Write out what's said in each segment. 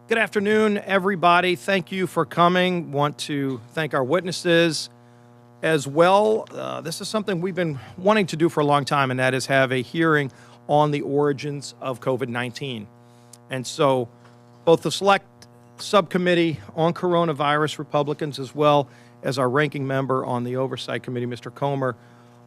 Good afternoon, everybody. Thank you for coming. Want to thank our witnesses as well. This is something we've been wanting to do for a long time, and that is have a hearing on the origins of COVID-19. And so both the Select Subcommittee on Coronavirus, Republicans, as well as our ranking member on the Oversight Committee, Mr. Comer,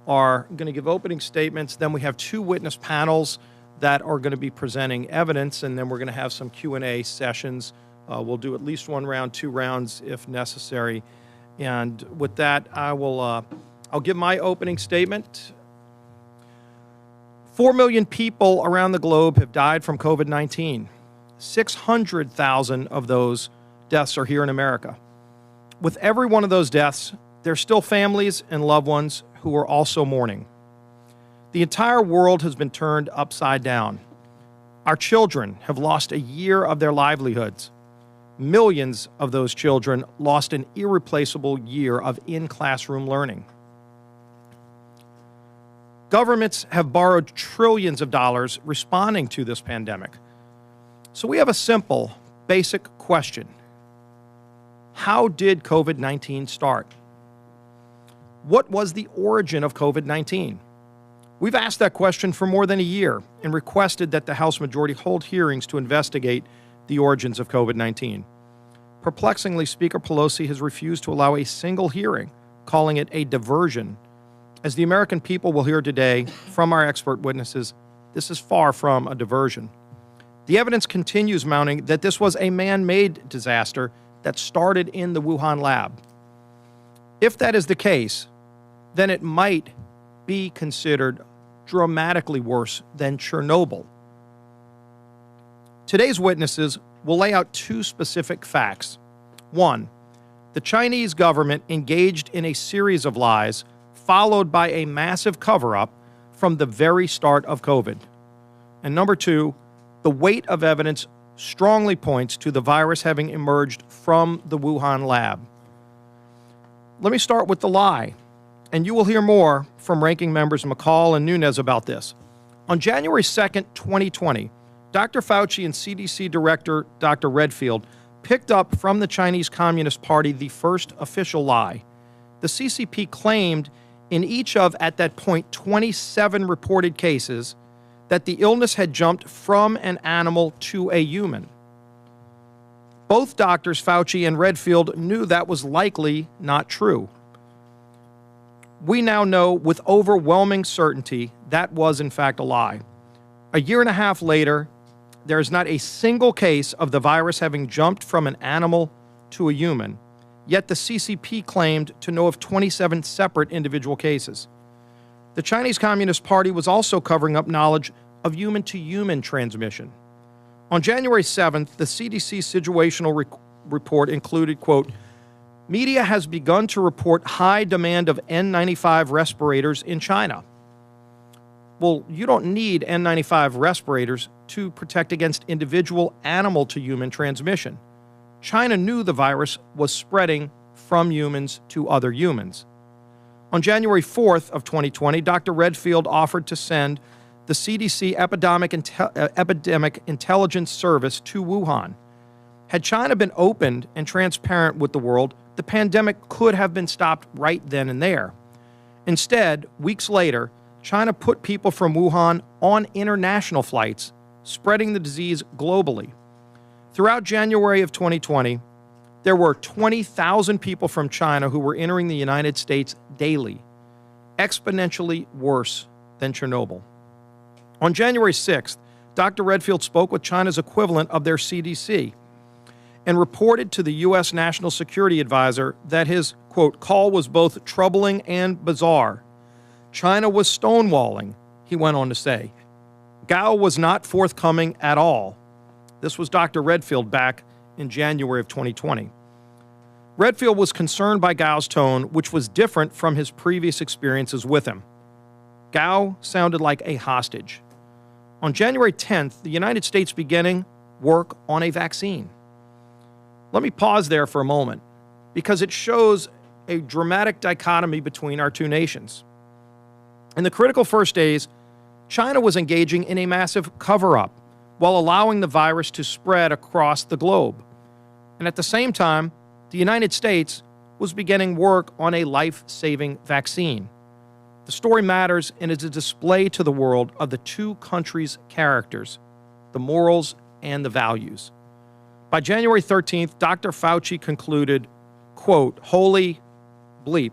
are going to give opening statements. Then we have two witness panels that are going to be presenting evidence, and then we're going to have some Q&A sessions. We'll do at least one round, two rounds if necessary. And with that, I'll give my opening statement. 4 million people around the globe have died from COVID-19. 600,000 of those deaths are here in America. With every one of those deaths, there's still families and loved ones who are also mourning. The entire world has been turned upside down. Our children have lost a year of their livelihoods. Millions of those children lost an irreplaceable year of in-classroom learning. Governments have borrowed trillions of dollars responding to this pandemic. So we have a simple, basic question. How did COVID-19 start? What was the origin of COVID-19? We've asked that question for more than a year and requested that the House majority hold hearings to investigate the origins of COVID-19. Perplexingly, Speaker Pelosi has refused to allow a single hearing, calling it a diversion. As the American people will hear today from our expert witnesses, this is far from a diversion. The evidence continues mounting that this was a man-made disaster that started in the Wuhan lab. If that is the case, then it might be considered dramatically worse than Chernobyl. Today's witnesses will lay out two specific facts. One, the Chinese government engaged in a series of lies followed by a massive cover-up from the very start of COVID. And number two, the weight of evidence strongly points to the virus having emerged from the Wuhan lab. Let me start with the lie, and you will hear more from ranking members McCall and Nunes about this. On January 2nd, 2020, Dr. Fauci and CDC Director Dr. Redfield picked up from the Chinese Communist Party the first official lie. The CCP claimed in each of, at that point, 27 reported cases that the illness had jumped from an animal to a human. Both doctors, Fauci and Redfield, knew that was likely not true. We now know with overwhelming certainty that was in fact a lie. A year and a half later, there is not a single case of the virus having jumped from an animal to a human, yet the CCP claimed to know of 27 separate individual cases. The Chinese Communist Party was also covering up knowledge of human-to-human transmission. On January 7th, the CDC situational report included, quote, media has begun to report high demand of N95 respirators in China. Well, you don't need N95 respirators to protect against individual animal-to-human transmission. China knew the virus was spreading from humans to other humans. On January 4th of 2020, Dr. Redfield offered to send the CDC Epidemic Intelligence Service to Wuhan. Had China been open and transparent with the world, the pandemic could have been stopped right then and there. Instead, weeks later, China put people from Wuhan on international flights, spreading the disease globally. Throughout January of 2020, there were 20,000 people from China who were entering the United States daily, exponentially worse than Chernobyl. On January 6th, Dr. Redfield spoke with China's equivalent of their CDC and reported to the U.S. National Security Advisor that his, quote, call was both troubling and bizarre. China was stonewalling, he went on to say. Gao was not forthcoming at all. This was Dr. Redfield back in January of 2020. Redfield was concerned by Gao's tone, which was different from his previous experiences with him. Gao sounded like a hostage. On January 10th, the United States beginning work on a vaccine. Let me pause there for a moment, because it shows a dramatic dichotomy between our two nations. In the critical first days, China was engaging in a massive cover-up, while allowing the virus to spread across the globe. And at the same time, the United States was beginning work on a life-saving vaccine. The story matters and is a display to the world of the two countries' characters, the morals and the values. By January 13th, Dr. Fauci concluded, quote, "Holy bleep,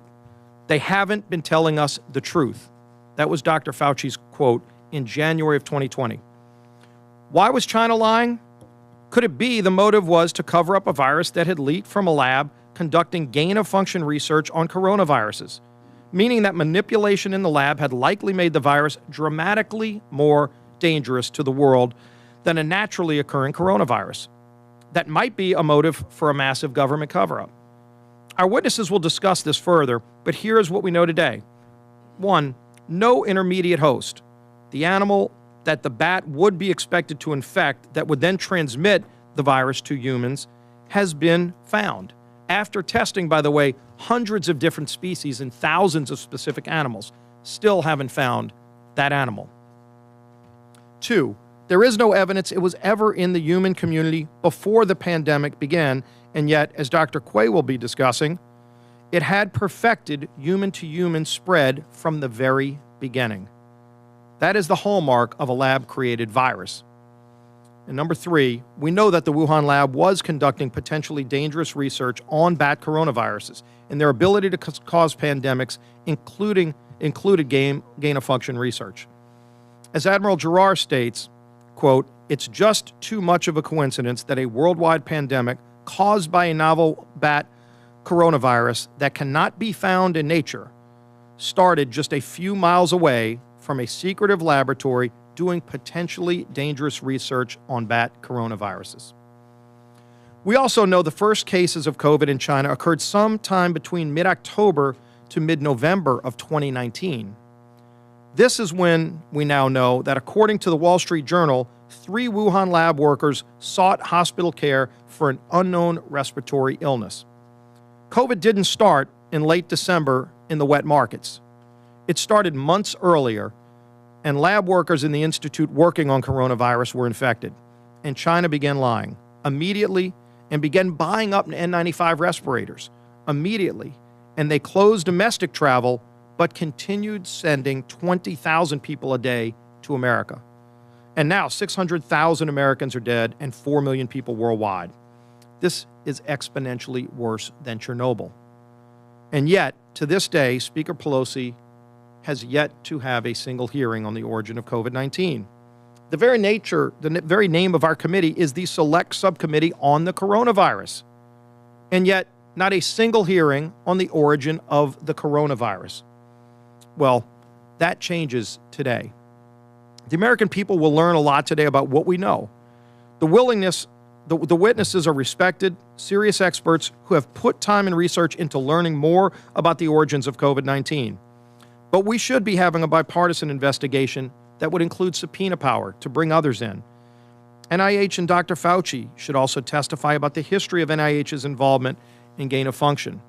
they haven't been telling us the truth." That was Dr. Fauci's quote in January of 2020. Why was China lying? Could it be the motive was to cover up a virus that had leaked from a lab conducting gain-of-function research on coronaviruses, meaning that manipulation in the lab had likely made the virus dramatically more dangerous to the world than a naturally occurring coronavirus? That might be a motive for a massive government cover-up. Our witnesses will discuss this further, but here is what we know today. 1. No intermediate host. The animal that the bat would be expected to infect that would then transmit the virus to humans has been found. After testing, by the way, hundreds of different species and thousands of specific animals, still haven't found that animal. 2. There is no evidence it was ever in the human community before the pandemic began, and yet, as Dr. Quay will be discussing, it had perfected human-to-human spread from the very beginning. That is the hallmark of a lab-created virus. And number 3, we know that the Wuhan lab was conducting potentially dangerous research on bat coronaviruses and their ability to cause pandemics, included gain-of-function research. As Admiral Giroir states, quote, "It's just too much of a coincidence that a worldwide pandemic caused by a novel bat coronavirus that cannot be found in nature started just a few miles away from a secretive laboratory doing potentially dangerous research on bat coronaviruses." We also know the first cases of COVID in China occurred sometime between mid-October to mid-November of 2019. This is when we now know that, according to the Wall Street Journal, 3 Wuhan lab workers sought hospital care for an unknown respiratory illness. COVID didn't start in late December in the wet markets. It started months earlier, and lab workers in the institute working on coronavirus were infected. And China began lying immediately and began buying up N95 respirators immediately. And they closed domestic travel but continued sending 20,000 people a day to America. And now 600,000 Americans are dead and 4 million people worldwide. This is exponentially worse than Chernobyl. And yet, to this day, Speaker Pelosi has yet to have a single hearing on the origin of COVID-19. The very name of our committee is the Select Subcommittee on the Coronavirus. And yet, not a single hearing on the origin of the coronavirus. Well, that changes today. The American people will learn a lot today about what we know. The witnesses are respected, serious experts who have put time and research into learning more about the origins of COVID-19. But we should be having a bipartisan investigation that would include subpoena power to bring others in. NIH and Dr. Fauci should also testify about the history of NIH's involvement in gain of function.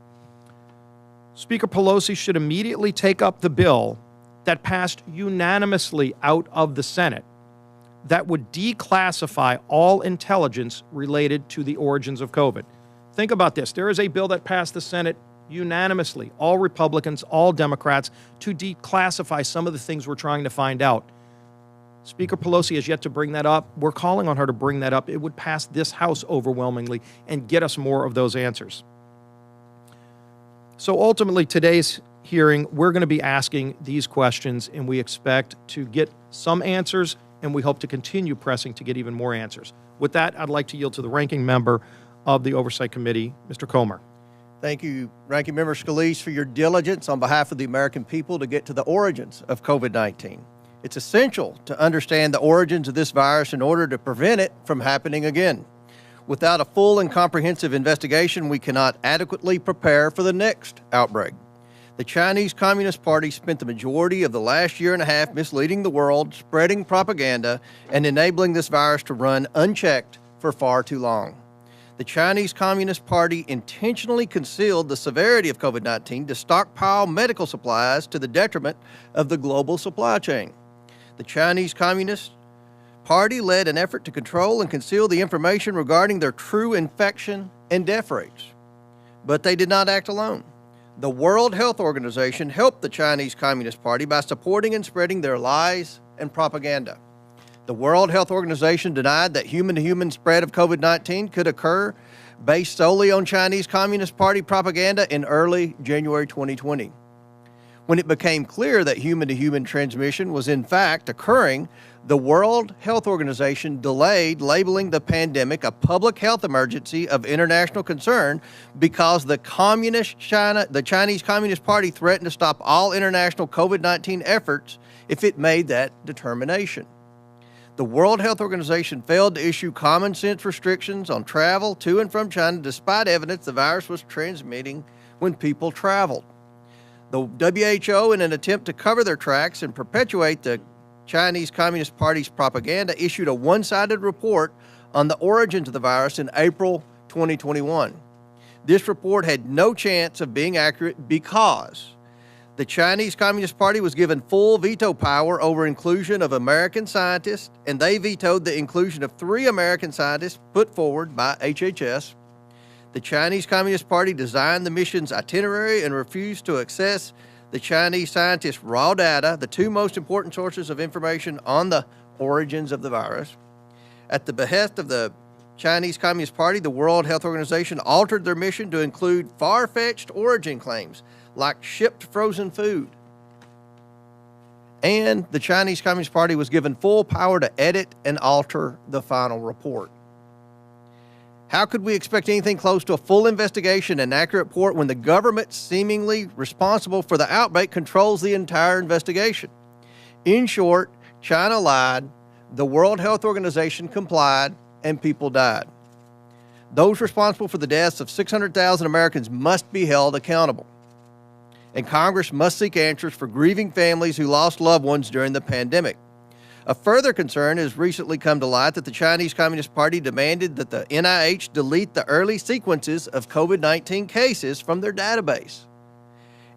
Speaker Pelosi should immediately take up the bill that passed unanimously out of the Senate that would declassify all intelligence related to the origins of COVID. Think about this. There is a bill that passed the Senate unanimously, all Republicans, all Democrats, to declassify some of the things we're trying to find out. Speaker Pelosi has yet to bring that up. We're calling on her to bring that up. It would pass this House overwhelmingly and get us more of those answers. So ultimately, today's hearing, we're going to be asking these questions, and we expect to get some answers, and we hope to continue pressing to get even more answers. With that, I'd like to yield to the ranking member of the Oversight Committee, Mr. Comer. Thank you, Ranking Member Scalise, for your diligence on behalf of the American people to get to the origins of COVID-19. It's essential to understand the origins of this virus in order to prevent it from happening again. Without a full and comprehensive investigation, we cannot adequately prepare for the next outbreak. The Chinese Communist Party spent the majority of the last year and a half misleading the world, spreading propaganda, and enabling this virus to run unchecked for far too long. The Chinese Communist Party intentionally concealed the severity of COVID-19 to stockpile medical supplies to the detriment of the global supply chain. The Chinese Communist Party led an effort to control and conceal the information regarding their true infection and death rates. But they did not act alone. The World Health Organization helped the Chinese Communist Party by supporting and spreading their lies and propaganda. The World Health Organization denied that human-to-human spread of COVID-19 could occur based solely on Chinese Communist Party propaganda in early January 2020. When it became clear that human-to-human transmission was in fact occurring, the World Health Organization delayed labeling the pandemic a public health emergency of international concern because the Chinese Communist Party threatened to stop all international COVID-19 efforts if it made that determination. The World Health Organization failed to issue common sense restrictions on travel to and from China despite evidence the virus was transmitting when people traveled. The WHO, in an attempt to cover their tracks and perpetuate the Chinese Communist Party's propaganda, issued a one-sided report on the origins of the virus in April 2021. This report had no chance of being accurate because the Chinese Communist Party was given full veto power over inclusion of American scientists, and they vetoed the inclusion of 3 American scientists put forward by HHS. The Chinese Communist Party designed the mission's itinerary and refused to access the Chinese scientists' raw data, the 2 most important sources of information on the origins of the virus. At the behest of the Chinese Communist Party, the World Health Organization altered their mission to include far-fetched origin claims like shipped frozen food. And the Chinese Communist Party was given full power to edit and alter the final report. How could we expect anything close to a full investigation and accurate report when the government seemingly responsible for the outbreak controls the entire investigation? In short, China lied, the World Health Organization complied, and people died. Those responsible for the deaths of 600,000 Americans must be held accountable. And Congress must seek answers for grieving families who lost loved ones during the pandemic. A further concern has recently come to light that the Chinese Communist Party demanded that the NIH delete the early sequences of COVID-19 cases from their database.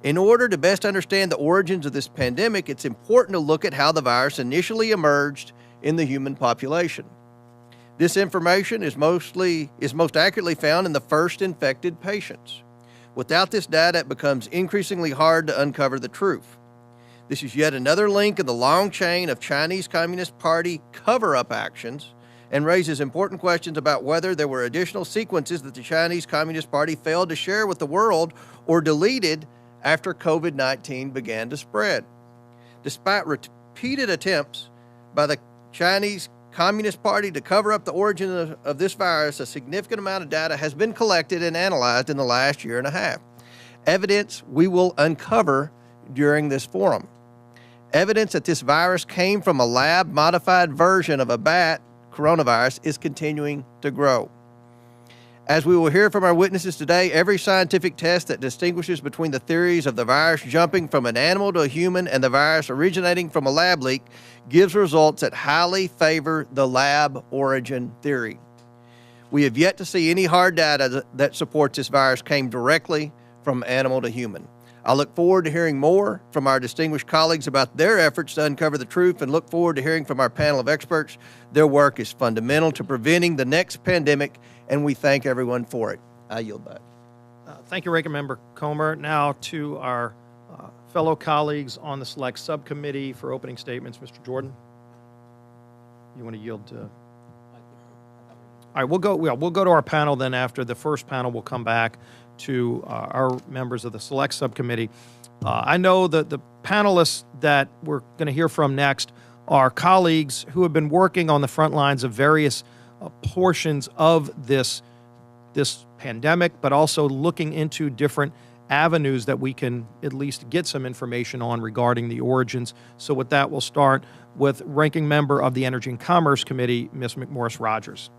In order to best understand the origins of this pandemic, it's important to look at how the virus initially emerged in the human population. This information is most accurately found in the first infected patients. Without this data, it becomes increasingly hard to uncover the truth. This is yet another link in the long chain of Chinese Communist Party cover-up actions and raises important questions about whether there were additional sequences that the Chinese Communist Party failed to share with the world or deleted after COVID-19 began to spread. Despite repeated attempts by the Chinese Communist Party to cover up the origin of this virus, a significant amount of data has been collected and analyzed in the last year and a half. Evidence we will uncover during this forum. Evidence that this virus came from a lab-modified version of a bat coronavirus is continuing to grow. As we will hear from our witnesses today, every scientific test that distinguishes between the theories of the virus jumping from an animal to a human and the virus originating from a lab leak gives results that highly favor the lab origin theory. We have yet to see any hard data that supports this virus came directly from animal to human. I look forward to hearing more from our distinguished colleagues about their efforts to uncover the truth and look forward to hearing from our panel of experts. Their work is fundamental to preventing the next pandemic, and we thank everyone for it. I yield back. Thank you, Ranking Member Comer. Now to our fellow colleagues on the Select Subcommittee for opening statements. Mr. Jordan, you want to yield to? All right, we'll go to our panel then. After the first panel, we'll come back to our members of the Select Subcommittee. I know that the panelists that we're going to hear from next are colleagues who have been working on the front lines of various portions of this pandemic, but also looking into different avenues that we can at least get some information on regarding the origins. So with that, we'll start with Ranking Member of the Energy and Commerce Committee, Ms. McMorris Rodgers.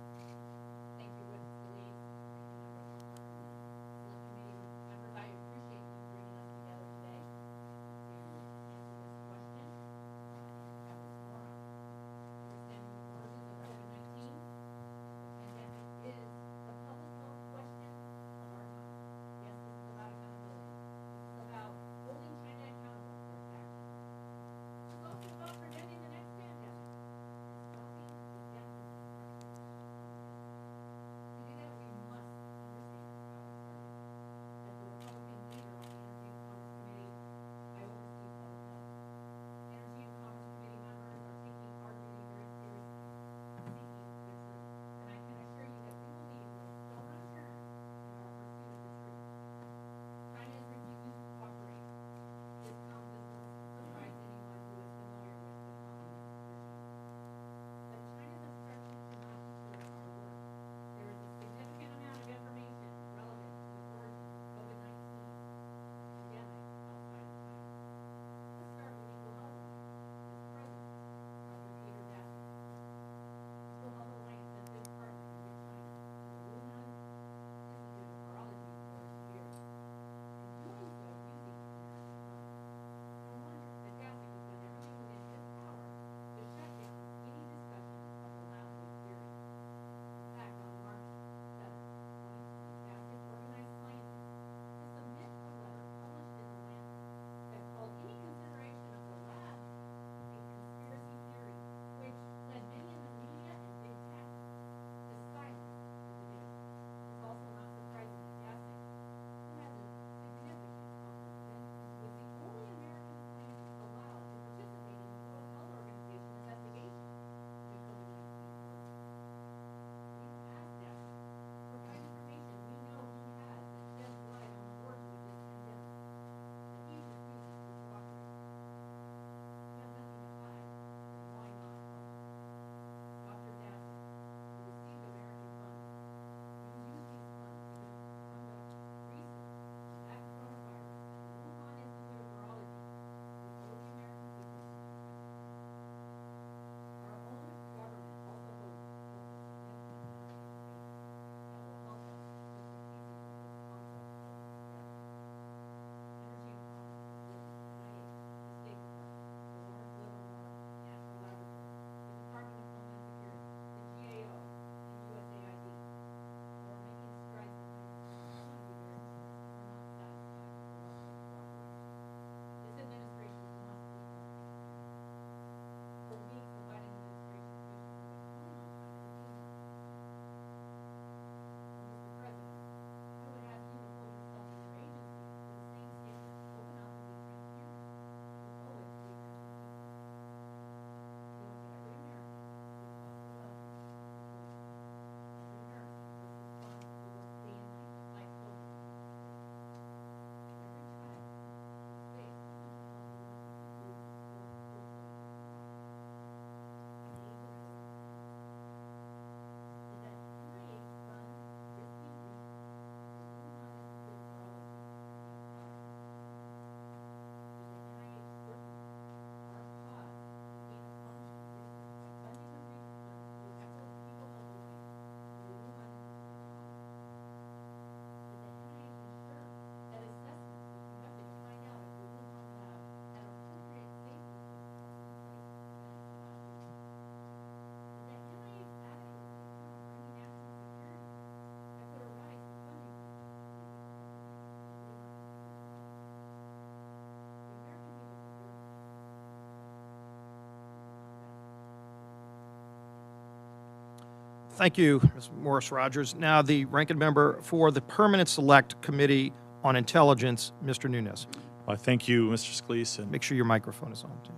Thank you, Ms. Morris Rogers. Now, the ranking member for the Permanent Select Committee on Intelligence, Mr. Nunes. Well, thank you, Mr. Scalise. And Make sure your microphone is on, too.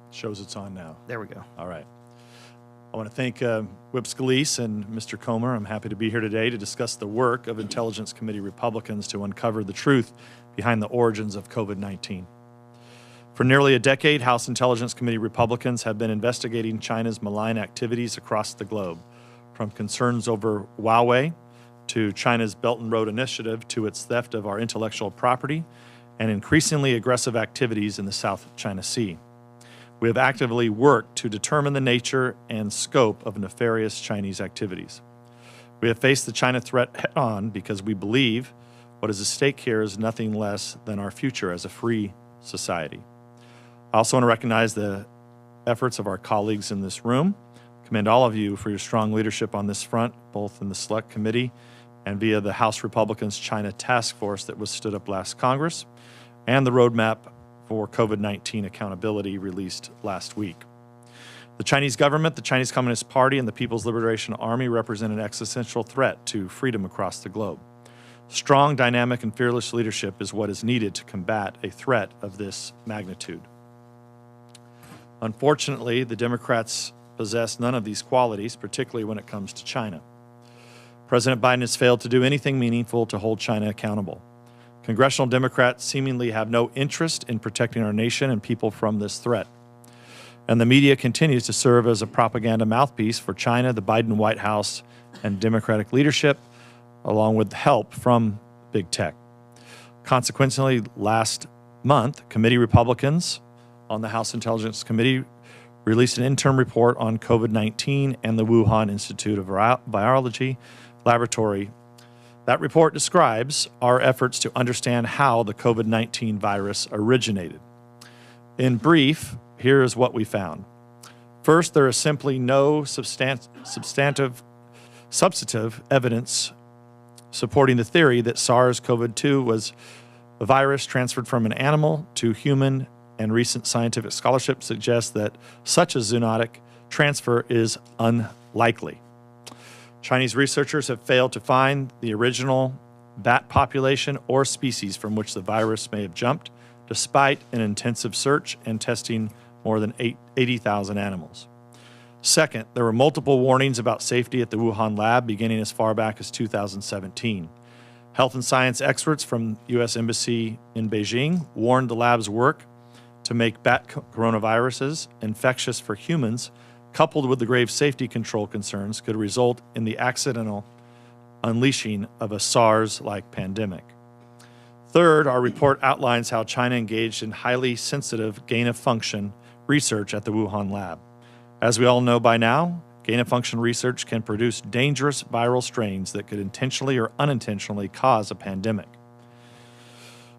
shows it's on now. There we go. All right. I want to thank Whip Scalise and Mr. Comer. I'm happy to be here today to discuss the work of Intelligence Committee Republicans to uncover the truth behind the origins of COVID-19. For nearly a decade, House Intelligence Committee Republicans have been investigating China's malign activities across the globe, from concerns over Huawei to China's Belt and Road Initiative to its theft of our intellectual property and increasingly aggressive activities in the South China Sea. We have actively worked to determine the nature and scope of nefarious Chinese activities. We have faced the China threat head-on because we believe what is at stake here is nothing less than our future as a free society. I also want to recognize the efforts of our colleagues in this room. Commend all of you for your strong leadership on this front, both in the Select Committee and via the House Republicans China Task Force that was stood up last Congress, and the roadmap for COVID-19 accountability released last week. The Chinese government, the Chinese Communist Party, and the People's Liberation Army represent an existential threat to freedom across the globe. Strong, dynamic, and fearless leadership is what is needed to combat a threat of this magnitude. Unfortunately, the Democrats possess none of these qualities, particularly when it comes to China. President Biden has failed to do anything meaningful to hold China accountable. Congressional Democrats seemingly have no interest in protecting our nation and people from this threat. And the media continues to serve as a propaganda mouthpiece for China, the Biden White House, and Democratic leadership, along with help from big tech. Consequently, last month, committee Republicans on the House Intelligence Committee released an interim report on COVID-19 and the Wuhan Institute of Virology laboratory. That report describes our efforts to understand how the COVID-19 virus originated. In brief, here is what we found. First, there is simply no substantive evidence supporting the theory that SARS-CoV-2 was a virus transferred from an animal to human, and recent scientific scholarship suggests that such a zoonotic transfer is unlikely. Chinese researchers have failed to find the original bat population or species from which the virus may have jumped, despite an intensive search and testing more than 80,000 animals. Second, there were multiple warnings about safety at the Wuhan lab beginning as far back as 2017. Health and science experts from U.S. Embassy in Beijing warned the lab's work to make bat coronaviruses infectious for humans, coupled with the grave safety control concerns, could result in the accidental unleashing of a SARS-like pandemic. Third, our report outlines how China engaged in highly sensitive gain-of-function research at the Wuhan lab. As we all know by now, gain-of-function research can produce dangerous viral strains that could intentionally or unintentionally cause a pandemic.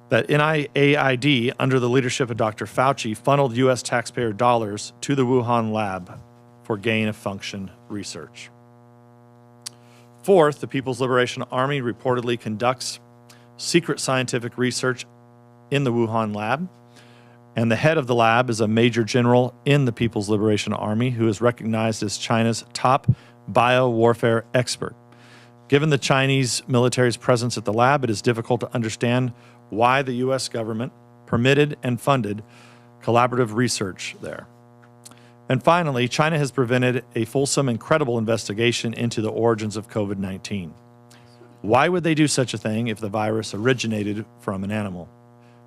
That NIAID, under the leadership of Dr. Fauci, funneled U.S. taxpayer dollars to the Wuhan lab for gain-of-function research. Fourth, the People's Liberation Army reportedly conducts secret scientific research in the Wuhan lab, and the head of the lab is a major general in the People's Liberation Army who is recognized as China's top biowarfare expert. Given the Chinese military's presence at the lab, it is difficult to understand why the U.S. government permitted and funded collaborative research there. And finally, China has prevented a fulsome and credible investigation into the origins of COVID-19. Why would they do such a thing if the virus originated from an animal?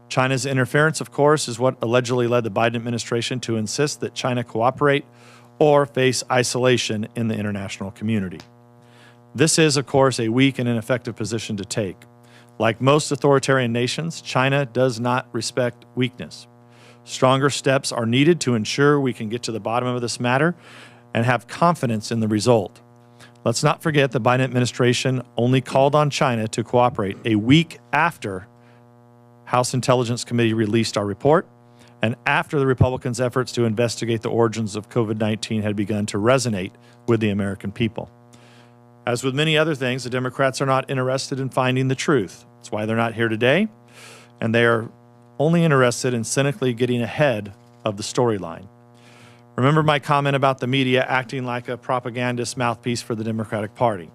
China's interference, of course, is what allegedly led the Biden administration to insist that China cooperate or face isolation in the international community. This is, of course, a weak and ineffective position to take. Like most authoritarian nations, China does not respect weakness. Stronger steps are needed to ensure we can get to the bottom of this matter and have confidence in the result. Let's not forget the Biden administration only called on China to cooperate a week after House Intelligence Committee released our report and after the Republicans' efforts to investigate the origins of COVID-19 had begun to resonate with the American people. As with many other things, the Democrats are not interested in finding the truth. That's why they're not here today, and they are only interested in cynically getting ahead of the storyline. Remember my comment about the media acting like a propagandist mouthpiece for the Democratic Party.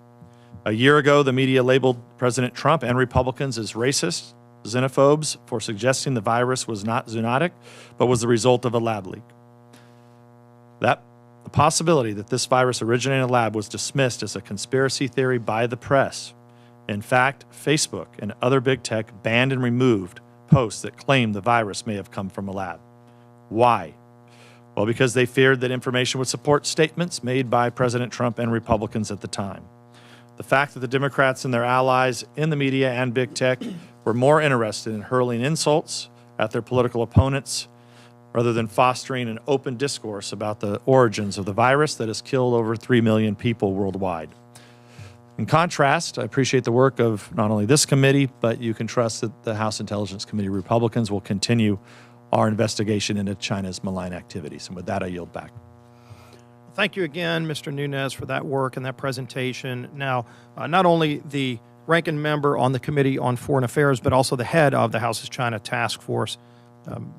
A year ago, the media labeled President Trump and Republicans as racist, xenophobes for suggesting the virus was not zoonotic, but was the result of a lab leak. The possibility that this virus originated in a lab was dismissed as a conspiracy theory by the press. In fact, Facebook and other big tech banned and removed posts that claimed the virus may have come from a lab. Why? Well, because they feared that information would support statements made by President Trump and Republicans at the time. The fact that the Democrats and their allies in the media and big tech were more interested in hurling insults at their political opponents rather than fostering an open discourse about the origins of the virus that has killed over 3 million people worldwide. In contrast, I appreciate the work of not only this committee, but you can trust that the House Intelligence Committee Republicans will continue our investigation into China's malign activities. And with that, I yield back. Thank you again, Mr. Nunes, for that work and that presentation. Now, not only the ranking member on the Committee on Foreign Affairs, but also the head of the House's China Task Force,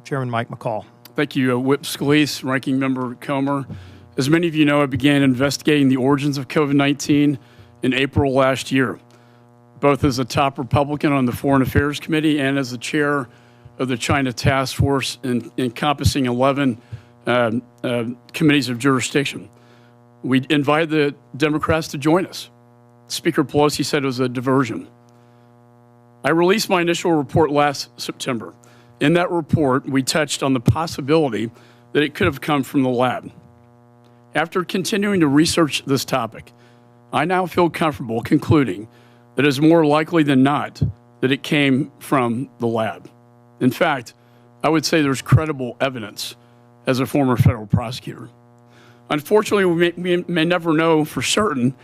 Chairman Mike McCaul. Thank you, Whip Scalise, Ranking Member Comer. As many of you know, I began investigating the origins of COVID-19 in April last year, both as a top Republican on the Foreign Affairs Committee and as the chair of the China Task Force encompassing 11 committees of jurisdiction. We invited the Democrats to join us. Speaker Pelosi said it was a diversion. I released my initial report last September. In that report, we touched on the possibility that it could have come from the lab. After continuing to research this topic, I now feel comfortable concluding that it is more likely than not that it came from the lab. In fact, I would say there's credible evidence as a former federal prosecutor. Unfortunately, we may never know for certain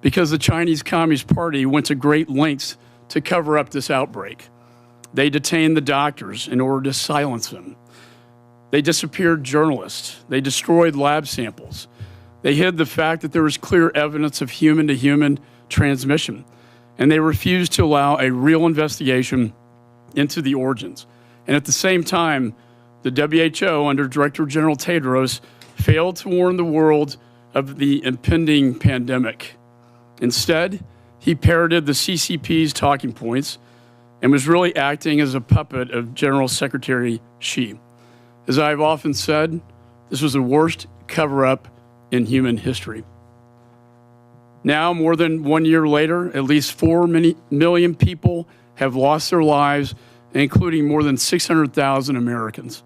because the Chinese Communist Party went to great lengths to cover up this outbreak. They detained the doctors in order to silence them. They disappeared journalists. They destroyed lab samples. They hid the fact that there was clear evidence of human-to-human transmission, and they refused to allow a real investigation into the origins. And at the same time, the WHO, under Director General Tedros, failed to warn the world of the impending pandemic. Instead, he parroted the CCP's talking points and was really acting as a puppet of General Secretary Xi. As I've often said, this was the worst cover-up in human history. Now, more than 1 year later, at least 4 million people have lost their lives, including more than 600,000 Americans.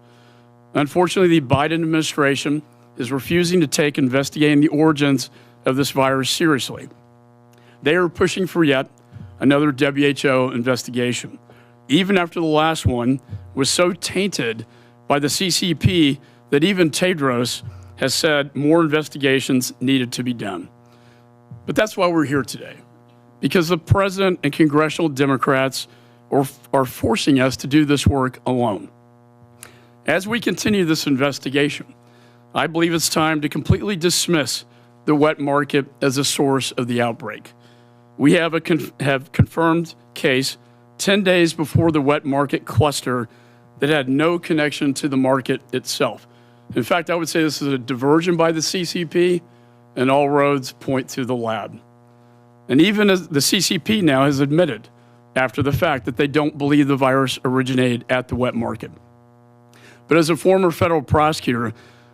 Unfortunately, the Biden administration is refusing to take investigating the origins of this virus seriously. They are pushing for yet another WHO investigation, even after the last one was so tainted by the CCP that even Tedros has said more investigations needed to be done. But that's why we're here today, because the president and congressional Democrats are forcing us to do this work alone. As we continue this investigation, I believe it's time to completely dismiss the wet market as a source of the outbreak. We have a confirmed case 10 days before the wet market cluster that had no connection to the market itself. In fact, I would say this is a diversion by the CCP, and all roads point to the lab. And even as the CCP now has admitted after the fact that they don't believe the virus originated at the wet market. But as a former federal prosecutor,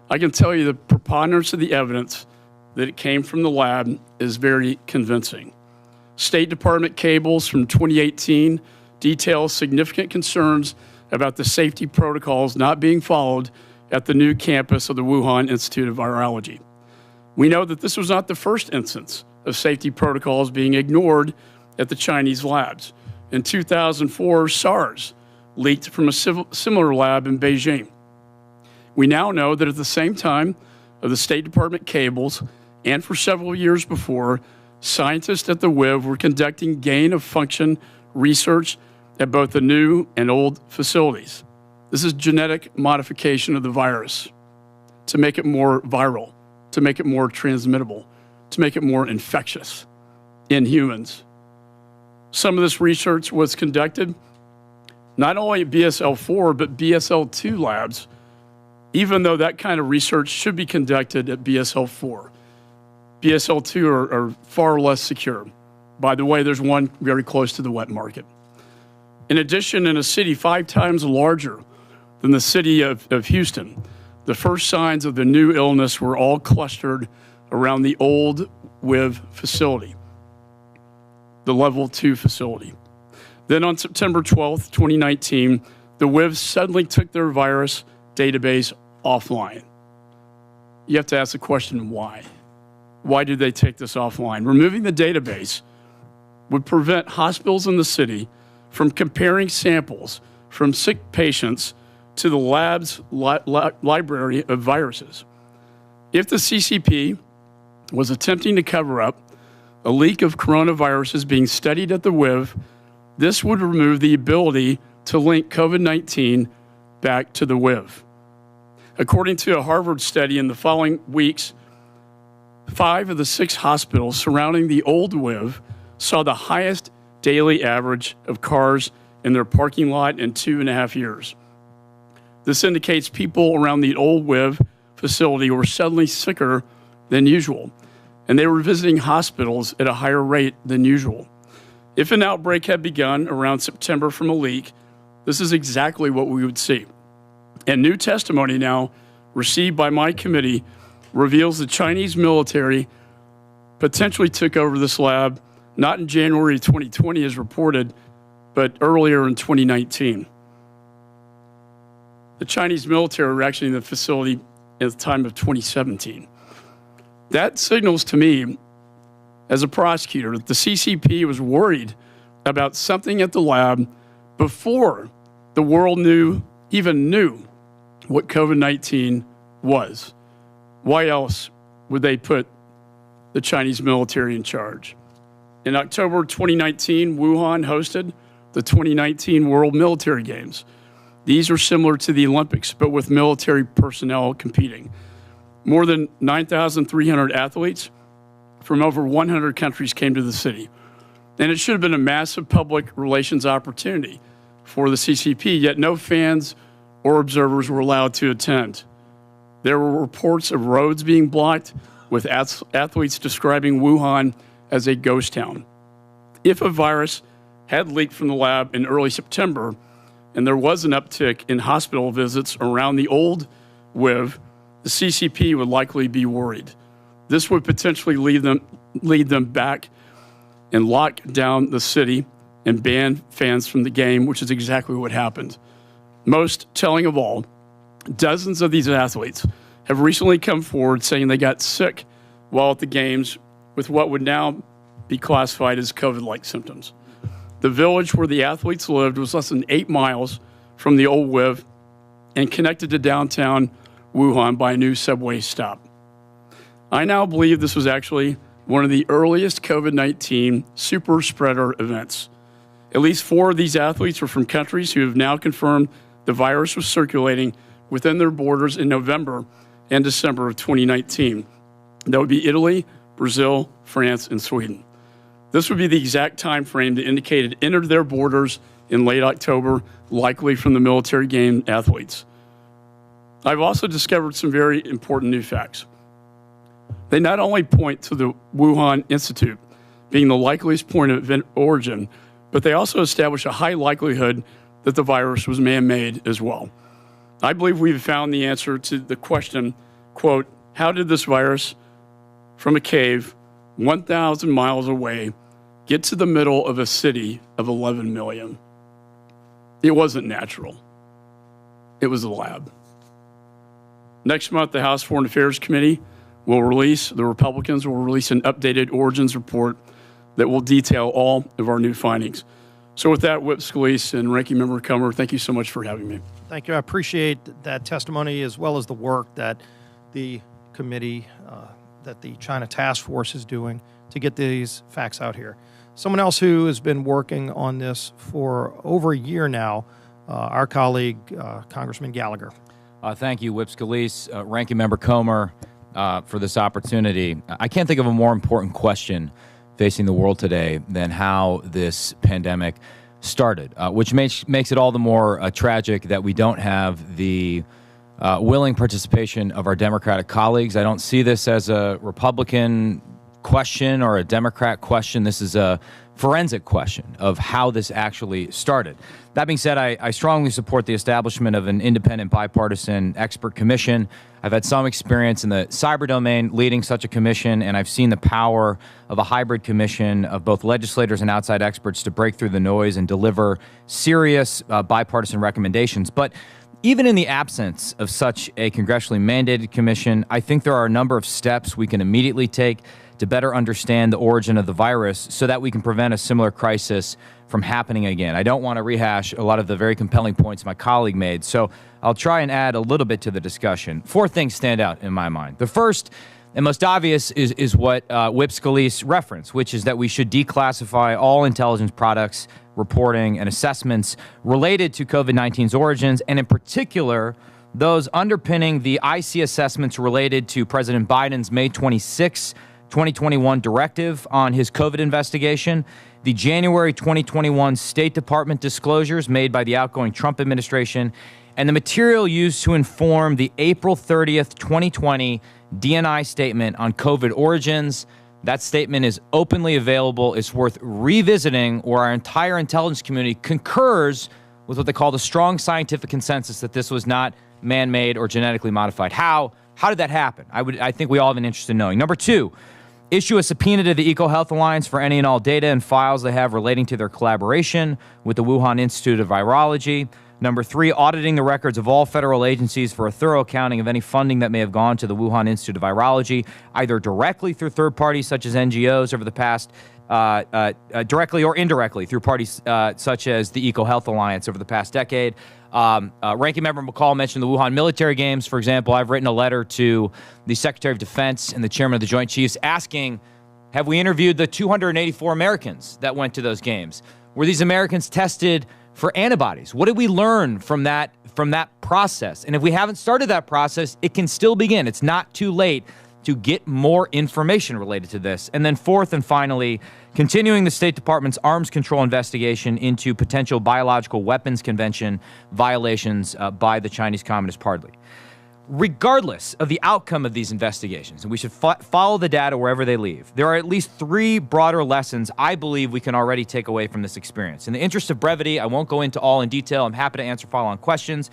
I can tell you the preponderance of the evidence that it came from the lab is very convincing. State Department cables from 2018 detail significant concerns about the safety protocols not being followed at the new campus of the Wuhan Institute of Virology. We know that this was not the first instance of safety protocols being ignored at the Chinese labs. In 2004, SARS leaked from a similar lab in Beijing. We now know that at the same time of the State Department cables, and for several years before, scientists at the WIV were conducting gain-of-function research at both the new and old facilities. This is genetic modification of the virus to make it more viral, to make it more transmittable, to make it more infectious in humans. Some of this research was conducted not only at BSL-4, but BSL-2 labs, even though that kind of research should be conducted at BSL-4. BSL-2 are far less secure. By the way, there's one very close to the wet market. In addition, in a city 5 times larger than the city of Houston, the first signs of the new illness were all clustered around the old WIV facility, the level 2 facility. Then on September 12th, 2019, the WIV suddenly took their virus database offline. You have to ask the question, why? Why did they take this offline? Removing the database would prevent hospitals in the city from comparing samples from sick patients to the lab's library of viruses. If the CCP was attempting to cover up a leak of coronaviruses being studied at the WIV, this would remove the ability to link COVID-19 back to the WIV. According to a Harvard study, in the following weeks, 5 of the 6 hospitals surrounding the old WIV saw the highest daily average of cars in their parking lot in 2.5 years. This indicates people around the old WIV facility were suddenly sicker than usual, and they were visiting hospitals at a higher rate than usual. If an outbreak had begun around September from a leak, this is exactly what we would see. And new testimony now received by my committee reveals the Chinese military potentially took over this lab not in January 2020 as reported, but earlier in 2019. The Chinese military were actually in the facility at the time of 2017. That signals to me, as a prosecutor, that the CCP was worried about something at the lab before the world even knew what COVID-19 was. Why else would they put the Chinese military in charge? In October 2019, Wuhan hosted the 2019 World Military Games. These are similar to the Olympics, but with military personnel competing. More than 9,300 athletes from over 100 countries came to the city. And it should have been a massive public relations opportunity for the CCP, yet no fans or observers were allowed to attend. There were reports of roads being blocked, with athletes describing Wuhan as a ghost town. If a virus had leaked from the lab in early September, and there was an uptick in hospital visits around the old WIV, the CCP would likely be worried. This would potentially lead them back and lock down the city and ban fans from the game, which is exactly what happened. Most telling of all, dozens of these athletes have recently come forward saying they got sick while at the games with what would now be classified as COVID-like symptoms. The village where the athletes lived was less than 8 miles from the old WIV and connected to downtown Wuhan by a new subway stop. I now believe this was actually one of the earliest COVID-19 super spreader events. At least 4 of these athletes were from countries who have now confirmed the virus was circulating within their borders in November and December of 2019. That would be Italy, Brazil, France, and Sweden. This would be the exact time frame that indicated it entered their borders in late October, likely from the military game athletes. I've also discovered some very important new facts. They not only point to the Wuhan Institute being the likeliest point of origin, but they also establish a high likelihood that the virus was man-made as well. I believe we've found the answer to the question, quote, how did this virus from a cave 1,000 miles away get to the middle of a city of 11 million? It wasn't natural. It was a lab. Next month, the House Foreign Affairs Committee the Republicans will release an updated origins report that will detail all of our new findings. So with that, Whip Scalise and Ranking Member Comer, thank you so much for having me. Thank you. I appreciate that testimony as well as the work that the committee, that the China Task Force is doing to get these facts out here. Someone else who has been working on this for over a year now, our colleague, Congressman Gallagher. Thank you, Whip Scalise, Ranking Member Comer, for this opportunity. I can't think of a more important question facing the world today than how this pandemic started, which makes it all the more tragic that we don't have the willing participation of our Democratic colleagues. I don't see this as a Republican question or a Democrat question. This is a forensic question of how this actually started. That being said, I strongly support the establishment of an independent bipartisan expert commission. I've had some experience in the cyber domain leading such a commission, and I've seen the power of a hybrid commission of both legislators and outside experts to break through the noise and deliver serious bipartisan recommendations. But even in the absence of such a congressionally mandated commission, I think there are a number of steps we can immediately take to better understand the origin of the virus so that we can prevent a similar crisis from happening again. I don't want to rehash a lot of the very compelling points my colleague made, so I'll try and add a little bit to the discussion. 4 things stand out in my mind. The first and most obvious is what Whip Scalise referenced, which is that we should declassify all intelligence products, reporting, and assessments related to COVID-19's origins, and in particular, those underpinning the IC assessments related to President Biden's May 26, 2021 directive on his COVID investigation, the January 2021 State Department disclosures made by the outgoing Trump administration, and the material used to inform the April 30th, 2020 DNI statement on COVID origins. That statement is openly available. It's worth revisiting, where our entire intelligence community concurs with what they call the strong scientific consensus that this was not man-made or genetically modified. How did that happen? I think we all have an interest in knowing. Number 2, issue a subpoena to the EcoHealth Alliance for any and all data and files they have relating to their collaboration with the Wuhan Institute of Virology. Number 3, auditing the records of all federal agencies for a thorough accounting of any funding that may have gone to the Wuhan Institute of Virology, either directly through third parties such as NGOs over the past, directly or indirectly through parties such as the EcoHealth Alliance over the past decade. Ranking Member McCall mentioned the Wuhan military games, for example. I've written a letter to the Secretary of Defense and the Chairman of the Joint Chiefs asking, have we interviewed the 284 Americans that went to those games? Were these Americans tested for antibodies? What did we learn from that process? And if we haven't started that process, it can still begin. It's not too late to get more information related to this. And then 4th and finally, continuing the State Department's arms control investigation into potential biological weapons convention violations by the Chinese Communist Party. Regardless of the outcome of these investigations, and we should follow the data wherever they leave, there are at least 3 broader lessons I believe we can already take away from this experience. In the interest of brevity, I won't go into all in detail. I'm happy to answer follow-on questions.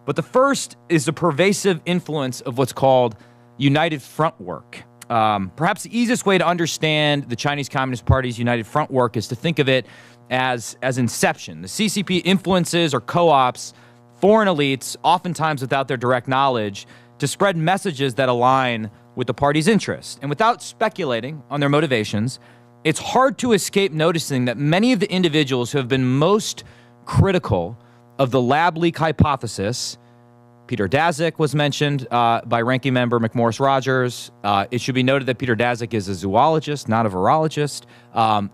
But the first is the pervasive influence of what's called United Front work. Perhaps the easiest way to understand the Chinese Communist Party's United Front work is to think of it as inception. The CCP influences or co-ops foreign elites, oftentimes without their direct knowledge, to spread messages that align with the party's interests. And without speculating on their motivations, it's hard to escape noticing that many of the individuals who have been most critical of the lab leak hypothesis, Peter Daszak was mentioned by Ranking Member McMorris Rodgers. It should be noted that Peter Daszak is a zoologist, not a virologist.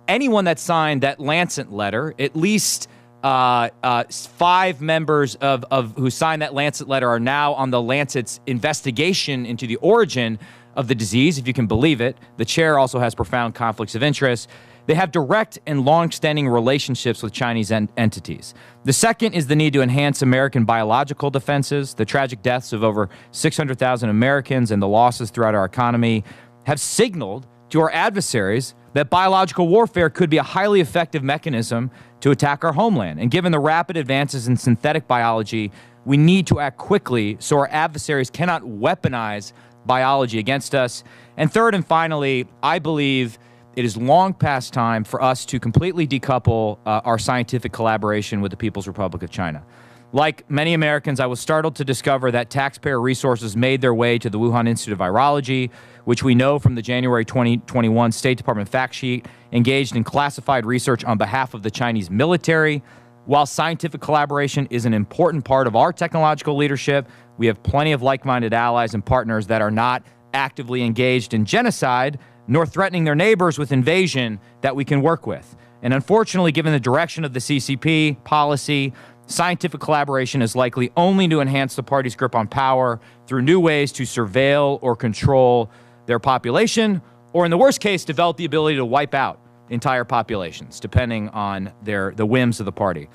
Anyone that signed that Lancet letter, at least 5 members of who signed that Lancet letter are now on the Lancet's investigation into the origin of the disease, if you can believe it. The chair also has profound conflicts of interest. They have direct and long-standing relationships with Chinese entities. The second is the need to enhance American biological defenses. The tragic deaths of over 600,000 Americans and the losses throughout our economy have signaled to our adversaries that biological warfare could be a highly effective mechanism to attack our homeland. And given the rapid advances in synthetic biology, we need to act quickly so our adversaries cannot weaponize biology against us. And third and finally, I believe it is long past time for us to completely decouple our scientific collaboration with the People's Republic of China. Like many Americans, I was startled to discover that taxpayer resources made their way to the Wuhan Institute of Virology, which we know from the January 2021 State Department fact sheet, engaged in classified research on behalf of the Chinese military. While scientific collaboration is an important part of our technological leadership, we have plenty of like-minded allies and partners that are not actively engaged in genocide, nor threatening their neighbors with invasion that we can work with. And unfortunately, given the direction of the CCP policy, scientific collaboration is likely only to enhance the party's grip on power through new ways to surveil or control their population, or in the worst case, develop the ability to wipe out entire populations, depending on the whims of the party.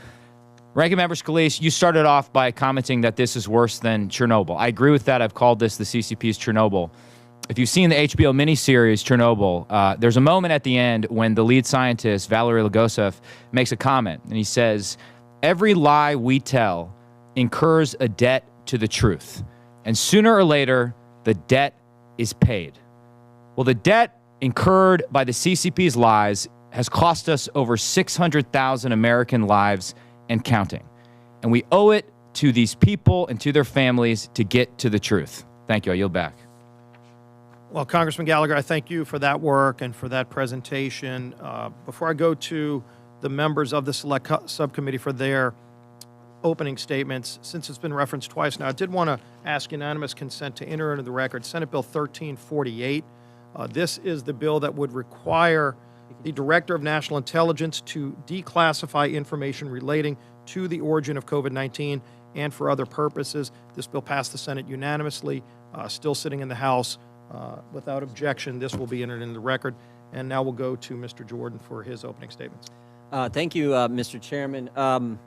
Ranking Member Scalise, you started off by commenting that this is worse than Chernobyl. I agree with that. I've called this the CCP's Chernobyl. If you've seen the HBO miniseries Chernobyl, there's a moment at the end when the lead scientist, Valery Legosev, makes a comment, and he says, every lie we tell incurs a debt to the truth, and sooner or later, the debt is paid. Well, the debt incurred by the CCP's lies has cost us over 600,000 American lives and counting. And we owe it to these people and to their families to get to the truth. Thank you. I yield back. Well, Congressman Gallagher, I thank you for that work and for that presentation. Before I go to the members of the Select Subcommittee for their opening statements, since it's been referenced twice now, I did want to ask unanimous consent to enter into the record Senate Bill 1348. This is the bill that would require the Director of National Intelligence to declassify information relating to the origin of COVID-19 and for other purposes. This bill passed the Senate unanimously, still sitting in the House without objection. This will be entered into the record. And now we'll go to Mr. Jordan for his opening statements. Thank you, Mr. Chairman.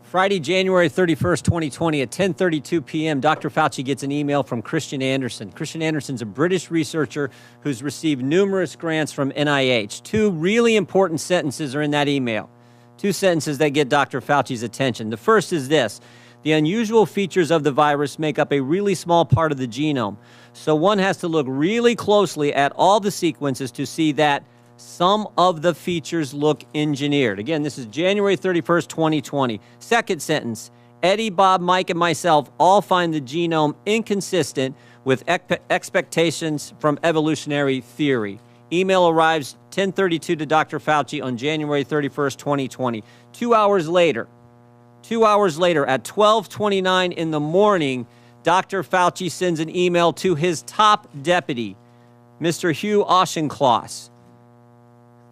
Friday, January 31st, 2020 at 10:32 p.m., Dr. Fauci gets an email from Christian Anderson. Christian Anderson's a British researcher who's received numerous grants from NIH. Two really important sentences are in that email. Two sentences that get Dr. Fauci's attention. The first is this: the unusual features of the virus make up a really small part of the genome. So one has to look really closely at all the sequences to see that some of the features look engineered. Again, this is January 31st, 2020. Second sentence: Eddie, Bob, Mike, and myself all find the genome inconsistent with expectations from evolutionary theory. Email arrives 10:32 to Dr. Fauci on January 31st, 2020. 2 hours later at 12:29 in the morning, Dr. Fauci sends an email to his top deputy, Mr. Hugh Auchincloss.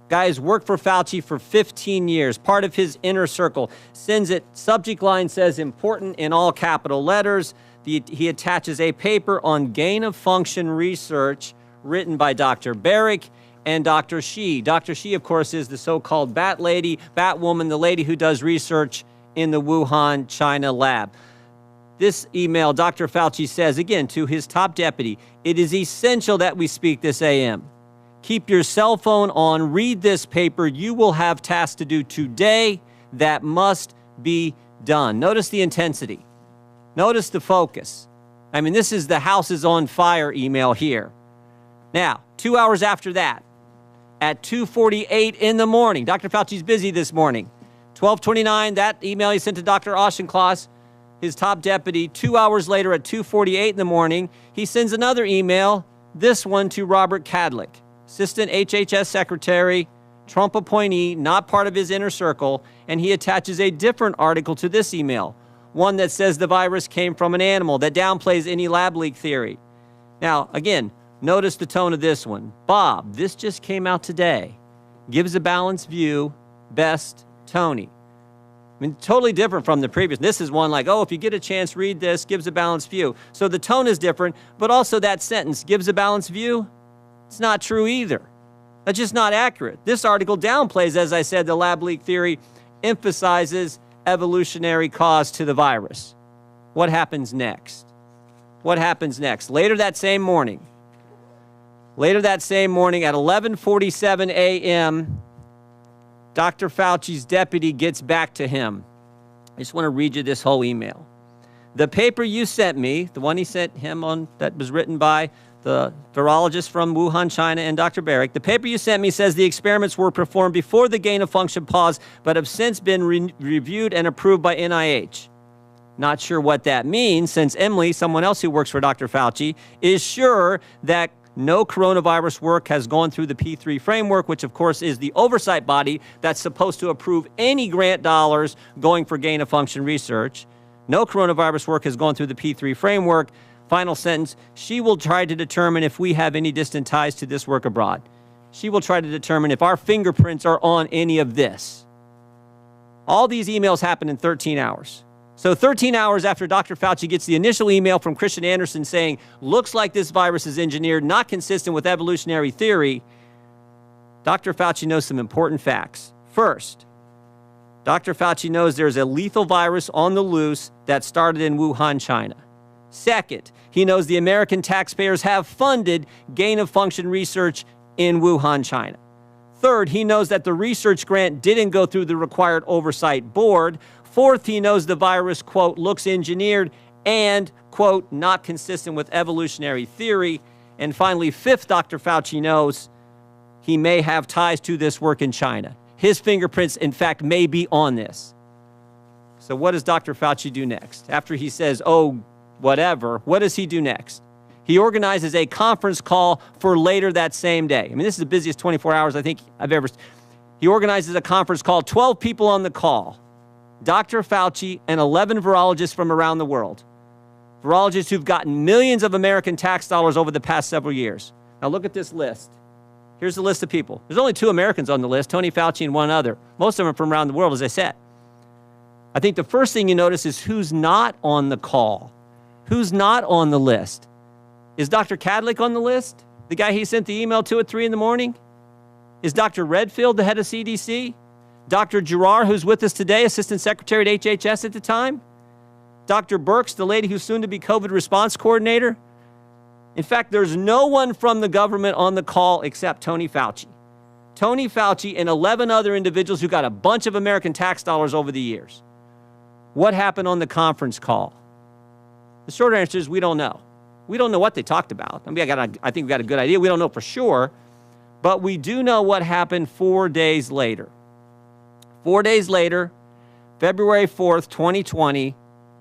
Guys worked for Fauci for 15 years, part of his inner circle. Sends it, subject line says important in all capital letters. He attaches a paper on gain-of-function research written by Dr. Barrick and Dr. Shi. Dr. Shi, of course, is the so-called Bat Lady, Batwoman, the lady who does research in the Wuhan, China lab. This email, Dr. Fauci says, again, to his top deputy, it is essential that we speak this AM. Keep your cell phone on, read this paper. You will have tasks to do today that must be done. Notice the intensity. Notice the focus. I mean, this is the house is on fire email here. Now, 2 hours after that, at 2:48 in the morning, Dr. Fauci's busy this morning. 12:29, that email he sent to Dr. Auchincloss, his top deputy. 2 hours later at 2:48 in the morning, he sends another email, this one to Robert Kadlec, Assistant HHS Secretary, Trump appointee, not part of his inner circle, and he attaches a different article to this email, one that says the virus came from an animal, that downplays any lab leak theory. Now, again, notice the tone of this one. Bob, this just came out today. Gives a balanced view, best, Tony. I mean, totally different from the previous. This is one like, oh, if you get a chance, read this, gives a balanced view. So the tone is different, but also that sentence, gives a balanced view, it's not true either. That's just not accurate. This article downplays, as I said, the lab leak theory, emphasizes evolutionary cause to the virus. What happens next? What happens next? Later that same morning at 11:47 a.m., Dr. Fauci's deputy gets back to him. I just want to read you this whole email. The paper you sent me, the one he sent him on that was written by the virologist from Wuhan, China, and Dr. Barrick, the paper you sent me says the experiments were performed before the gain-of-function pause, but have since been reviewed and approved by NIH. Not sure what that means, since Emily, someone else who works for Dr. Fauci, is sure that no coronavirus work has gone through the P3 framework, which of course is the oversight body that's supposed to approve any grant dollars going for gain-of-function research. No coronavirus work has gone through the P3 framework. Final sentence, she will try to determine if we have any distant ties to this work abroad. She will try to determine if our fingerprints are on any of this. All these emails happen in 13 hours. So 13 hours after Dr. Fauci gets the initial email from Christian Anderson saying, looks like this virus is engineered, not consistent with evolutionary theory, Dr. Fauci knows some important facts. First, Dr. Fauci knows there's a lethal virus on the loose that started in Wuhan, China. Second, he knows the American taxpayers have funded gain-of-function research in Wuhan, China. Third, he knows that the research grant didn't go through the required oversight board. Fourth, he knows the virus, quote, looks engineered and, quote, not consistent with evolutionary theory. And finally, fifth, Dr. Fauci knows he may have ties to this work in China. His fingerprints, in fact, may be on this. So what does Dr. Fauci do next? After he says, oh, whatever, what does he do next? He organizes a conference call for later that same day. I mean, this is the busiest 24 hours I think I've ever. He organizes a conference call, 12 people on the call. Dr. Fauci and 11 virologists from around the world. Virologists who've gotten millions of American tax dollars over the past several years. Now look at this list. Here's the list of people. There's only 2 Americans on the list, Tony Fauci and one other. Most of them are from around the world, as I said. I think the first thing you notice is who's not on the call. Who's not on the list? Is Dr. Kadlec on the list? The guy he sent the email to at 3 in the morning? Is Dr. Redfield the head of CDC? Dr. Giroir, who's with us today, Assistant Secretary at HHS at the time? Dr. Birx, the lady who's soon to be COVID response coordinator? In fact, there's no one from the government on the call except Tony Fauci. Tony Fauci and 11 other individuals who got a bunch of American tax dollars over the years. What happened on the conference call? The short answer is we don't know. We don't know what they talked about. I mean, I think we got a good idea. We don't know for sure, but we do know what happened 4 days later. 4 days later, February 4th, 2020,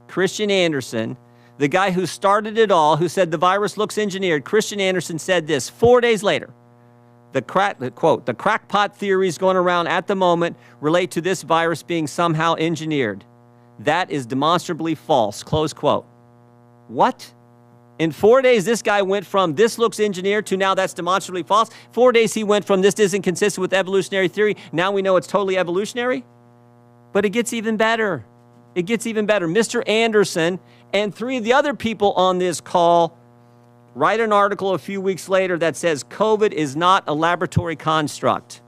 Christian Anderson, the guy who started it all, who said the virus looks engineered, Christian Anderson said this 4 days later. The crackpot theories going around at the moment relate to this virus being somehow engineered. That is demonstrably false, close quote. What? In 4 days, this guy went from this looks engineered to now that's demonstrably false. 4 days, he went from this isn't consistent with evolutionary theory. Now we know it's totally evolutionary. But it gets even better. It gets even better. Mr. Anderson and 3 of the other people on this call write an article a few weeks later that says COVID is not a laboratory construct.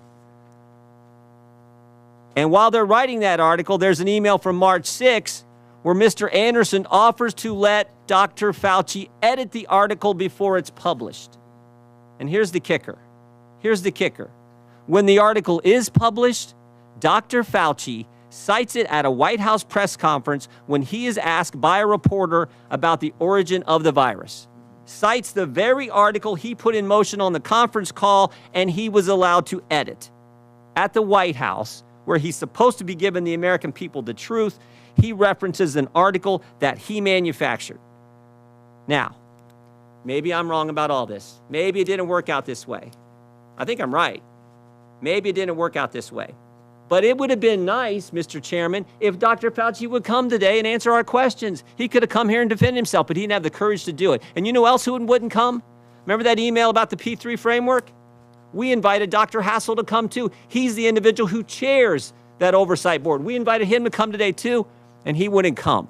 And while they're writing that article, there's an email from March 6 where Mr. Anderson offers to let Dr. Fauci edit the article before it's published. And here's the kicker. Here's the kicker. When the article is published, Dr. Fauci cites it at a White House press conference when he is asked by a reporter about the origin of the virus. Cites the very article he put in motion on the conference call and he was allowed to edit. At the White House, where he's supposed to be giving the American people the truth, he references an article that he manufactured. Now, maybe I'm wrong about all this. Maybe it didn't work out this way. I think I'm right. Maybe it didn't work out this way. But it would have been nice, Mr. Chairman, if Dr. Fauci would come today and answer our questions. He could have come here and defended himself, but he didn't have the courage to do it. And you know who else who wouldn't come? Remember that email about the P3 framework? We invited Dr. Hassel to come too. He's the individual who chairs that oversight board. We invited him to come today too, and he wouldn't come.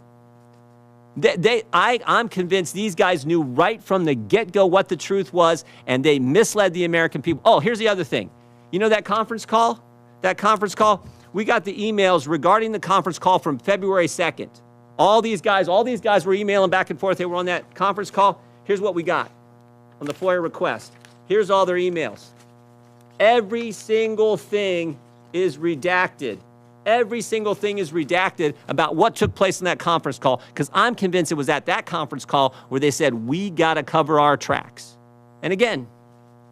I'm convinced these guys knew right from the get-go what the truth was, and they misled the American people. Oh, here's the other thing. You know that conference call? That conference call? We got the emails regarding the conference call from February 2nd. All these guys were emailing back and forth. They were on that conference call. Here's what we got on the FOIA request. Here's all their emails. Every single thing is redacted. Every single thing is redacted about what took place in that conference call, because I'm convinced it was at that conference call where they said, we got to cover our tracks. And again,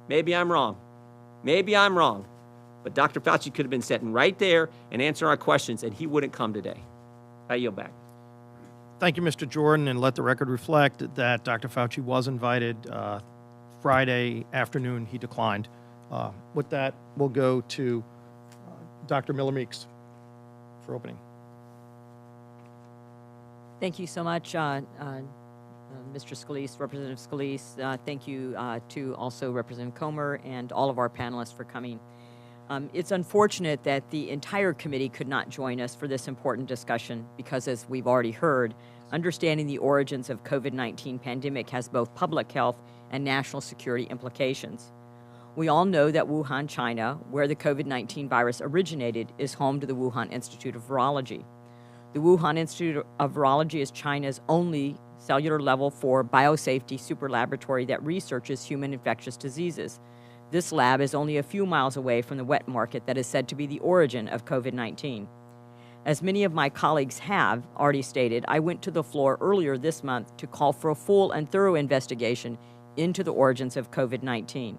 maybe I'm wrong. Maybe I'm wrong. But Dr. Fauci could have been sitting right there and answering our questions, and he wouldn't come today. I yield back. Thank you, Mr. Jordan, and let the record reflect that Dr. Fauci was invited Friday afternoon. He declined. With that, we'll go to Dr. Miller-Meeks for opening. Thank you so much, Mr. Scalise, Representative Scalise. Thank you to also Representative Comer and all of our panelists for coming. It's unfortunate that the entire committee could not join us for this important discussion because, as we've already heard, understanding the origins of COVID-19 pandemic has both public health and national security implications. We all know that Wuhan, China, where the COVID-19 virus originated, is home to the Wuhan Institute of Virology. The Wuhan Institute of Virology is China's only cellular level 4 biosafety super laboratory that researches human infectious diseases. This lab is only a few miles away from the wet market that is said to be the origin of COVID-19. As many of my colleagues have already stated, I went to the floor earlier this month to call for a full and thorough investigation into the origins of COVID-19.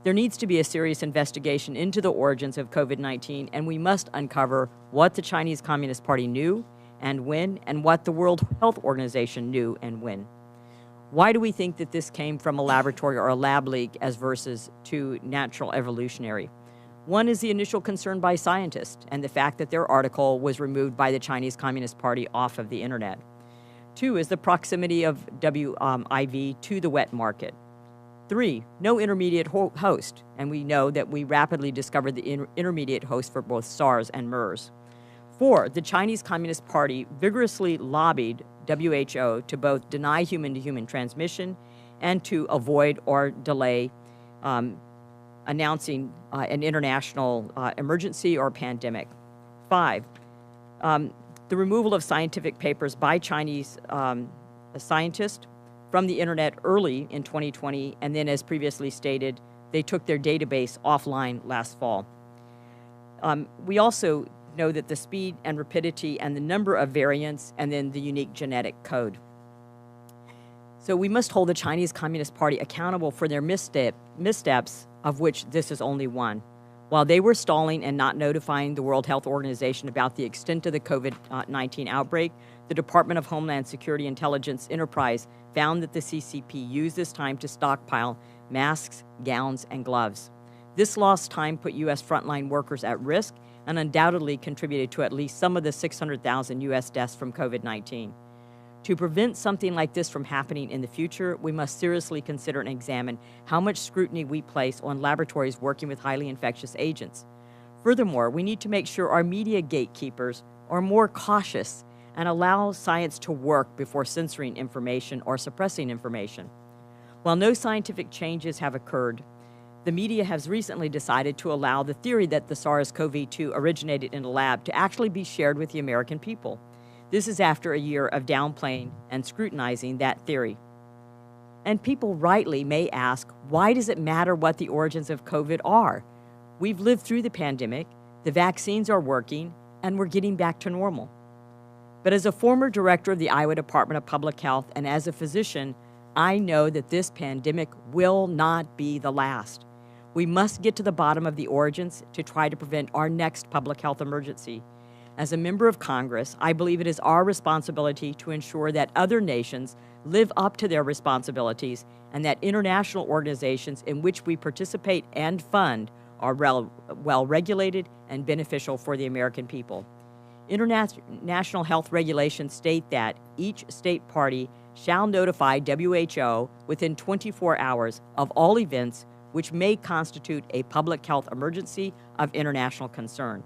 There needs to be a serious investigation into the origins of COVID-19, and we must uncover what the Chinese Communist Party knew and when, and what the World Health Organization knew and when. Why do we think that this came from a laboratory or a lab leak as versus to natural evolutionary? One is the initial concern by scientists and the fact that their article was removed by the Chinese Communist Party off of the internet. Two is the proximity of WIV to the wet market. Three, no intermediate host, and we know that we rapidly discovered the intermediate host for both SARS and MERS. Four, the Chinese Communist Party vigorously lobbied WHO to both deny human-to-human transmission and to avoid or delay announcing an international emergency or pandemic. Five, the removal of scientific papers by Chinese scientists from the internet early in 2020, and then, as previously stated, they took their database offline last fall. We also know that the speed and rapidity and the number of variants and then the unique genetic code. So we must hold the Chinese Communist Party accountable for their missteps, of which this is only one. While they were stalling and not notifying the World Health Organization about the extent of the COVID-19 outbreak, the Department of Homeland Security Intelligence Enterprise found that the CCP used this time to stockpile masks, gowns, and gloves. This lost time put U.S. frontline workers at risk and undoubtedly contributed to at least some of the 600,000 U.S. deaths from COVID-19. To prevent something like this from happening in the future, we must seriously consider and examine how much scrutiny we place on laboratories working with highly infectious agents. Furthermore, we need to make sure our media gatekeepers are more cautious and allow science to work before censoring information or suppressing information. While no scientific changes have occurred, the media has recently decided to allow the theory that the SARS-CoV-2 originated in a lab to actually be shared with the American people. This is after a year of downplaying and scrutinizing that theory. And people rightly may ask, why does it matter what the origins of COVID are? We've lived through the pandemic, the vaccines are working, and we're getting back to normal. But as a former director of the Iowa Department of Public Health and as a physician, I know that this pandemic will not be the last. We must get to the bottom of the origins to try to prevent our next public health emergency. As a member of Congress, I believe it is our responsibility to ensure that other nations live up to their responsibilities and that international organizations in which we participate and fund are well regulated and beneficial for the American people. International health regulations state that each state party shall notify WHO within 24 hours of all events which may constitute a public health emergency of international concern.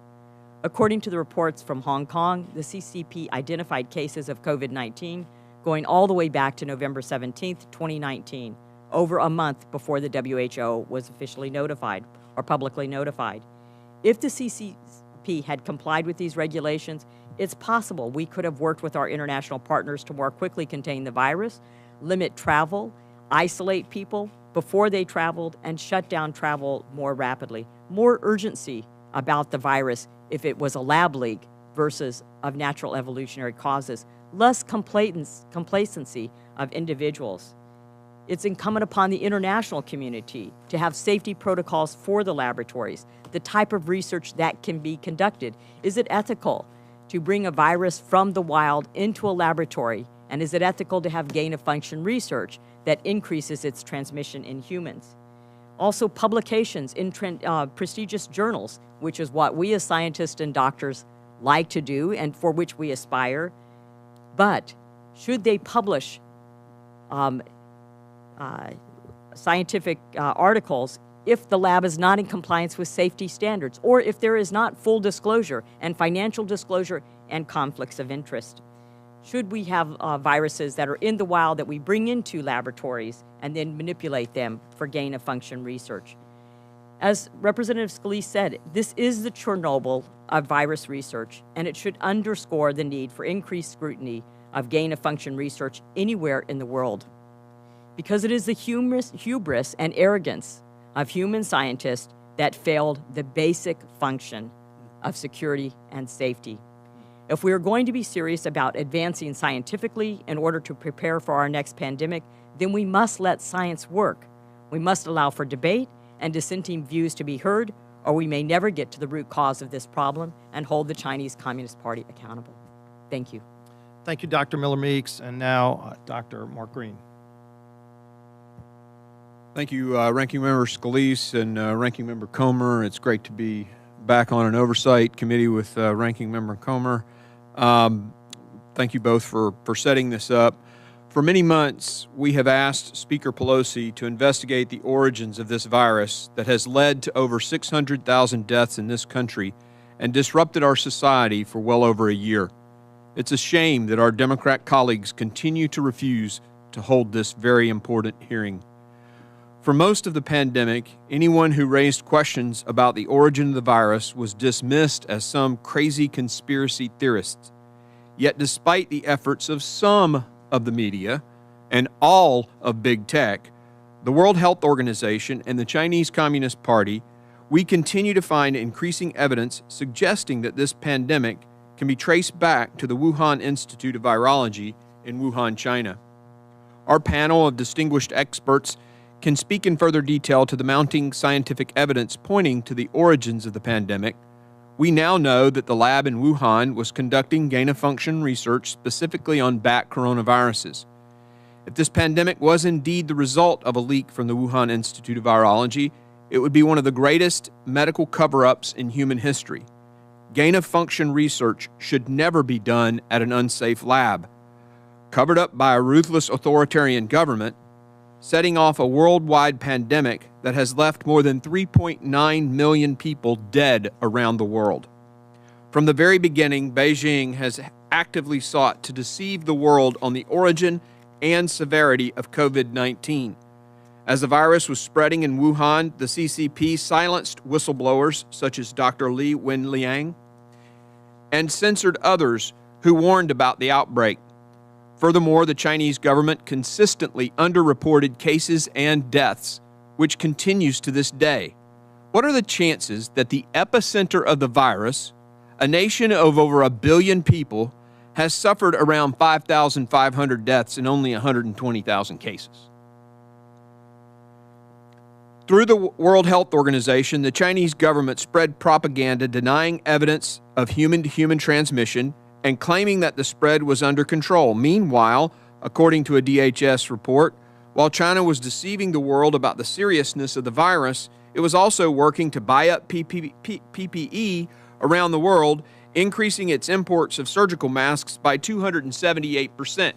According to the reports from Hong Kong, the CCP identified cases of COVID-19 going all the way back to November 17, 2019, over a month before the WHO was officially notified or publicly notified. If the CCP had complied with these regulations, it's possible we could have worked with our international partners to more quickly contain the virus, limit travel, isolate people before they traveled, and shut down travel more rapidly. More urgency about the virus if it was a lab leak versus of natural evolutionary causes, less complacency of individuals. It's incumbent upon the international community to have safety protocols for the laboratories, the type of research that can be conducted. Is it ethical to bring a virus from the wild into a laboratory? And is it ethical to have gain-of-function research that increases its transmission in humans? Also, publications in prestigious journals, which is what we as scientists and doctors like to do and for which we aspire. But should they publish scientific articles if the lab is not in compliance with safety standards, or if there is not full disclosure and financial disclosure and conflicts of interest? Should we have viruses that are in the wild that we bring into laboratories and then manipulate them for gain-of-function research? As Representative Scalise said, this is the Chernobyl of virus research, and it should underscore the need for increased scrutiny of gain-of-function research anywhere in the world. Because it is the hubris and arrogance of human scientists that failed the basic function of security and safety. If we are going to be serious about advancing scientifically in order to prepare for our next pandemic, then we must let science work. We must allow for debate and dissenting views to be heard, or we may never get to the root cause of this problem and hold the Chinese Communist Party accountable. Thank you. Thank you, Dr. Miller-Meeks. And now, Dr. Mark Green. Thank you, Ranking Member Scalise and Ranking Member Comer. It's great to be back on an oversight committee with Ranking Member Comer. Thank you both for setting this up. For many months, we have asked Speaker Pelosi to investigate the origins of this virus that has led to over 600,000 deaths in this country and disrupted our society for well over a year. It's a shame that our Democrat colleagues continue to refuse to hold this very important hearing. For most of the pandemic, anyone who raised questions about the origin of the virus was dismissed as some crazy conspiracy theorists. Yet despite the efforts of some of the media and all of big tech, the World Health Organization and the Chinese Communist Party, we continue to find increasing evidence suggesting that this pandemic can be traced back to the Wuhan Institute of Virology in Wuhan, China. Our panel of distinguished experts can speak in further detail to the mounting scientific evidence pointing to the origins of the pandemic. We now know that the lab in Wuhan was conducting gain-of-function research specifically on bat coronaviruses. If this pandemic was indeed the result of a leak from the Wuhan Institute of Virology, it would be one of the greatest medical cover-ups in human history. Gain-of-function research should never be done at an unsafe lab. Covered up by a ruthless authoritarian government, setting off a worldwide pandemic that has left more than 3.9 million people dead around the world. From the very beginning, Beijing has actively sought to deceive the world on the origin and severity of COVID-19. As the virus was spreading in Wuhan, the CCP silenced whistleblowers such as Dr. Li Wenliang and censored others who warned about the outbreak. Furthermore, the Chinese government consistently underreported cases and deaths, which continues to this day. What are the chances that the epicenter of the virus, a nation of over 1 billion people, has suffered around 5,500 deaths and only 120,000 cases? Through the World Health Organization, the Chinese government spread propaganda denying evidence of human-to-human transmission and claiming that the spread was under control. Meanwhile, according to a DHS report, while China was deceiving the world about the seriousness of the virus, it was also working to buy up PPE around the world, increasing its imports of surgical masks by 278%.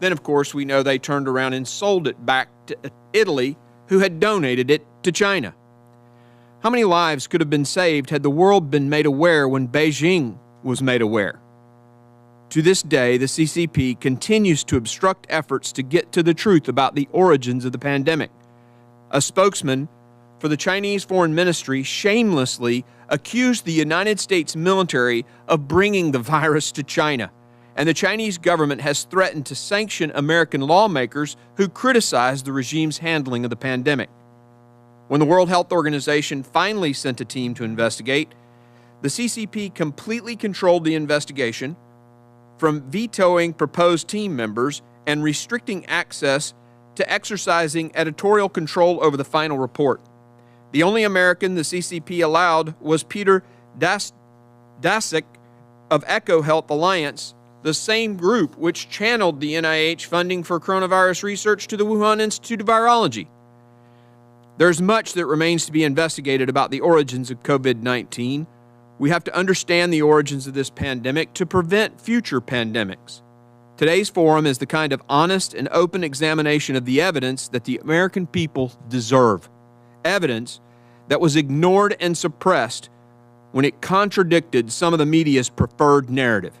Then, of course, we know they turned around and sold it back to Italy, who had donated it to China. How many lives could have been saved had the world been made aware when Beijing was made aware? To this day, the CCP continues to obstruct efforts to get to the truth about the origins of the pandemic. A spokesman for the Chinese Foreign Ministry shamelessly accused the United States military of bringing the virus to China, and the Chinese government has threatened to sanction American lawmakers who criticize the regime's handling of the pandemic. When the World Health Organization finally sent a team to investigate, the CCP completely controlled the investigation, from vetoing proposed team members and restricting access to exercising editorial control over the final report. The only American the CCP allowed was Peter Daszak of Echo Health Alliance, the same group which channeled the NIH funding for coronavirus research to the Wuhan Institute of Virology. There's much that remains to be investigated about the origins of COVID-19. We have to understand the origins of this pandemic to prevent future pandemics. Today's forum is the kind of honest and open examination of the evidence that the American people deserve. Evidence that was ignored and suppressed when it contradicted some of the media's preferred narrative.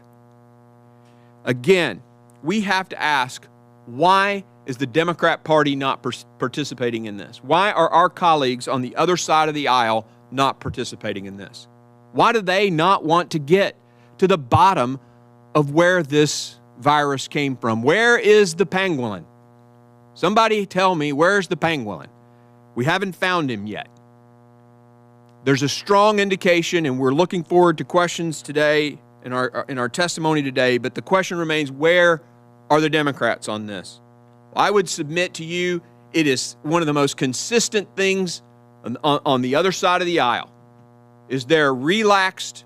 Again, we have to ask, why is the Democrat Party not participating in this? Why are our colleagues on the other side of the aisle not participating in this? Why do they not want to get to the bottom of where this virus came from? Where is the pangolin? Somebody tell me, where's the pangolin? We haven't found him yet. There's a strong indication, and we're looking forward to questions today in our testimony today, but the question remains, where are the Democrats on this? I would submit to you it is one of the most consistent things on the other side of the aisle is their relaxed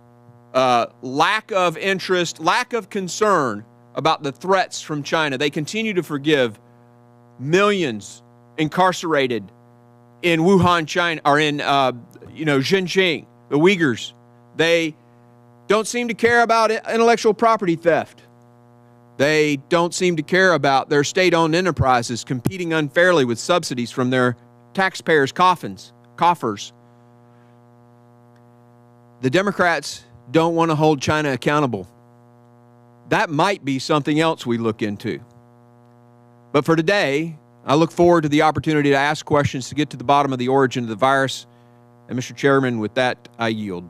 lack of interest, lack of concern about the threats from China. They continue to forgive millions incarcerated in Wuhan, China, or in Xinjiang, the Uyghurs. They don't seem to care about intellectual property theft. They don't seem to care about their state-owned enterprises competing unfairly with subsidies from their taxpayers' coffers. The Democrats don't want to hold China accountable. That might be something else we look into. But for today, I look forward to the opportunity to ask questions to get to the bottom of the origin of the virus. And Mr. Chairman, with that, I yield.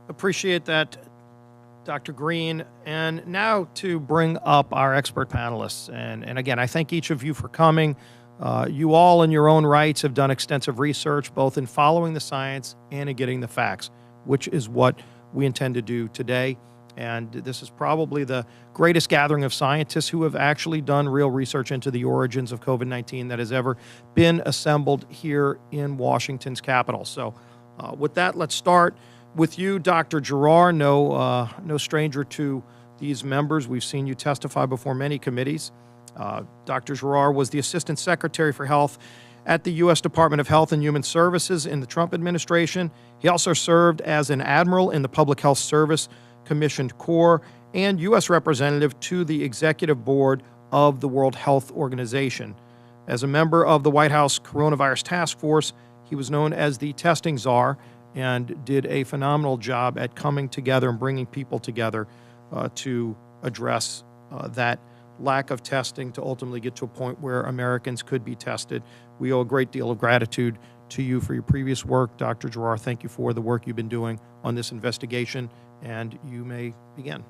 Appreciate that, Dr. Green. And now to bring up our expert panelists. And again, I thank each of you for coming. You all in your own rights have done extensive research, both in following the science and in getting the facts, which is what we intend to do today. And this is probably the greatest gathering of scientists who have actually done real research into the origins of COVID-19 that has ever been assembled here in Washington's Capitol. So with that, let's start with you, Dr. Giroir. No stranger to these members. We've seen you testify before many committees. Dr. Giroir was the Assistant Secretary for Health at the U.S. Department of Health and Human Services in the Trump administration. He also served as an admiral in the Public Health Service Commissioned Corps and U.S. representative to the Executive Board of the World Health Organization. As a member of the White House Coronavirus Task Force, he was known as the testing czar and did a phenomenal job at coming together and bringing people together to address that lack of testing to ultimately get to a point where Americans could be tested. We owe a great deal of gratitude to you for your previous work. Dr. Giroir, thank you for the work you've been doing on this investigation, and you may begin.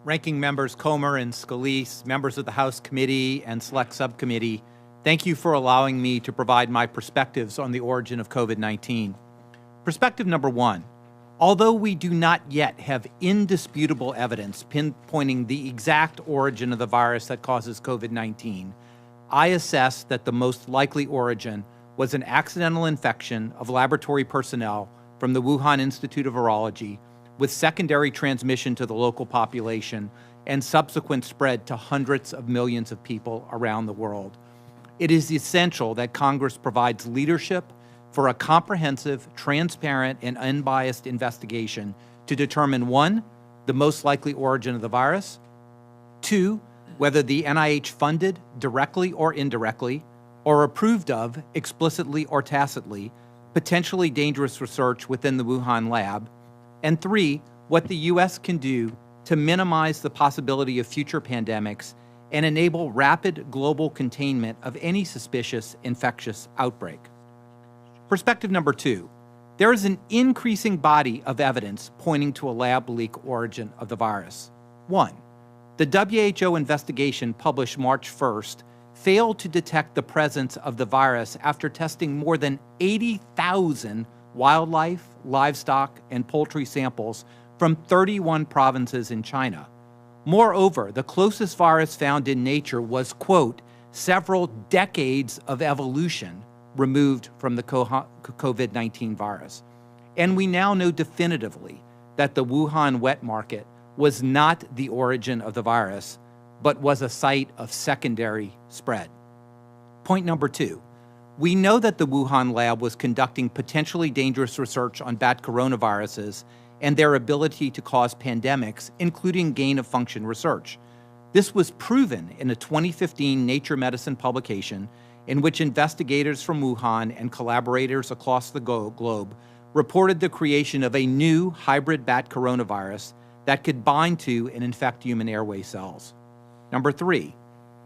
Ranking Members Comer and Scalise, members of the House Committee and Select Subcommittee, thank you for allowing me to provide my perspectives on the origin of COVID-19. Perspective number one, although we do not yet have indisputable evidence pinpointing the exact origin of the virus that causes COVID-19, I assess that the most likely origin was an accidental infection of laboratory personnel from the Wuhan Institute of Virology with secondary transmission to the local population and subsequent spread to hundreds of millions of people around the world. It is essential that Congress provides leadership for a comprehensive, transparent, and unbiased investigation to determine, 1, the most likely origin of the virus, 2, whether the NIH funded, directly or indirectly, or approved of, explicitly or tacitly, potentially dangerous research within the Wuhan lab, and 3, what the U.S. can do to minimize the possibility of future pandemics and enable rapid global containment of any suspicious infectious outbreak. Perspective number 2, there is an increasing body of evidence pointing to a lab leak origin of the virus. 1, the WHO investigation published March 1st failed to detect the presence of the virus after testing more than 80,000 wildlife, livestock, and poultry samples from 31 provinces in China. Moreover, the closest virus found in nature was, quote, several decades of evolution removed from the COVID-19 virus. And we now know definitively that the Wuhan wet market was not the origin of the virus, but was a site of secondary spread. Point number 2, we know that the Wuhan lab was conducting potentially dangerous research on bat coronaviruses and their ability to cause pandemics, including gain-of-function research. This was proven in a 2015 Nature Medicine publication in which investigators from Wuhan and collaborators across the globe reported the creation of a new hybrid bat coronavirus that could bind to and infect human airway cells. Number 3,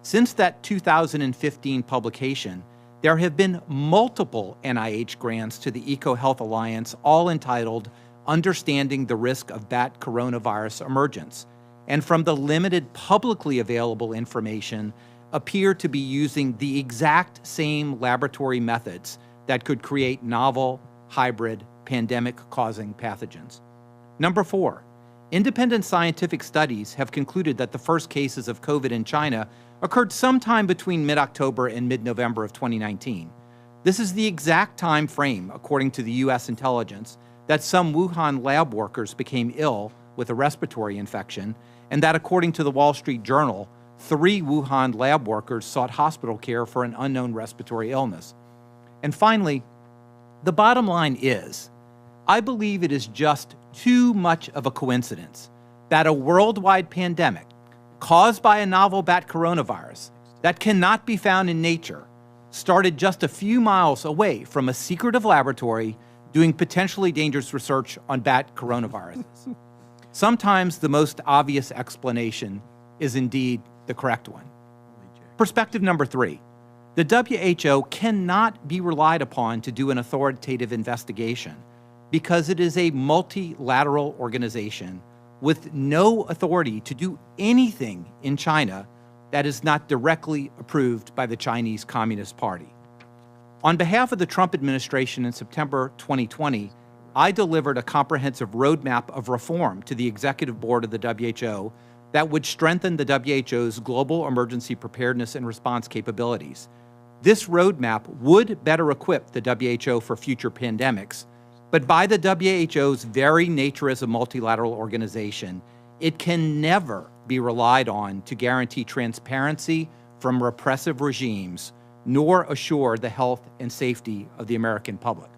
Since that 2015 publication, there have been multiple NIH grants to the EcoHealth Alliance, all entitled Understanding the Risk of Bat Coronavirus Emergence, and from the limited publicly available information, appear to be using the exact same laboratory methods that could create novel, hybrid, pandemic-causing pathogens. Number 4, independent scientific studies have concluded that the first cases of COVID in China occurred sometime between mid-October and mid-November of 2019. This is the exact time frame, according to the U.S. intelligence, that some Wuhan lab workers became ill with a respiratory infection, and that, according to the Wall Street Journal, 3 Wuhan lab workers sought hospital care for an unknown respiratory illness. And finally, the bottom line is, I believe it is just too much of a coincidence that a worldwide pandemic caused by a novel bat coronavirus that cannot be found in nature started just a few miles away from a secretive laboratory doing potentially dangerous research on bat coronaviruses. Sometimes the most obvious explanation is indeed the correct one. Perspective number 3. The WHO cannot be relied upon to do an authoritative investigation because it is a multilateral organization with no authority to do anything in China that is not directly approved by the Chinese Communist Party. On behalf of the Trump administration in September 2020, I delivered a comprehensive roadmap of reform to the executive board of the WHO that would strengthen the WHO's global emergency preparedness and response capabilities. This roadmap would better equip the WHO for future pandemics, but by the WHO's very nature as a multilateral organization, it can never be relied on to guarantee transparency from repressive regimes, nor assure the health and safety of the American public.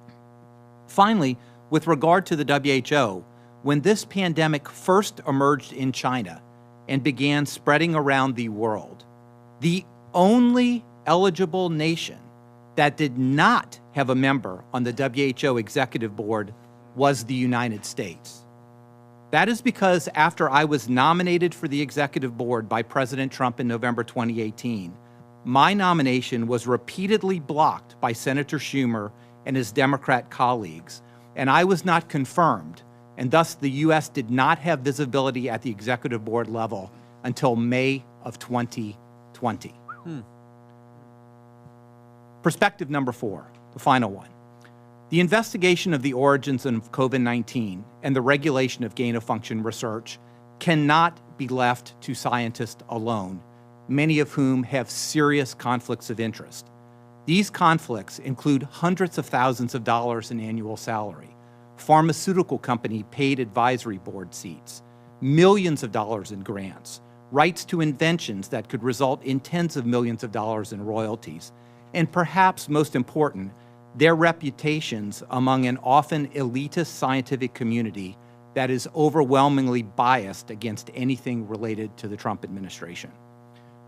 Finally, with regard to the WHO, when this pandemic first emerged in China and began spreading around the world, the only eligible nation that did not have a member on the WHO executive board was the United States. That is because after I was nominated for the executive board by President Trump in November 2018, my nomination was repeatedly blocked by Senator Schumer and his Democrat colleagues, and I was not confirmed, and thus the U.S. did not have visibility at the executive board level until May of 2020. Perspective number 4, the final one. The investigation of the origins of COVID-19 and the regulation of gain-of-function research cannot be left to scientists alone, many of whom have serious conflicts of interest. These conflicts include hundreds of thousands of dollars in annual salary, pharmaceutical company paid advisory board seats, millions of dollars in grants, rights to inventions that could result in tens of millions of dollars in royalties, and perhaps most important, their reputations among an often elitist scientific community that is overwhelmingly biased against anything related to the Trump administration.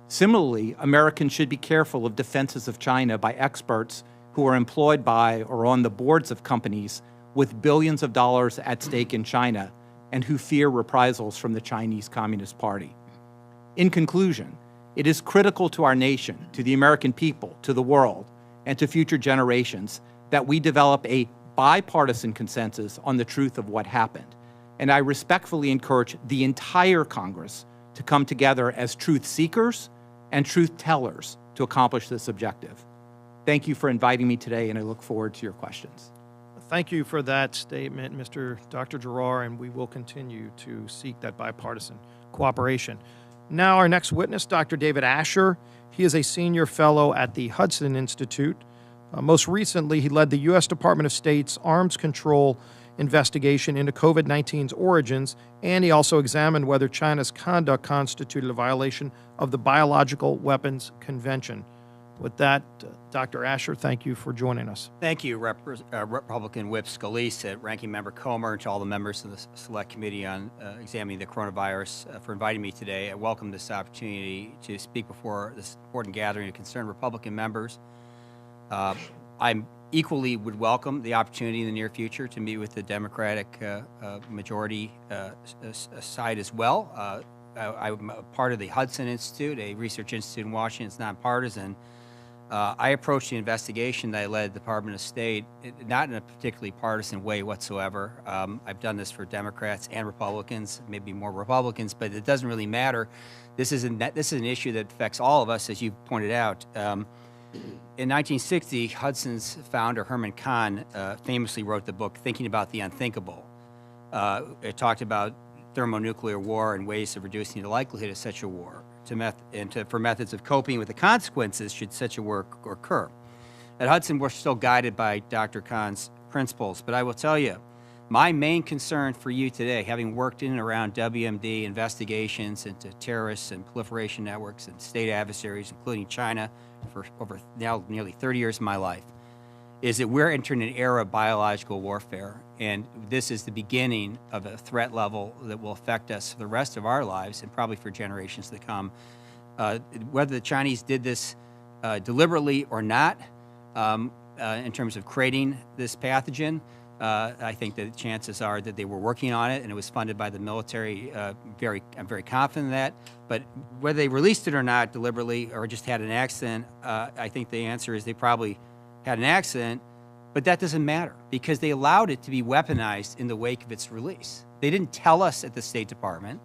Similarly, Americans should be careful of defenses of China by experts who are employed by or on the boards of companies with billions of dollars at stake in China and who fear reprisals from the Chinese Communist Party. In conclusion, it is critical to our nation, to the American people, to the world, and to future generations that we develop a bipartisan consensus on the truth of what happened. And I respectfully encourage the entire Congress to come together as truth seekers and truth tellers to accomplish this objective. Thank you for inviting me today, and I look forward to your questions. Thank you for that statement, Dr. Giroir, and we will continue to seek that bipartisan cooperation. Now, our next witness, Dr. David Asher. He is a senior fellow at the Hudson Institute. Most recently, he led the U.S. Department of State's arms control investigation into COVID-19's origins, and he also examined whether China's conduct constituted a violation of the Biological Weapons Convention. With that, Dr. Asher, thank you for joining us. Thank you, Republican Whip Scalise, Ranking Member Comer, and to all the members of the Select Committee on Examining the Coronavirus for inviting me today. I welcome this opportunity to speak before this important gathering of concerned Republican members. I equally would welcome the opportunity in the near future to meet with the Democratic majority side as well. I'm a part of the Hudson Institute, a research institute in Washington. It's nonpartisan. I approached the investigation that I led at the Department of State, not in a particularly partisan way whatsoever. I've done this for Democrats and Republicans, maybe more Republicans, but it doesn't really matter. This is an issue that affects all of us, as you pointed out. In 1960, Hudson's founder, Herman Kahn, famously wrote the book Thinking About the Unthinkable. It talked about thermonuclear war and ways of reducing the likelihood of such a war, for methods of coping with the consequences should such a war occur. At Hudson, we're still guided by Dr. Kahn's principles, but I will tell you, my main concern for you today, having worked in and around WMD investigations into terrorists and proliferation networks and state adversaries, including China, for over now nearly 30 years of my life, is that we're entering an era of biological warfare, and this is the beginning of a threat level that will affect us for the rest of our lives and probably for generations to come. Whether the Chinese did this deliberately or not, in terms of creating this pathogen, I think that chances are that they were working on it and it was funded by the military. I'm very confident in that. But whether they released it or not deliberately or just had an accident, I think the answer is they probably had an accident, but that doesn't matter because they allowed it to be weaponized in the wake of its release. They didn't tell us at the State Department.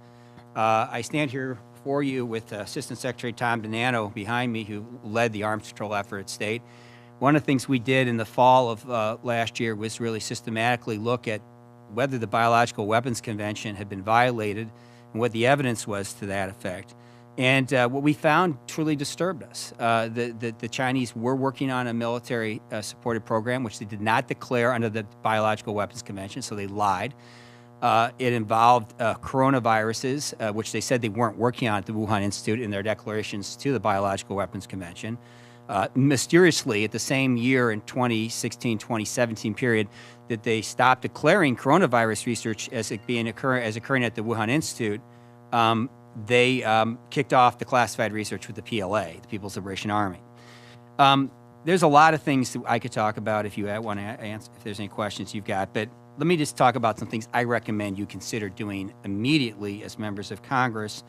I stand here before you with Assistant Secretary Tom DiNanno behind me, who led the arms control effort at State. One of the things we did in the fall of last year was really systematically look at whether the Biological Weapons Convention had been violated and what the evidence was to that effect. And what we found truly disturbed us. The Chinese were working on a military-supported program, which they did not declare under the Biological Weapons Convention, so they lied. It involved coronaviruses, which they said they weren't working on at the Wuhan Institute in their declarations to the Biological Weapons Convention. Mysteriously, at the same year in 2016-2017 period, that they stopped declaring coronavirus research as occurring at the Wuhan Institute, they kicked off the classified research with the PLA, the People's Liberation Army. There's a lot of things that I could talk about if you want to answer, if there's any questions you've got, but let me just talk about some things I recommend you consider doing immediately as members of Congress.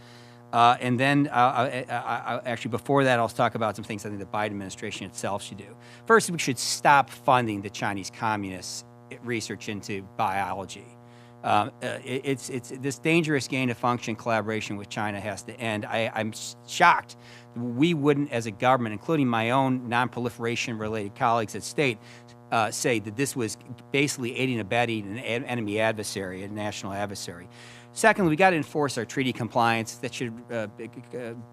And then, actually, before that, I'll talk about some things I think the Biden administration itself should do. First, we should stop funding the Chinese communists' research into biology. It's this dangerous gain-of-function collaboration with China has to end. I'm shocked we wouldn't, as a government, including my own non-proliferation-related colleagues at State, say that this was basically aiding and abetting an enemy adversary, a national adversary. Secondly, we got to enforce our treaty compliance. That should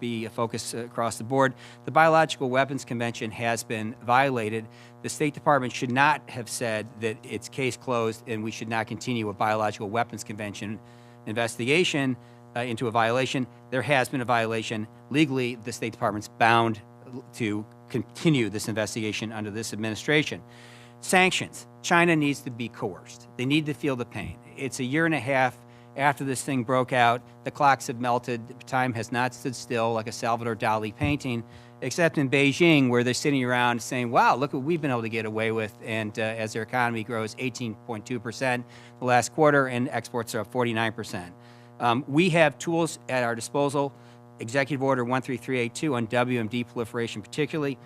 be a focus across the board. The Biological Weapons Convention has been violated. The State Department should not have said that it's case closed and we should not continue a Biological Weapons Convention investigation into a violation. There has been a violation. Legally, the State Department's bound to continue this investigation under this administration. Sanctions. China needs to be coerced. They need to feel the pain. It's a year and a half after this thing broke out. The clocks have melted. Time has not stood still like a Salvador Dali painting, except in Beijing, where they're sitting around saying, wow, look what we've been able to get away with. And as their economy grows 18.2% the last quarter, and exports are up 49%. We have tools at our disposal, Executive Order 13382 on WMD proliferation particularly.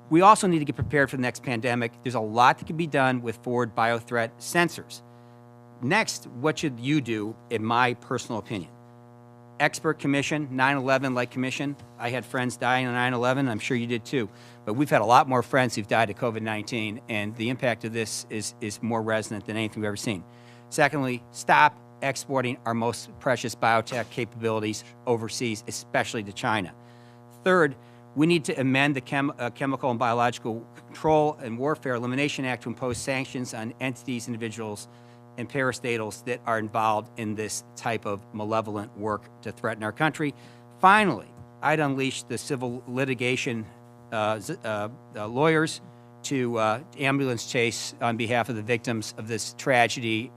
We also need to get prepared for the next pandemic. There's a lot that can be done with forward biothreat sensors. Next, what should you do, in my personal opinion? Expert commission, 9/11-like commission. I had friends die on 9/11. I'm sure you did too. But we've had a lot more friends who've died of COVID-19, and the impact of this is more resonant than anything we've ever seen. Secondly, stop exporting our most precious biotech capabilities overseas, especially to China. Third, we need to amend the Chemical and Biological Control and Warfare Elimination Act to impose sanctions on entities, individuals, and parastatals that are involved in this type of malevolent work to threaten our country. Finally, I'd unleash the civil litigation lawyers to ambulance chase on behalf of the victims of this tragedy,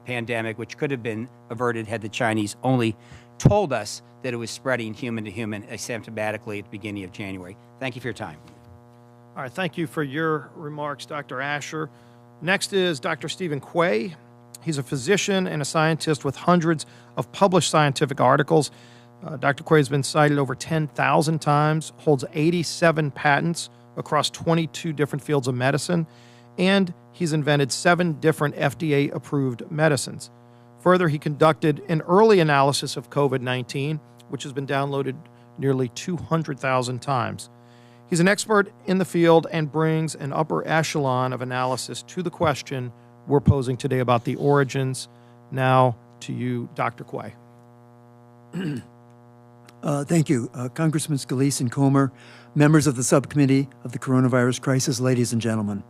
pandemic, which could have been averted had the Chinese only told us that it was spreading human to human asymptomatically at the beginning of January. Thank you for your time. All right, thank you for your remarks, Dr. Asher. Next is Dr. Stephen Quay. He's a physician and a scientist with hundreds of published scientific articles. Dr. Quay has been cited over 10,000 times, holds 87 patents across 22 different fields of medicine, and he's invented 7 different FDA-approved medicines. Further, he conducted an early analysis of COVID-19, which has been downloaded nearly 200,000 times. He's an expert in the field and brings an upper echelon of analysis to the question we're posing today about the origins. Now to you, Dr. Quay. Thank you, Congressman Scalise and Comer, members of the subcommittee of the coronavirus crisis, ladies and gentlemen.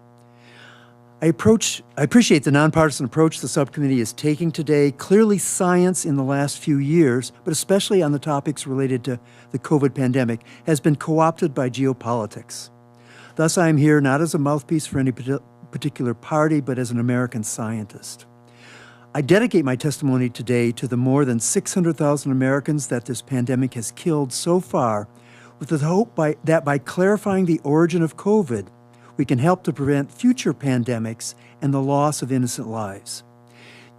I appreciate the nonpartisan approach the subcommittee is taking today. Clearly, science in the last few years, but especially on the topics related to the COVID pandemic, has been co-opted by geopolitics. Thus, I am here not as a mouthpiece for any particular party, but as an American scientist. I dedicate my testimony today to the more than 600,000 Americans that this pandemic has killed so far, with the hope that by clarifying the origin of COVID, we can help to prevent future pandemics and the loss of innocent lives.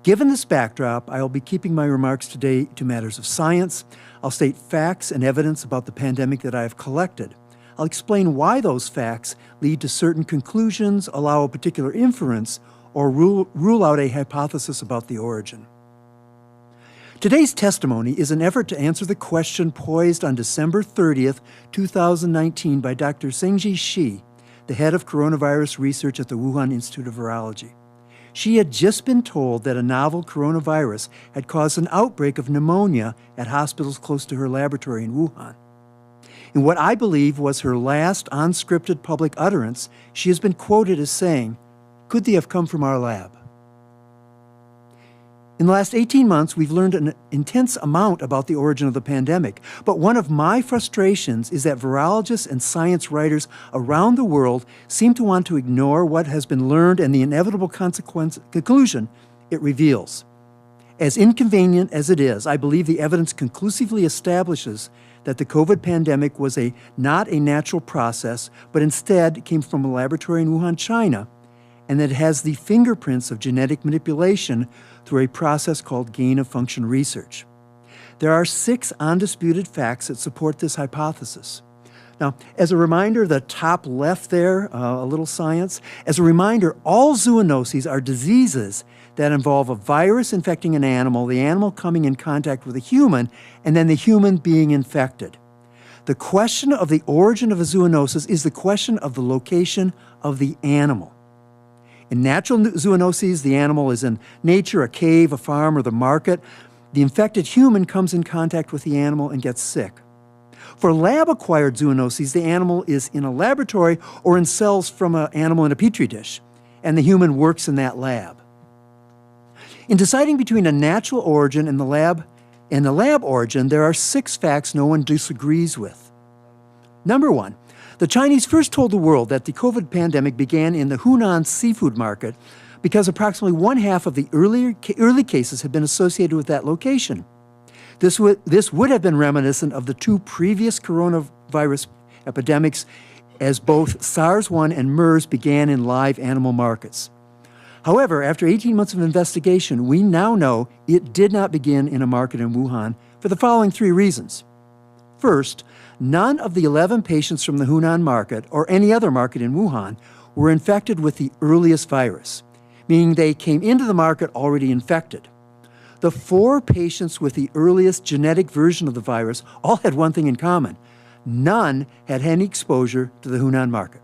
Given this backdrop, I will be keeping my remarks today to matters of science. I'll state facts and evidence about the pandemic that I have collected. I'll explain why those facts lead to certain conclusions, allow a particular inference, or rule out a hypothesis about the origin. Today's testimony is an effort to answer the question posed on December 30th, 2019 by Dr. Zhengji Shi, the head of coronavirus research at the Wuhan Institute of Virology. She had just been told that a novel coronavirus had caused an outbreak of pneumonia at hospitals close to her laboratory in Wuhan. In what I believe was her last unscripted public utterance, she has been quoted as saying, "Could they have come from our lab?" In the last 18 months, we've learned an intense amount about the origin of the pandemic. But one of my frustrations is that virologists and science writers around the world seem to want to ignore what has been learned and the inevitable conclusion it reveals. As inconvenient as it is, I believe the evidence conclusively establishes that the COVID pandemic was not a natural process, but instead came from a laboratory in Wuhan, China, and that it has the fingerprints of genetic manipulation through a process called gain-of-function research. There are 6 undisputed facts that support this hypothesis. Now, as a reminder, the top left there, a little science. As a reminder, all zoonoses are diseases that involve a virus infecting an animal, the animal coming in contact with a human, and then the human being infected. The question of the origin of a zoonosis is the question of the location of the animal. In natural zoonoses, the animal is in nature, a cave, a farm, or the market. The infected human comes in contact with the animal and gets sick. For lab-acquired zoonoses, the animal is in a laboratory or in cells from an animal in a petri dish, and the human works in that lab. In deciding between a natural origin and the lab origin, there are 6 facts no one disagrees with. Number 1, the Chinese first told the world that the COVID pandemic began in the Hunan seafood market because approximately 1/2 of the early cases had been associated with that location. This would have been reminiscent of the 2 previous coronavirus epidemics, as both SARS-1 and MERS began in live animal markets. However, after 18 months of investigation, we now know it did not begin in a market in Wuhan for the following 3 reasons. First, none of the 11 patients from the Hunan market or any other market in Wuhan were infected with the earliest virus, meaning they came into the market already infected. The 4 patients with the earliest genetic version of the virus all had one thing in common. None had any exposure to the Hunan market.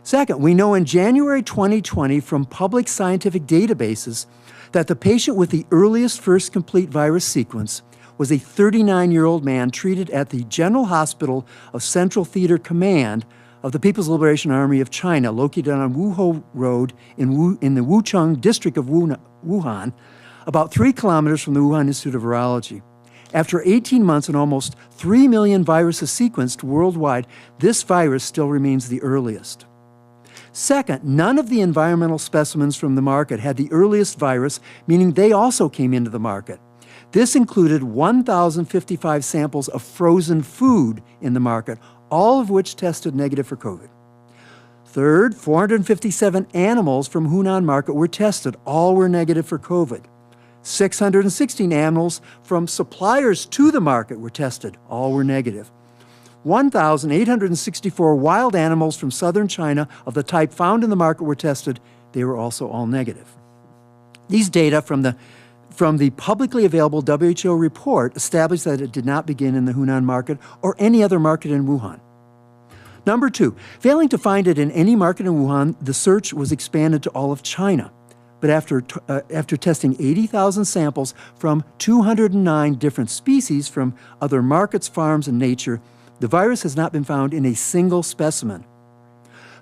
Second, we know in January 2020 from public scientific databases that the patient with the earliest first complete virus sequence was a 39-year-old man treated at the General Hospital of Central Theater Command of the People's Liberation Army of China, located on Wuhou Road in the Wuchang district of Wuhan, about 3 kilometers from the Wuhan Institute of Virology. After 18 months and almost 3 million viruses sequenced worldwide, this virus still remains the earliest. Second, none of the environmental specimens from the market had the earliest virus, meaning they also came into the market. This included 1,055 samples of frozen food in the market, all of which tested negative for COVID. Third, 457 animals from Hunan market were tested. All were negative for COVID. 616 animals from suppliers to the market were tested. All were negative. 1,864 wild animals from southern China of the type found in the market were tested. They were also all negative. These data from the publicly available WHO report established that it did not begin in the Hunan market or any other market in Wuhan. Number 2, failing to find it in any market in Wuhan, the search was expanded to all of China. But after testing 80,000 samples from 209 different species from other markets, farms, and nature, the virus has not been found in a single specimen.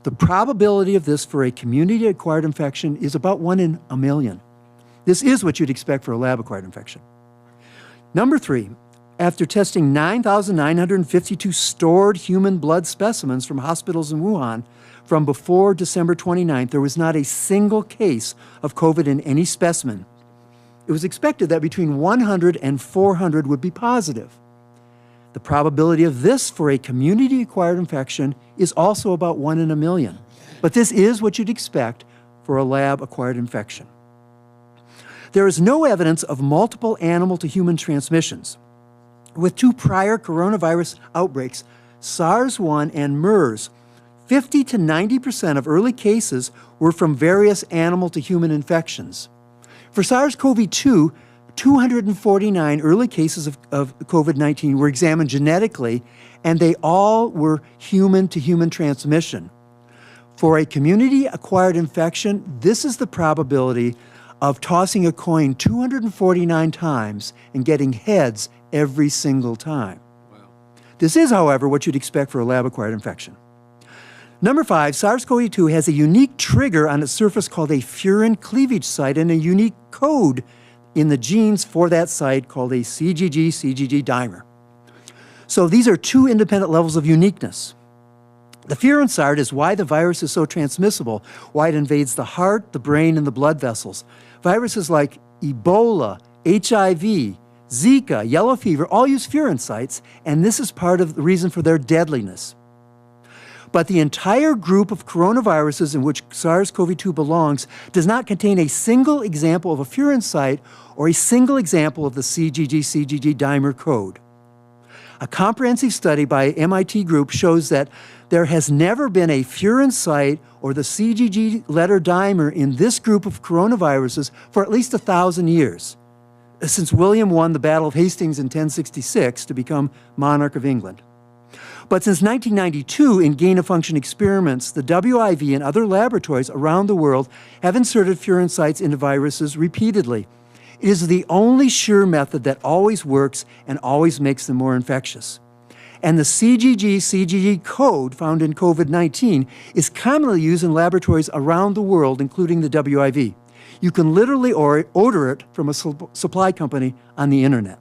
The probability of this for a community-acquired infection is about 1 in a million. This is what you'd expect for a lab-acquired infection. Number 3, after testing 9,952 stored human blood specimens from hospitals in Wuhan from before December 29th, there was not a single case of COVID in any specimen. It was expected that between 100 and 400 would be positive. The probability of this for a community-acquired infection is also about 1 in a million. But this is what you'd expect for a lab-acquired infection. There is no evidence of multiple animal-to-human transmissions. With 2 prior coronavirus outbreaks, SARS-1 and MERS, 50 to 90% of early cases were from various animal-to-human infections. For SARS-CoV-2, 249 early cases of COVID-19 were examined genetically, and they all were human-to-human transmission. For a community-acquired infection, this is the probability of tossing a coin 249 times and getting heads every single time. Wow. This is, however, what you'd expect for a lab-acquired infection. Number 5, SARS-CoV-2 has a unique trigger on its surface called a furin cleavage site and a unique code in the genes for that site called a CGG dimer. So these are 2 independent levels of uniqueness. The furin site is why the virus is so transmissible, why it invades the heart, the brain, and the blood vessels. Viruses like Ebola, HIV, Zika, yellow fever all use furin sites, and this is part of the reason for their deadliness. But the entire group of coronaviruses in which SARS-CoV-2 belongs does not contain a single example of a furin site or a single example of the CGG dimer code. A comprehensive study by MIT group shows that there has never been a furin site or the CGG letter dimer in this group of coronaviruses for at least 1,000 years, since William won the Battle of Hastings in 1066 to become monarch of England. But since 1992, in gain-of-function experiments, the WIV and other laboratories around the world have inserted furin sites into viruses repeatedly. It is the only sure method that always works and always makes them more infectious. And the CGG code found in COVID-19 is commonly used in laboratories around the world, including the WIV. You can literally order it from a supply company on the internet.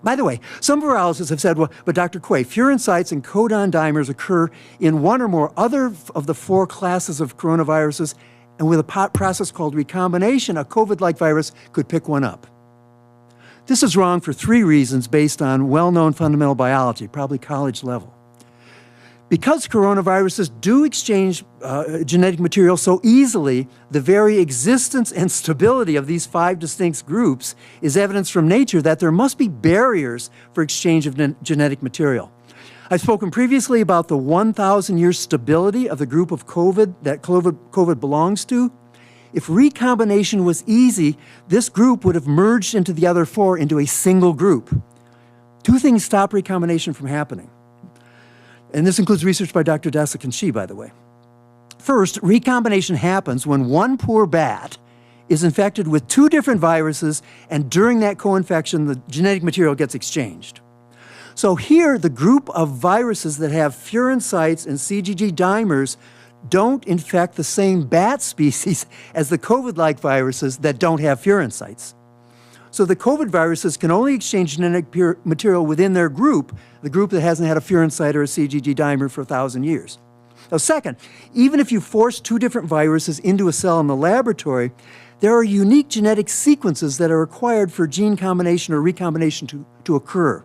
By the way, some virologists have said, well, but Dr. Quay, furin sites and codon dimers occur in 1 or more other of the 4 classes of coronaviruses, and with a process called recombination, a COVID-like virus could pick one up. This is wrong for 3 reasons based on well-known fundamental biology, probably college level. Because coronaviruses do exchange genetic material so easily, the very existence and stability of these 5 distinct groups is evidence from nature that there must be barriers for exchange of genetic material. I've spoken previously about the 1,000-year stability of the group of COVID that COVID belongs to. If recombination was easy, this group would have merged into the other 4 into a single group. 2 things stop recombination from happening. And this includes research by Dr. Dasic and Shi, by the way. First, recombination happens when one poor bat is infected with 2 different viruses, and during that co-infection, the genetic material gets exchanged. So here, the group of viruses that have furin sites and CGG dimers don't infect the same bat species as the COVID-like viruses that don't have furin sites. So the COVID viruses can only exchange genetic material within their group, the group that hasn't had a furin site or a CGG dimer for 1,000 years. Now, second, even if you force 2 different viruses into a cell in the laboratory, there are unique genetic sequences that are required for gene combination or recombination to occur.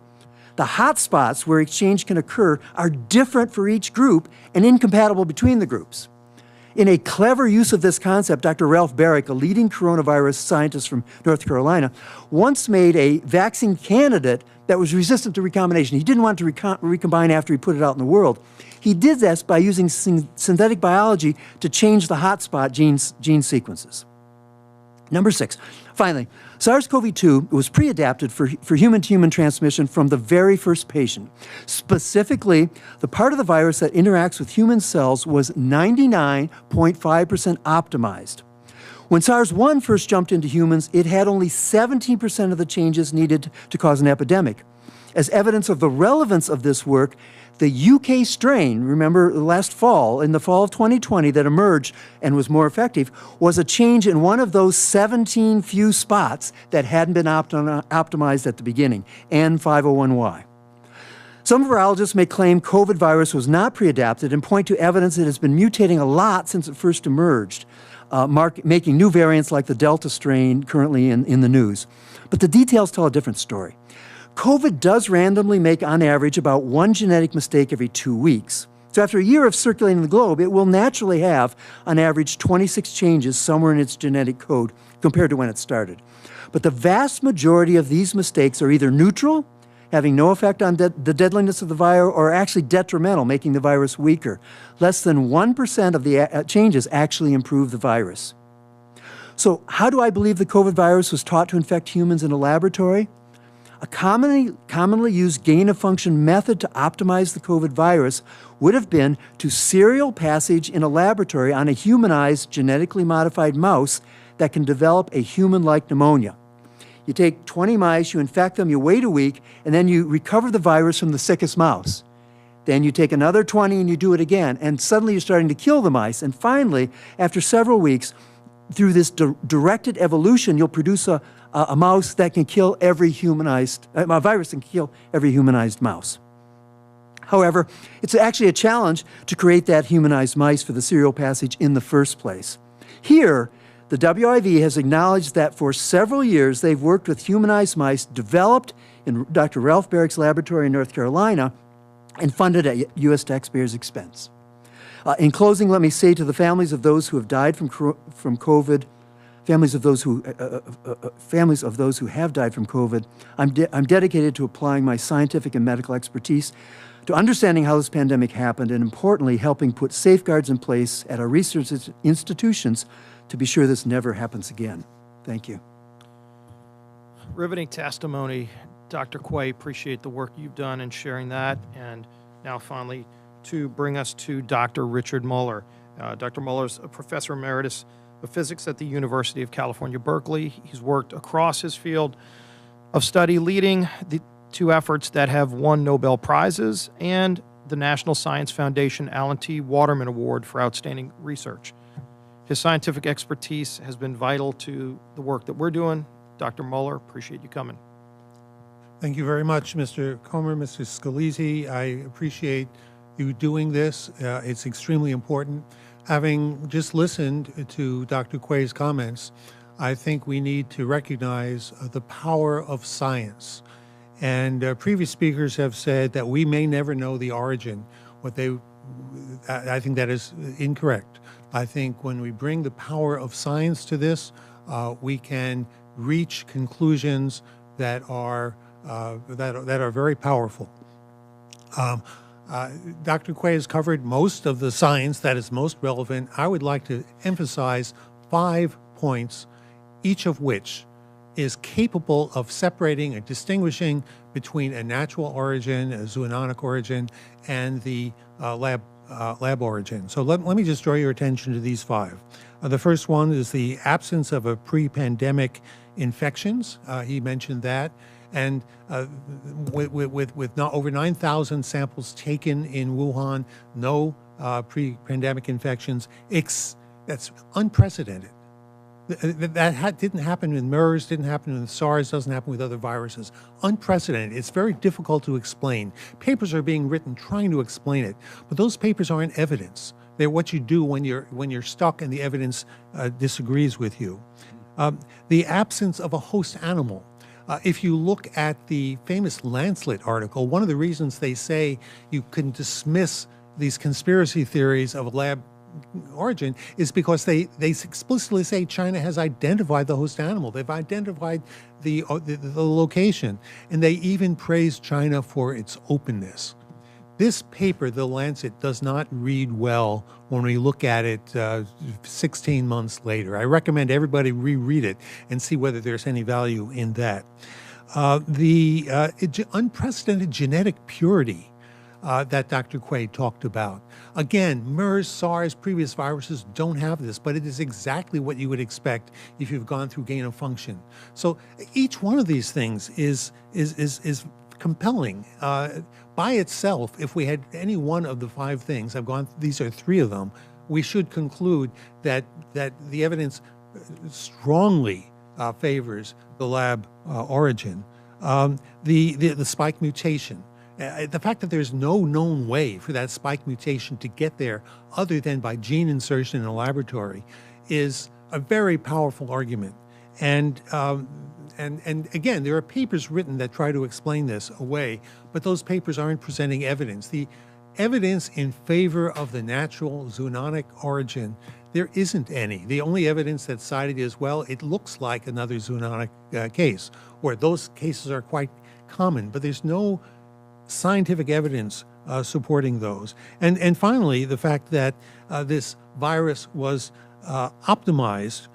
The hotspots where exchange can occur are different for each group and incompatible between the groups. In a clever use of this concept, Dr. Ralph Baric, a leading coronavirus scientist from North Carolina, once made a vaccine candidate that was resistant to recombination. He didn't want to recombine after he put it out in the world. He did this by using synthetic biology to change the hotspot gene sequences. Number 6, finally, SARS-CoV-2 was pre-adapted for human-to-human transmission from the very first patient. Specifically, the part of the virus that interacts with human cells was 99.5% optimized. When SARS-1 first jumped into humans, it had only 17% of the changes needed to cause an epidemic. As evidence of the relevance of this work, the UK strain, remember last fall, in the fall of 2020, that emerged and was more effective, was a change in one of those 17 few spots that hadn't been optimized at the beginning, N501Y. Some virologists may claim COVID virus was not pre-adapted and point to evidence it has been mutating a lot since it first emerged, making new variants like the Delta strain currently in the news. But the details tell a different story. COVID does randomly make, on average, about one genetic mistake every 2 weeks. So after a year of circulating the globe, it will naturally have, on average, 26 changes somewhere in its genetic code compared to when it started. But the vast majority of these mistakes are either neutral, having no effect on the deadliness of the virus, or actually detrimental, making the virus weaker. Less than 1% of the changes actually improve the virus. So how do I believe the COVID virus was taught to infect humans in a laboratory? A commonly used gain-of-function method to optimize the COVID virus would have been to serial passage in a laboratory on a humanized, genetically modified mouse that can develop a human-like pneumonia. You take 20 mice, you infect them, you wait a week, and then you recover the virus from the sickest mouse. Then you take another 20 and you do it again, and suddenly you're starting to kill the mice. And finally, after several weeks, through this directed evolution, you'll produce a mouse that can kill every humanized, a virus that can kill every humanized mouse. However, it's actually a challenge to create that humanized mice for the serial passage in the first place. Here, the WIV has acknowledged that for several years they've worked with humanized mice developed in Dr. Ralph Baric's laboratory in North Carolina and funded at U.S. taxpayers' expense. In closing, let me say to the families of those who have died from COVID, families of those who have died from COVID, I'm dedicated to applying my scientific and medical expertise to understanding how this pandemic happened, and importantly, helping put safeguards in place at our research institutions to be sure this never happens again. Thank you. Riveting testimony, Dr. Quay. Appreciate the work you've done in sharing that. And now finally, to bring us to Dr. Richard Muller. Dr. Muller is a professor emeritus of physics at the University of California, Berkeley. He's worked across his field of study, leading the two efforts that have won Nobel Prizes and the National Science Foundation Alan T. Waterman Award for Outstanding Research. His scientific expertise has been vital to the work that we're doing. Dr. Muller, appreciate you coming. Thank you very much, Mr. Comer, Mr. Scalise. I appreciate you doing this. It's extremely important. Having just listened to Dr. Quay's comments, I think we need to recognize the power of science. And previous speakers have said that we may never know the origin. I think that is incorrect. I think when we bring the power of science to this, we can reach conclusions that are very powerful. Dr. Quay has covered most of the science that is most relevant. I would like to emphasize 5 points, each of which is capable of separating and distinguishing between a natural origin, a zoonotic origin, and the lab origin. So let me just draw your attention to these 5. The first one is the absence of a pre-pandemic infections. He mentioned that. And with not over 9,000 samples taken in Wuhan, no pre-pandemic infections, that's unprecedented. That didn't happen with MERS, didn't happen with SARS, doesn't happen with other viruses. Unprecedented. It's very difficult to explain. Papers are being written trying to explain it, but those papers aren't evidence. They're what you do when you're stuck and the evidence disagrees with you. The absence of a host animal. If you look at the famous Lancelet article, one of the reasons they say you can dismiss these conspiracy theories of origin is because they explicitly say China has identified the host animal. They've identified the location, and they even praise China for its openness. This paper, The Lancet, does not read well when we look at it 16 months later. I recommend everybody reread it and see whether there's any value in that. Unprecedented genetic purity that Dr. Quay talked about. Again, MERS, SARS, previous viruses don't have this, but it is exactly what you would expect if you've gone through gain of function. So each one of these things is compelling. By itself, if we had any one of the 5 things, these are 3 of them, we should conclude that the evidence strongly favors the lab origin. The spike mutation. The fact that there's no known way for that spike mutation to get there other than by gene insertion in a laboratory is a very powerful argument. And again, there are papers written that try to explain this away, but those papers aren't presenting evidence. The evidence in favor of the natural zoonotic origin, there isn't any. The only evidence that's cited is, well, it looks like another zoonotic case, or those cases are quite common, but there's no scientific evidence supporting those. And finally, the fact that this virus was optimized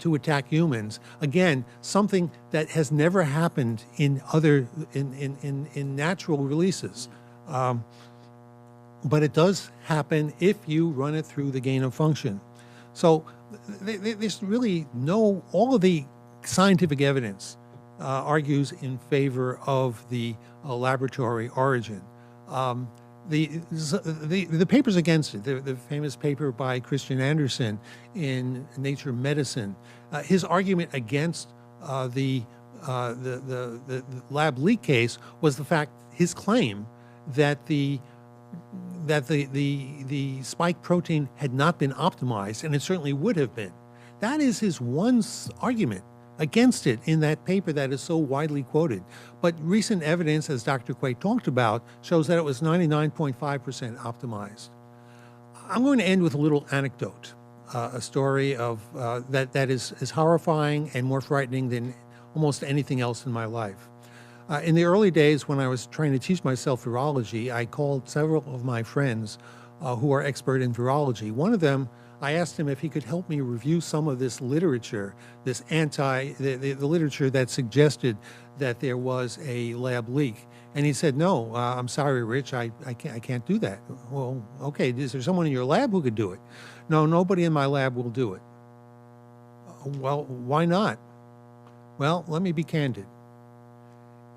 to attack humans. Again, something that has never happened in natural releases. But it does happen if you run it through the gain of function. So there's really all of the scientific evidence argues in favor of the laboratory origin. The papers against it, the famous paper by Christian Andersen in Nature Medicine, his argument against the lab leak case was his claim that the spike protein had not been optimized, and it certainly would have been. That is his one argument against it in that paper that is so widely quoted. But recent evidence, as Dr. Quay talked about, shows that it was 99.5% optimized. I'm going to end with a little anecdote, a story of that is horrifying and more frightening than almost anything else in my life. In the early days when I was trying to teach myself virology, I called several of my friends who are expert in virology. One of them, I asked him if he could help me review some of this literature, the literature that suggested that there was a lab leak. And he said, no, I'm sorry, Rich, I can't do that. Well, okay, is there someone in your lab who could do it? No, nobody in my lab will do it. Well, why not? Well, let me be candid.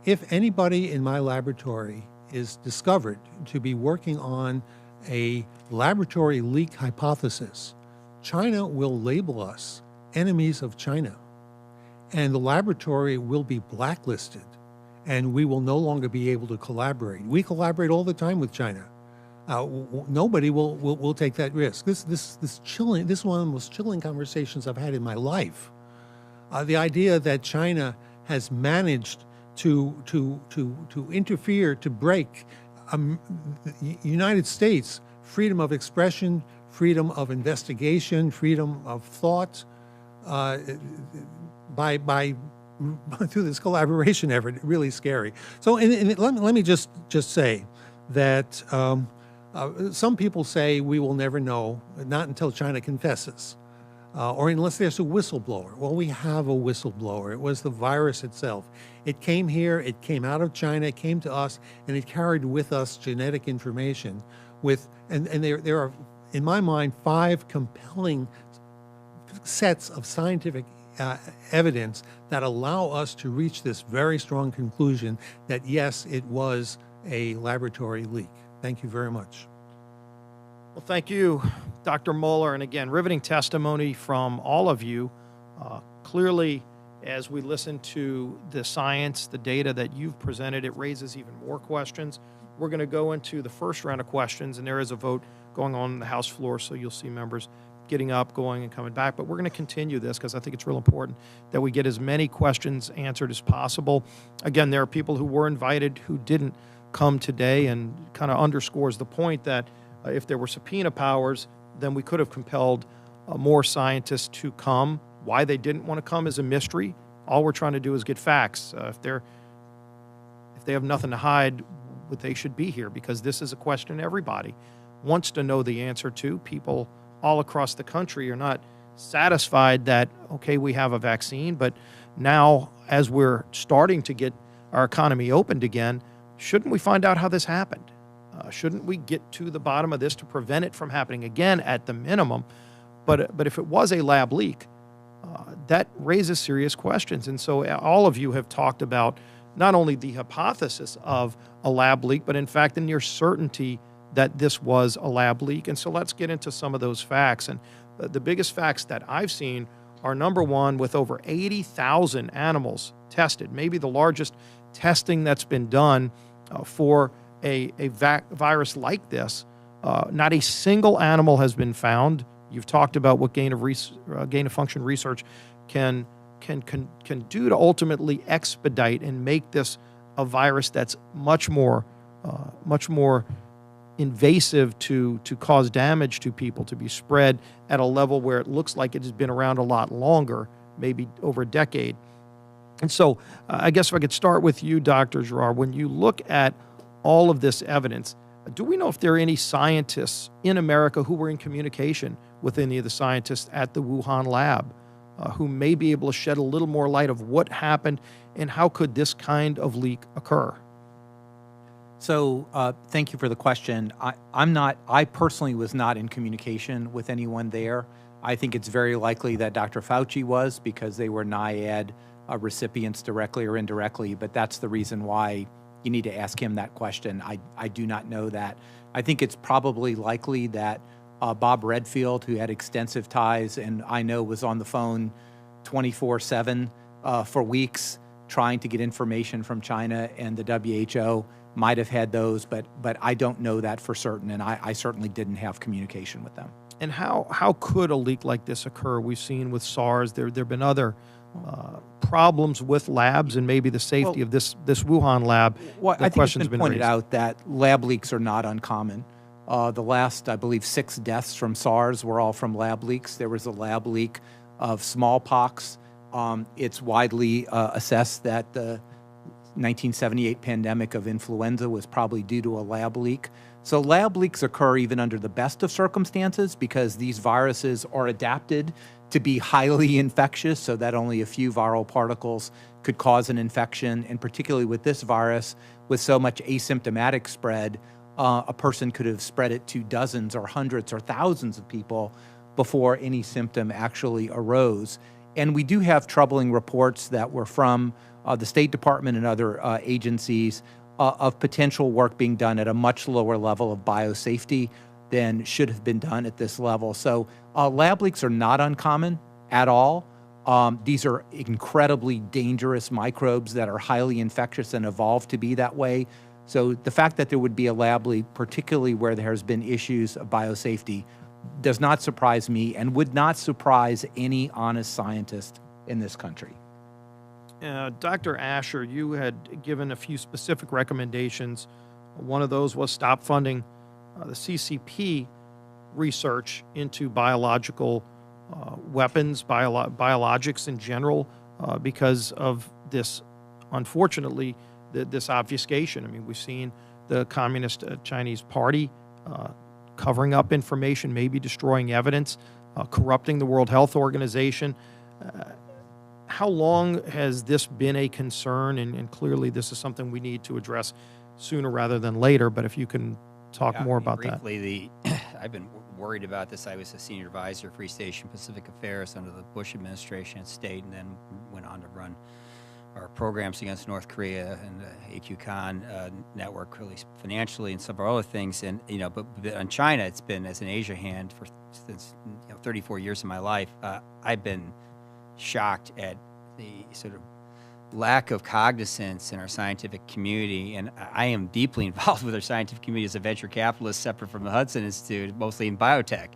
If anybody in my laboratory is discovered to be working on a laboratory leak hypothesis, China will label us enemies of China, and the laboratory will be blacklisted, and we will no longer be able to collaborate. We collaborate all the time with China. Nobody will take that risk. This is one of the most chilling conversations I've had in my life. The idea that China has managed to interfere, to break the United States freedom of expression, freedom of investigation, freedom of thought, by through this collaboration effort, really scary. So, let me just say that some people say we will never know, not until China confesses, or unless there's a whistleblower. Well, we have a whistleblower. It was the virus itself. It came here, it came out of China, it came to us, and it carried with us genetic information. And there are, in my mind, 5 compelling sets of scientific evidence that allow us to reach this very strong conclusion that, yes, it was a laboratory leak. Thank you very much. Well, thank you, Dr. Moeller. And again, riveting testimony from all of you. Clearly, as we listen to the science, the data that you've presented, it raises even more questions. We're going to go into the first round of questions, and there is a vote going on the House floor, so you'll see members getting up, going, and coming back. But we're going to continue this because I think it's real important that we get as many questions answered as possible. Again, there are people who were invited who didn't come today, and kind of underscores the point that If there were subpoena powers, then we could have compelled more scientists to come. Why they didn't want to come is a mystery. All we're trying to do is get facts. If they have nothing to hide, they should be here, because this is a question everybody wants to know the answer to. People all across the country are not satisfied that, okay, we have a vaccine, but now as we're starting to get our economy opened again, shouldn't we find out how this happened? Shouldn't we get to the bottom of this to prevent it from happening again at the minimum? But if it was a lab leak, that raises serious questions. And so all of you have talked about not only the hypothesis of a lab leak, but in fact the near certainty that this was a lab leak. And so let's get into some of those facts. And the biggest facts that I've seen are, number one, with over 80,000 animals tested, maybe the largest testing that's been done for a virus like this. Not a single animal has been found. You've talked about what gain of function research can do to ultimately expedite and make this a virus that's much more invasive to cause damage to people, to be spread at a level where it looks like it has been around a lot longer, maybe over a decade. And so I guess if I could start with you, Dr. Girard, when you look at all of this evidence, do we know if there are any scientists in America who were in communication with any of the scientists at the Wuhan lab who may be able to shed a little more light of what happened and how could this kind of leak occur? So thank you for the question. I personally was not in communication with anyone there. I think it's very likely that Dr. Fauci was, because they were NIAID recipients directly or indirectly, but that's the reason why you need to ask him that question. I do not know that. I think it's probably likely that Bob Redfield, who had extensive ties and I know was on the phone 24/7 for weeks trying to get information from China and the WHO, might have had those, but I don't know that for certain, and I certainly didn't have communication with them. And how could a leak like this occur? We've seen with SARS, there have been other problems with labs and maybe the safety of this Wuhan lab. Well, I think it's been pointed raised. out that lab leaks are not uncommon. The last, I believe, 6 deaths from SARS were all from lab leaks. There was a lab leak of smallpox. It's widely assessed that the 1978 pandemic of influenza was probably due to a lab leak. So lab leaks occur even under the best of circumstances because these viruses are adapted to be highly infectious, so that only a few viral particles could cause an infection. And particularly with this virus, with so much asymptomatic spread, a person could have spread it to dozens or hundreds or thousands of people before any symptom actually arose. And we do have troubling reports that were from the State Department and other agencies of potential work being done at a much lower level of biosafety than should have been done at this level. So lab leaks are not uncommon at all. These are incredibly dangerous microbes that are highly infectious and evolved to be that way. So the fact that there would be a lab leak, particularly where there has been issues of biosafety, does not surprise me and would not surprise any honest scientist in this country. Dr. Asher, you had given a few specific recommendations. One of those was stop funding the CCP research into biological weapons, biologics in general, because of this, unfortunately, this obfuscation. I mean, we've seen the Communist Chinese Party covering up information, maybe destroying evidence, corrupting the World Health Organization. How long has this been a concern? And clearly this is something we need to address sooner rather than later, but if you can talk more about briefly, I've been worried about this. I was a senior advisor for East Asian Pacific Affairs under the Bush administration at State, and then went on to run our programs against North Korea and the AQCON network, really financially and some of our other things. And, but on China, it's been, as an Asia hand for since 34 years of my life, I've been shocked at the sort of lack of cognizance in our scientific community. And I am deeply involved with our scientific community as a venture capitalist, separate from the Hudson Institute, mostly in biotech.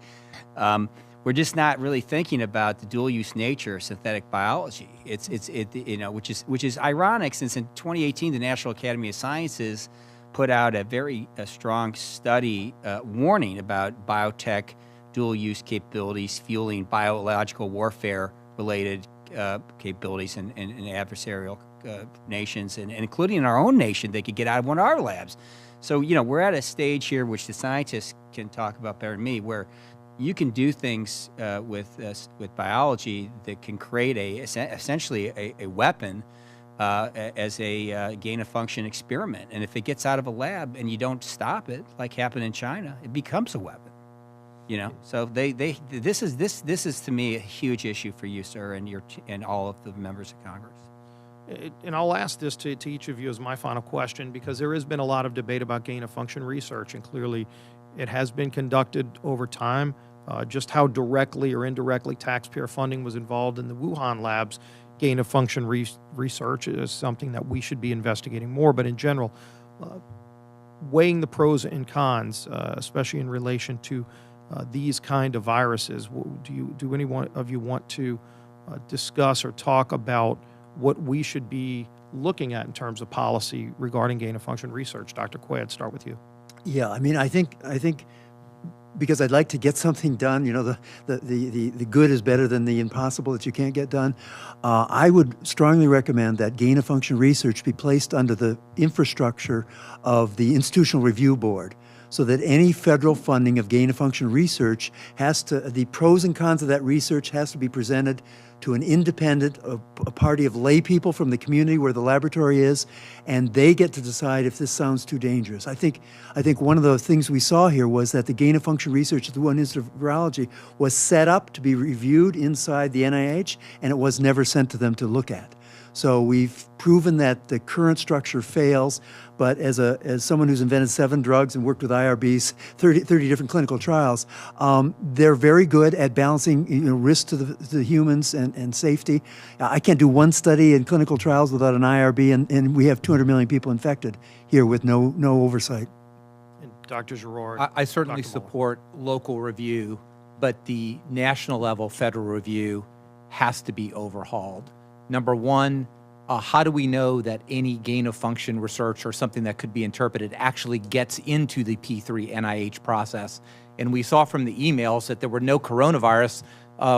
We're just not really thinking about the dual-use nature of synthetic biology. Which is ironic, since in 2018 the National Academy of Sciences put out a very strong study warning about biotech dual-use capabilities fueling biological warfare-related capabilities in adversarial nations, and including in our own nation, they could get out of one of our labs. So, we're at a stage here, which the scientists can talk about better than me, where you can do things with biology that can create essentially a weapon as a gain-of-function experiment. And if it gets out of a lab and you don't stop it, like happened in China, it becomes a weapon. So this is to me a huge issue for you, sir, and all of the members of Congress. And I'll ask this to each of you as my final question, because there has been a lot of debate about gain-of-function research, and clearly it has been conducted over time. Just how directly or indirectly taxpayer funding was involved in the Wuhan labs gain-of-function research is something that we should be investigating more. But in general, weighing the pros and cons, especially in relation to these kind of viruses, do any one of you want to discuss or talk about what we should be looking at in terms of policy regarding gain-of-function research? Dr. Quay, I'd start with you. Yeah, I mean, I think because I'd like to get something done, the good is better than the impossible that you can't get done. I would strongly recommend that gain-of-function research be placed under the infrastructure of the Institutional Review Board, so that any federal funding of gain-of-function research the pros and cons of that research has to be presented to an independent, a party of lay people from the community where the laboratory is, and they get to decide if this sounds too dangerous. I think one of the things we saw here was that the gain-of-function research at the Wuhan Institute of Virology was set up to be reviewed inside the NIH, and it was never sent to them to look at. So we've proven that the current structure fails, but as someone who's invented 7 drugs and worked with IRBs, 30 different clinical trials, they're very good at balancing risk to the humans and safety. I can't do one study in clinical trials without an IRB, and we have 200 million people infected here with no oversight. And Dr. Giroir, I certainly support local review, but the national level federal review has to be overhauled. Number one, how do we know that any gain-of-function research or something that could be interpreted actually gets into the P3 NIH process? And we saw from the emails that there were no coronavirus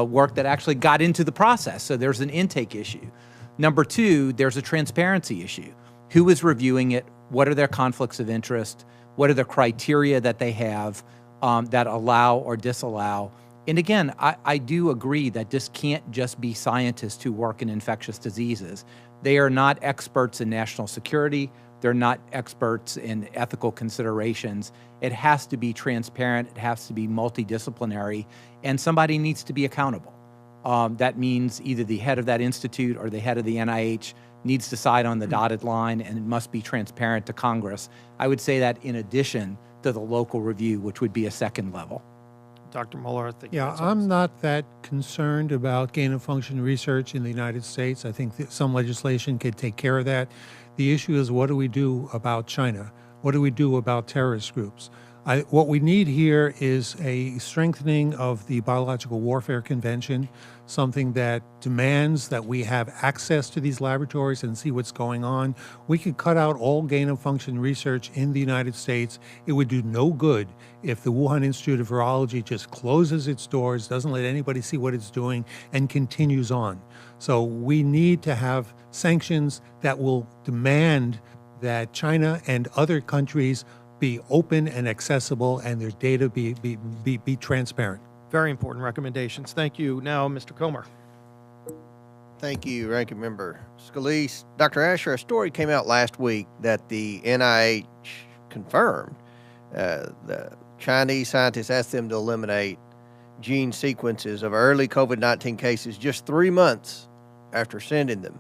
work that actually got into the process, so there's an intake issue. Number two, there's a transparency issue. Who is reviewing it? What are their conflicts of interest? What are the criteria that they have that allow or disallow? And again, I do agree that this can't just be scientists who work in infectious diseases. They are not experts in national security. They're not experts in ethical considerations. It has to be transparent. It has to be multidisciplinary, and somebody needs to be accountable. That means either the head of that institute or the head of the NIH needs to sign on the dotted line, and it must be transparent to Congress. I would say that in addition to the local review, which would be a second level. Dr. Muller, I think. Yeah, I'm not that concerned about gain-of-function research in the United States. I think that some legislation could take care of that. The issue is, what do we do about China? What do we do about terrorist groups? What we need here is a strengthening of the Biological Warfare Convention, something that demands that we have access to these laboratories and see what's going on. We could cut out all gain-of-function research in the United States. It would do no good if the Wuhan Institute of Virology just closes its doors, doesn't let anybody see what it's doing, and continues on. So we need to have sanctions that will demand that China and other countries be open and accessible, and their data be transparent. Very important recommendations. Thank you. Now, Mr. Comer. Thank you, Ranking Member Scalise. Dr. Asher, a story came out last week that the NIH confirmed. The Chinese scientists asked them to eliminate gene sequences of early COVID-19 cases just 3 months after sending them.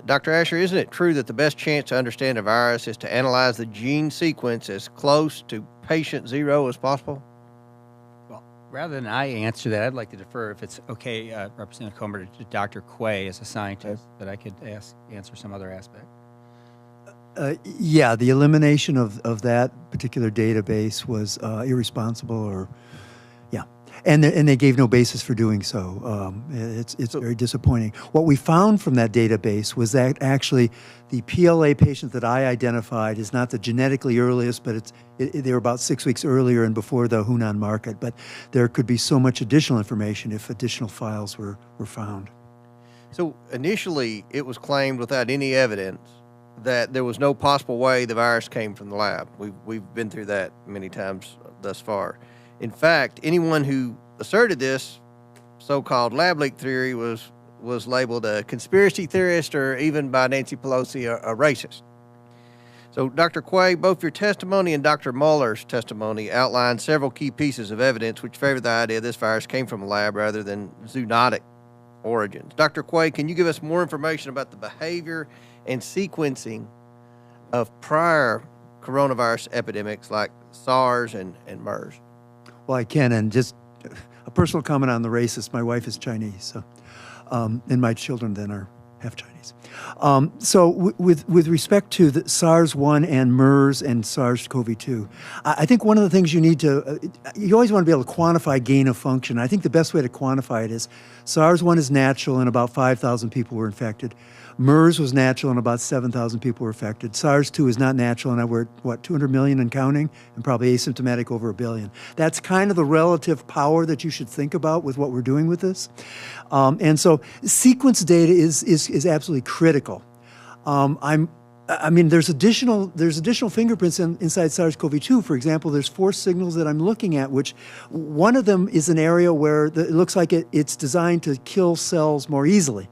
Dr. Asher, isn't it true that the best chance to understand a virus is to analyze the gene sequence as close to patient zero as possible? Well, rather than I answer that, I'd like to defer, if it's okay, Representative Comer, to Dr. Quay as a scientist, that I could answer some other aspect. Yeah, the elimination of that particular database was irresponsible, or, yeah. And they gave no basis for doing so. It's very disappointing. What we found from that database was that actually the PLA patient that I identified is not the genetically earliest, but they were about 6 weeks earlier and before the Hunan market. But there could be so much additional information if additional files were found. So initially, it was claimed without any evidence that there was no possible way the virus came from the lab. We've been through that many times thus far. In fact, anyone who asserted this so-called lab leak theory was labeled a conspiracy theorist, or even by Nancy Pelosi, a racist. So, Dr. Quay, both your testimony and Dr. Mueller's testimony outlined several key pieces of evidence which favor the idea this virus came from a lab rather than zoonotic origins. Dr. Quay, can you give us more information about the behavior and sequencing of prior coronavirus epidemics like SARS and MERS? Well, I can, and just a personal comment on the racist. My wife is Chinese, so, and my children then are half Chinese. So with respect to the SARS-1 and MERS and SARS-CoV-2, I think one of the things you need to, you always want to be able to quantify gain of function. I think the best way to quantify it is SARS-1 is natural and about 5,000 people were infected. MERS was natural and about 7,000 people were affected. SARS-2 is not natural and we're at, 200 million and counting, and probably asymptomatic over 1 billion. That's kind of the relative power that you should think about with what we're doing with this. And so sequence data is absolutely critical. I mean, there's additional fingerprints inside SARS-CoV-2. For example, there's 4 signals that I'm looking at, which one of them is an area where it looks like it's designed to kill cells more easily.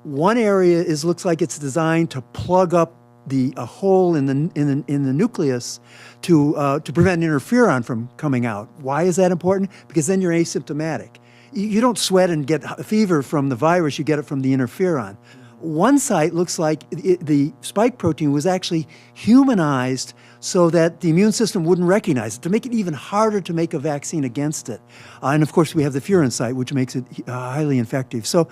One area looks like it's designed to plug up a hole in the nucleus to prevent interferon from coming out. Why is that important? Because then you're asymptomatic. You don't sweat and get a fever from the virus, you get it from the interferon. One site looks like the spike protein was actually humanized so that the immune system wouldn't recognize it, to make it even harder to make a vaccine against it. And of course, we have the furin site, which makes it highly infective. So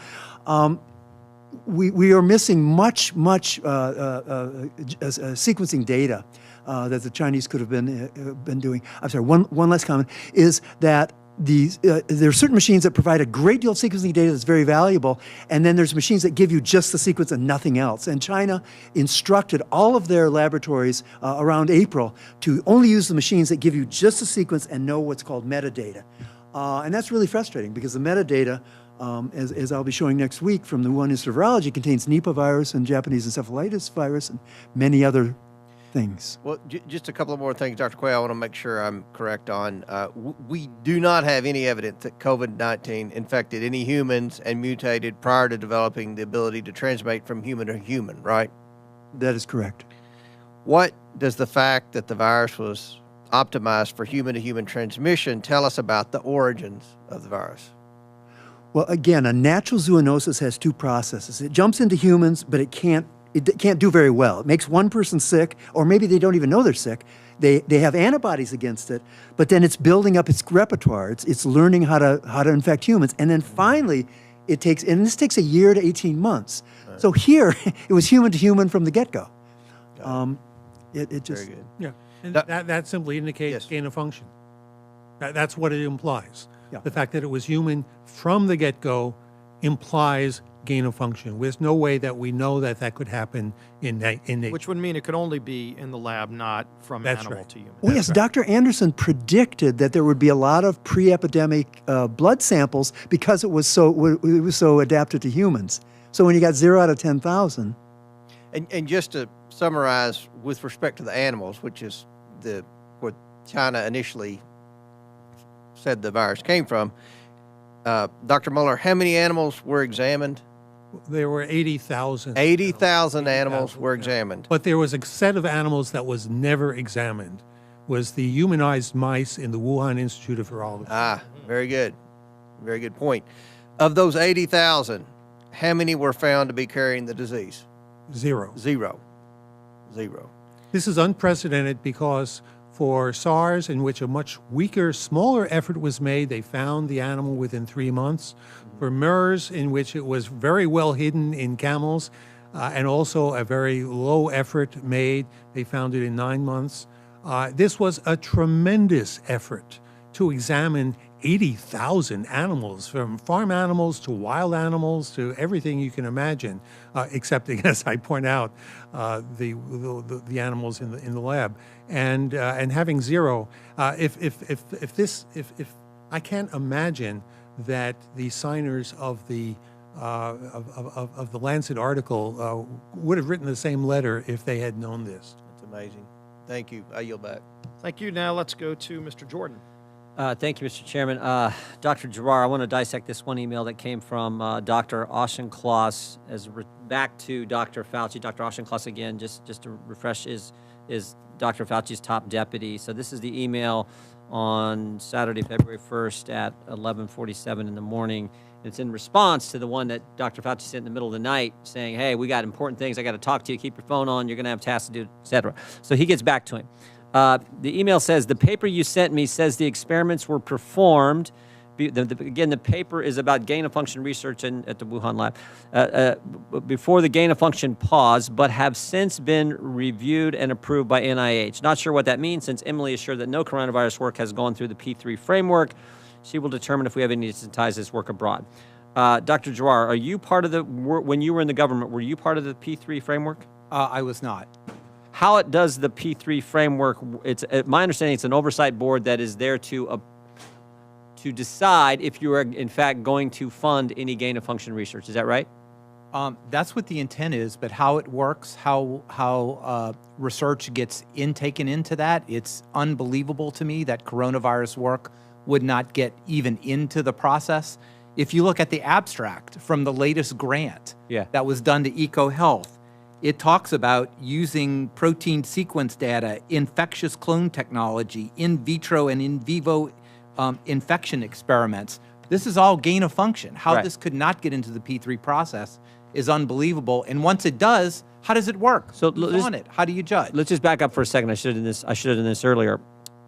we are missing much sequencing data that the Chinese could have been doing. I'm sorry, one last comment is that there are certain machines that provide a great deal of sequencing data that's very valuable, and then there's machines that give you just the sequence and nothing else. And China instructed all of their laboratories around April to only use the machines that give you just the sequence and know what's called metadata. And that's really frustrating because the metadata, as I'll be showing next week from the Wuhan Institute of Virology, contains Nipah virus and Japanese encephalitis virus and many other things. Well, just a couple of more things, Dr. Quay, I want to make sure I'm correct on. We do not have any evidence that COVID-19 infected any humans and mutated prior to developing the ability to transmit from human to human, right? That is correct. What does the fact that the virus was optimized for human-to-human transmission tell us about the origins of the virus? Well, again, a natural zoonosis has 2 processes. It jumps into humans, but it can't do very well. It makes one person sick, or maybe they don't even know they're sick. They have antibodies against it, but then it's building up its repertoire. It's learning how to infect humans, and then finally this takes a year to 18 months. Right. So here it was human to human from the get-go. It just very good. Yeah, and that simply indicates gain of function. That's what it implies. Yeah. The fact that it was human from the get-go implies gain of function. There's no way that we know that could happen in nature. Which would mean it could only be in the lab, not from animal to human. Well, yes, right. Dr. Anderson predicted that there would be a lot of pre-epidemic blood samples because it was so adapted to humans. So when you got 0 out of 10,000. And just to summarize, with respect to the animals, which is where China initially said the virus came from, Dr. Mueller, how many animals were examined? There were 80,000. 80,000 animals were examined. But there was a set of animals that was never examined, was the humanized mice in the Wuhan Institute of Virology. Ah, very good. Very good point. Of those 80,000, how many were found to be carrying the disease? 0. This is unprecedented because for SARS, in which a much weaker, smaller effort was made, they found the animal within 3 months. For MERS, in which it was very well hidden in camels, and also a very low effort made, they found it in 9 months. This was a tremendous effort to examine 80,000 animals, from farm animals to wild animals to everything you can imagine, except, as I point out, the animals in the lab, and having zero. If I can't imagine that the signers of the Lancet article would have written the same letter if they had known this. It's amazing. Thank you. I yield back. Thank you. Now let's go to Mr. Jordan. Thank you, Mr. Chairman. Dr. Giroir, I want to dissect this one email that came from Dr. Auchincloss back to Dr. Fauci. Dr. Auchincloss, again, just to refresh, is Dr. Fauci's top deputy. So this is the email on Saturday, February 1st at 11:47 in the morning. It's in response to the one that Dr. Fauci sent in the middle of the night saying, hey, we got important things. I got to talk to you. Keep your phone on. You're going to have tasks to do, et cetera. So he gets back to him. The email says, the paper you sent me says the experiments were performed. Again, the paper is about gain-of-function research at the Wuhan lab. Before the gain-of-function pause, but have since been reviewed and approved by NIH. Not sure what that means, since Emily is sure that no coronavirus work has gone through the P3 framework. She will determine if we have any to ties this work abroad. Dr. Giroir, are you part of when you were in the government, were you part of the P3 framework? I was not. How does the P3 framework, my understanding it's an oversight board that is there to decide if you are in fact going to fund any gain-of-function research. Is that right? That's what the intent is, but how it works, how research gets taken into that, it's unbelievable to me that coronavirus work would not get even into the process. If you look at the abstract from the latest grant that was done to EcoHealth, it talks about using protein sequence data, infectious clone technology, in vitro and in vivo infection experiments. This is all gain of function. How this could not get into the P3 process is unbelievable. And once it does, how does it work? So on it, how do you judge? Let's just back up for a second. I should have done this earlier.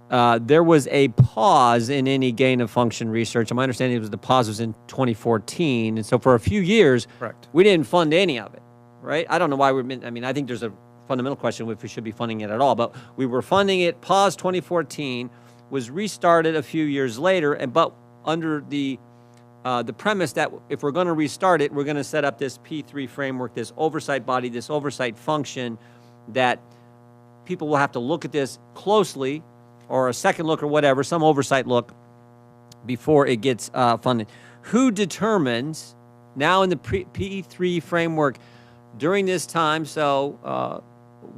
There was a pause in any gain of function research. My understanding was the pause was in 2014, and so for a few years, we didn't fund any of it. Right? I don't know why I think there's a fundamental question if we should be funding it at all, but we were funding it, paused 2014, was restarted a few years later, but under the premise that if we're going to restart it, we're going to set up this P3 framework, this oversight body, this oversight function that people will have to look at this closely, or a second look or whatever, some oversight look before it gets funded. Who determines, now in the P3 framework, during this time, so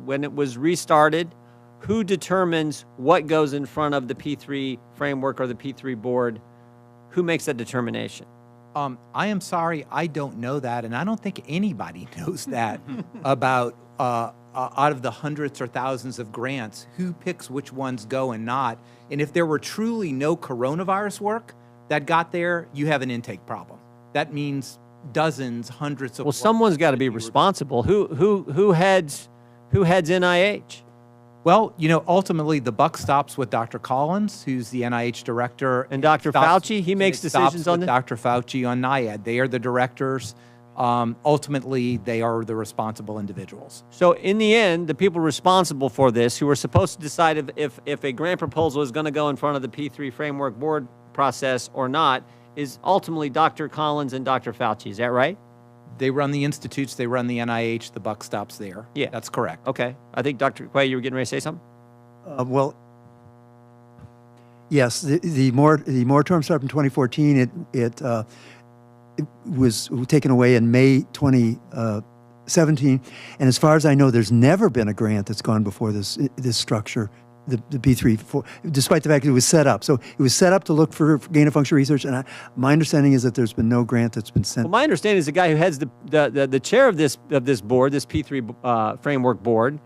when it was restarted, who determines what goes in front of the P3 framework or the P3 board? Who makes that determination? I am sorry, I don't know that, and I don't think anybody knows that about out of the hundreds or thousands of grants, who picks which ones go and not. And if there were truly no coronavirus work that got there, you have an intake problem. That means dozens, hundreds of. Well, someone's got to be responsible. Who heads NIH? Well, ultimately the buck stops with Dr. Collins, who's the NIH director, and Dr. Fauci. He makes decisions on this. Dr. Fauci on NIAID. They are the directors. Ultimately, they are the responsible individuals. So, in the end, the people responsible for this, who are supposed to decide if a grant proposal is going to go in front of the P3 framework board process or not, is ultimately Dr. Collins and Dr. Fauci. Is that right? They run the institutes, they run the NIH, the buck stops there. Yeah. That's correct. Okay. I think, Dr. Quay, you were getting ready to say something? Well, yes, the moratorium started in 2014. It was taken away in May 2017. And as far as I know, there's never been a grant that's gone before this structure, the P3, despite the fact that it was set up. So it was set up to look for gain-of-function research, and my understanding is that there's been no grant that's been sent. Well, my understanding is the guy who heads the chair of this board, this P3 framework board,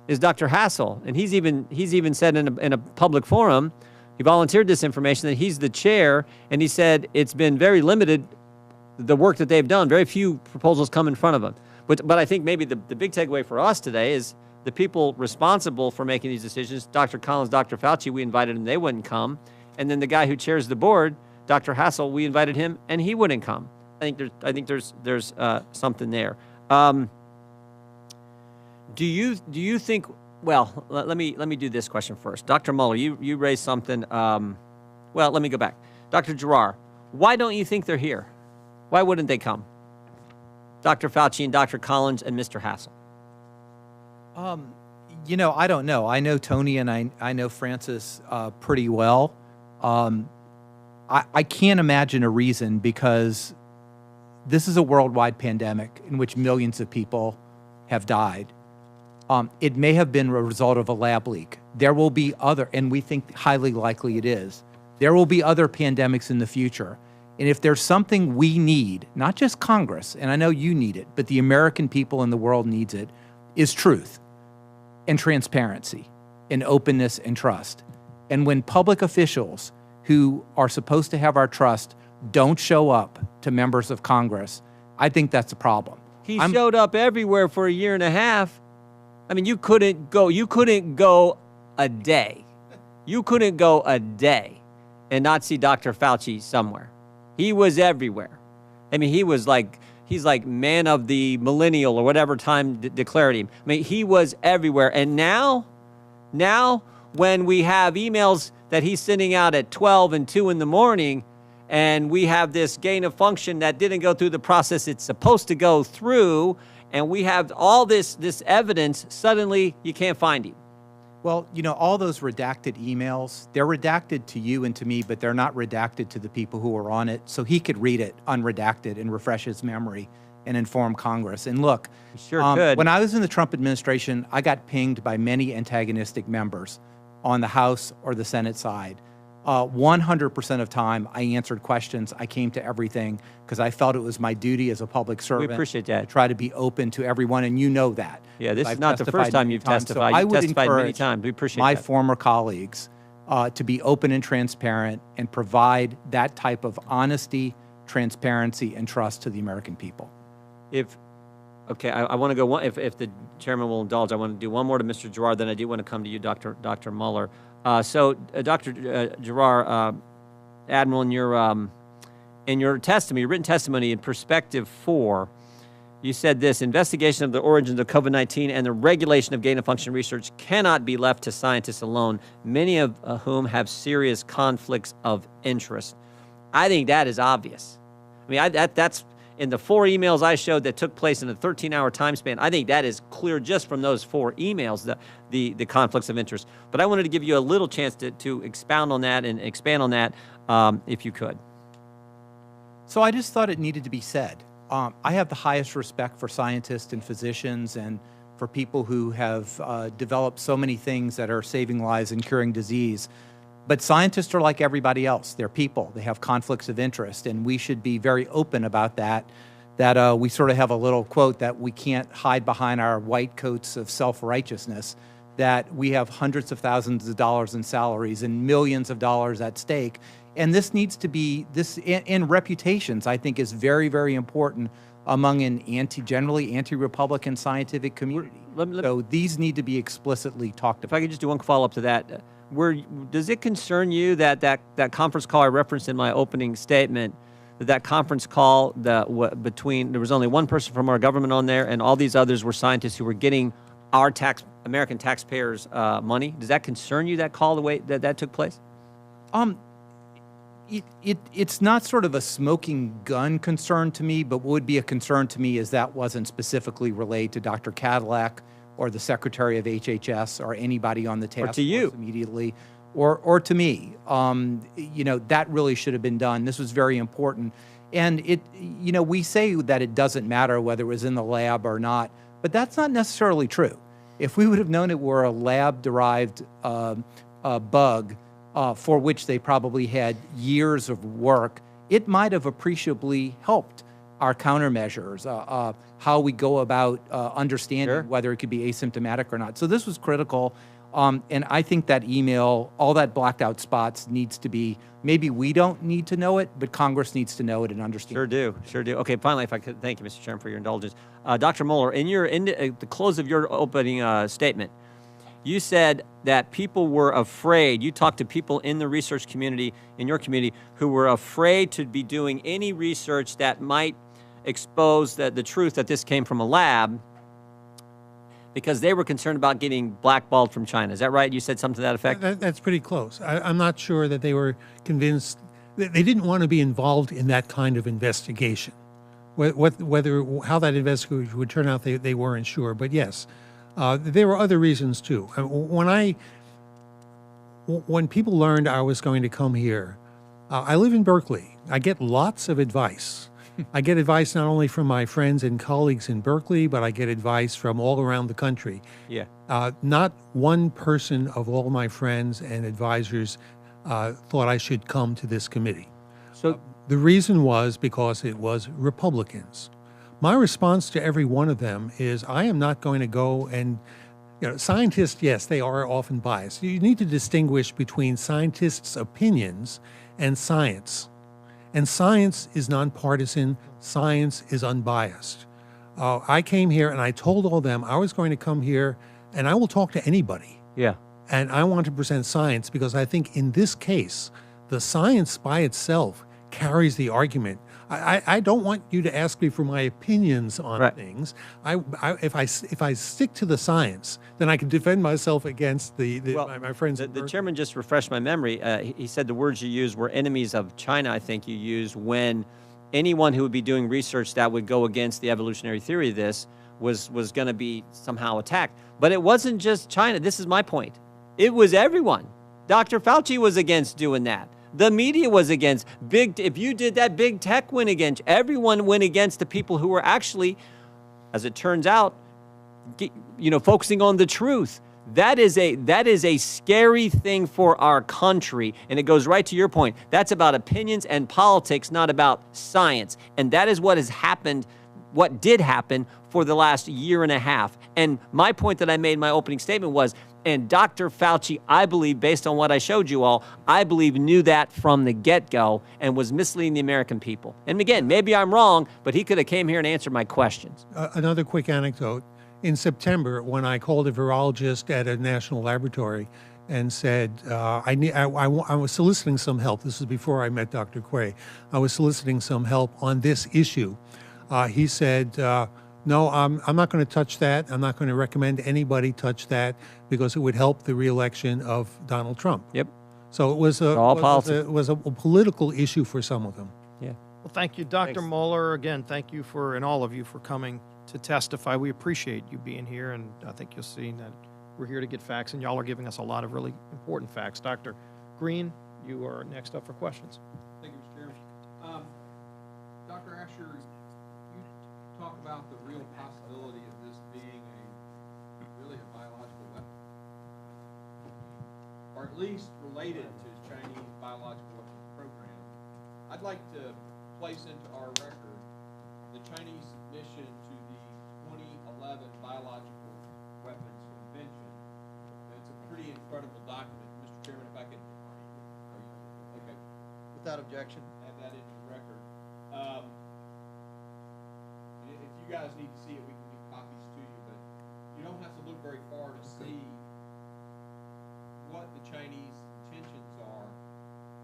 is Dr. Hassel, and he's even said in a public forum, he volunteered this information that he's the chair, and he said it's been very limited, the work that they've done. Very few proposals come in front of them. But I think maybe the big takeaway for us today is the people responsible for making these decisions, Dr. Collins, Dr. Fauci, we invited them, they wouldn't come. And then the guy who chairs the board, Dr. Hassel, we invited him, and he wouldn't come. I think there's something there. Do you think? Well, let me do this question first. Dr. Muller, you raised something. Well, let me go back. Dr. Giroir, why don't you think they're here? Why wouldn't they come? Dr. Fauci and Dr. Collins and Mr. Hassel. You know, I don't know. I know Tony and I know Francis pretty well. I can't imagine a reason, because this is a worldwide pandemic in which millions of people have died. It may have been a result of a lab leak. There will be other, and we think highly likely it is, there will be other pandemics in the future. And if there's something we need, not just Congress, and I know you need it, but the American people in the world needs it, is truth and transparency and openness and trust. And when public officials who are supposed to have our trust don't show up to members of Congress, I think that's a problem. He showed up everywhere for a year and a half. I mean, you couldn't go a day. You couldn't go a day and not see Dr. Fauci somewhere. He was everywhere. I mean, he's like man of the millennial or whatever time declared him. I mean, he was everywhere. And now when we have emails that he's sending out at 12 and 2 in the morning, and we have this gain of function that didn't go through the process it's supposed to go through, and we have all this evidence, suddenly you can't find him. Well, you know, all those redacted emails, they're redacted to you and to me, but they're not redacted to the people who are on it. So he could read it unredacted and refresh his memory and inform Congress. And look, he sure could. When I was in the Trump administration, I got pinged by many antagonistic members on the House or the Senate side. 100% of time, I answered questions. I came to everything because I felt it was my duty as a public servant. We appreciate that. To try to be open to everyone, and you know that. Yeah, this is I've not the first time you've testified. So You've testified many times. We appreciate my that. former colleagues to be open and transparent and provide that type of honesty, transparency, and trust to the American people. Okay, I want to go one. If the chairman will indulge, I want to do one more to Mr. Giroir. Then I do want to come to you, Dr. Mueller. Dr. Giroir, Admiral, in your testimony, your written testimony in Perspective 4, you said this: investigation of the origins of COVID-19 and the regulation of gain-of-function research cannot be left to scientists alone, many of whom have serious conflicts of interest. I think that is obvious. I mean, that's in the 4 emails I showed that took place in a 13-hour time span. I think that is clear just from those 4 emails, the conflicts of interest. But I wanted to give you a little chance to expound on that and expand on that, if you could. So I just thought it needed to be said. I have the highest respect for scientists and physicians and for people who have developed so many things that are saving lives and curing disease. But scientists are like everybody else. They're people. They have conflicts of interest, and we should be very open about that. That we sort of have a little quote that we can't hide behind our white coats of self-righteousness, that we have hundreds of thousands of dollars in salaries and millions of dollars at stake. And this needs to be, in reputations, I think, is very, very important among an generally anti-Republican scientific community. So these need to be explicitly talked about. If I could just do one follow-up to that. Does it concern you that conference call I referenced in my opening statement, that conference call between, there was only one person from our government on there and all these others were scientists who were getting our American taxpayers' money? Does that concern you, that call, the way that took place? It's not sort of a smoking gun concern to me, but what would be a concern to me is that wasn't specifically relayed to Dr. Cadillac or the Secretary of HHS or anybody on the task force immediately, or to me. You know, that really should have been done. This was very important. And we say that it doesn't matter whether it was in the lab or not, but that's not necessarily true. If we would have known it were a lab-derived bug for which they probably had years of work, it might have appreciably helped our countermeasures, how we go about understanding whether it could be asymptomatic or not. So this was critical. And I think that email, all that blacked out spots needs to be, maybe we don't need to know it, but Congress needs to know it and understand it. Sure do. Okay, finally, if I could, thank you, Mr. Chairman, for your indulgence. Dr. Mueller, in the close of your opening statement, you said that people were afraid. You talked to people in the research community, in your community, who were afraid to be doing any research that might expose the truth that this came from a lab because they were concerned about getting blackballed from China. Is that right? You said something to that effect? That's pretty close. I'm not sure that they were convinced they didn't want to be involved in that kind of investigation. Whether how that investigation would turn out, they weren't sure. But yes, there were other reasons too. When people learned I was going to come here, I live in Berkeley. I get lots of advice. I get advice not only from my friends and colleagues in Berkeley, but I get advice from all around the country. Yeah. Not one person of all my friends and advisors thought I should come to this committee. So the reason was because it was Republicans. My response to every one of them is, I am not going to go and, scientists, yes, they are often biased. You need to distinguish between scientists' opinions and science. And science is nonpartisan. Science is unbiased. I came here and I told all them I was going to come here and I will talk to anybody. yeah. And I want to present science because I think in this case, the science by itself carries the argument. I don't want you to ask me for my opinions on Right. things. If I stick to the science, then I can defend myself against my friends. The chairman just refreshed my memory. He said the words you used were enemies of China, I think you used, when anyone who would be doing research that would go against the evolutionary theory of this was going to be somehow attacked. But it wasn't just China. This is my point. It was everyone. Dr. Fauci was against doing that. The media was against. If you did that, big tech went against. Everyone went against the people who were actually, as it turns out, focusing on the truth. That is a scary thing for our country, and it goes right to your point. That's about opinions and politics, not about science. And that is what has happened, what did happen for the last year and a half. And my point that I made in my opening statement was, and Dr. Fauci, I believe, based on what I showed you all, I believe knew that from the get-go and was misleading the American people. And again, maybe I'm wrong, but he could have came here and answered my questions. Another quick anecdote. In September, when I called a virologist at a national laboratory and said, I was soliciting some help. This was before I met Dr. Quay. I was soliciting some help on this issue. He said, no, I'm not going to touch that. I'm not going to recommend anybody touch that because it would help the reelection of Donald Trump. Yep. So it was a political issue for some of them. Yeah. Well, thank you, Dr. Mueller. Again, thank you and all of you for coming to testify. We appreciate you being here, and I think you'll see that we're here to get facts, and y'all are giving us a lot of really important facts. Dr. Green, you are next up for questions. Thank you, Mr. Chairman. Dr. Asher, you talk about the real possibility of this being really a biological weapon, or at least related to Chinese biological weapons program. I'd like to place into our record the Chinese admission to the 2011 Biological Weapons Convention. It's a pretty incredible document. Mr. Chairman, if I could, okay. Without objection. Add that into the record. If you guys need to see it, we can give copies to you, but you don't have to look very far to see what the Chinese intentions are.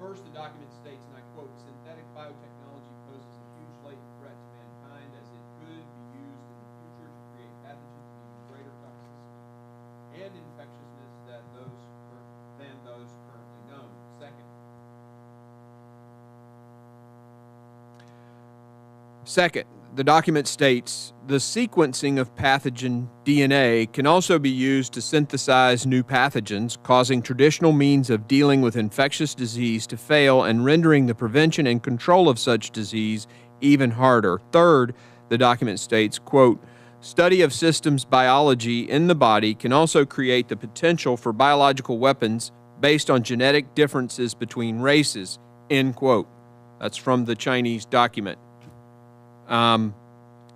First, the document states, and I quote, synthetic biotechnology poses a huge latent threat to mankind as it could be used in the future to create pathogens of even greater toxicity and infectiousness than those currently known. Second, the document states the sequencing of pathogen DNA can also be used to synthesize new pathogens, causing traditional means of dealing with infectious disease to fail and rendering the prevention and control of such disease even harder. Third, the document states, quote, study of systems biology in the body can also create the potential for biological weapons based on genetic differences between races, end quote. That's from the Chinese document.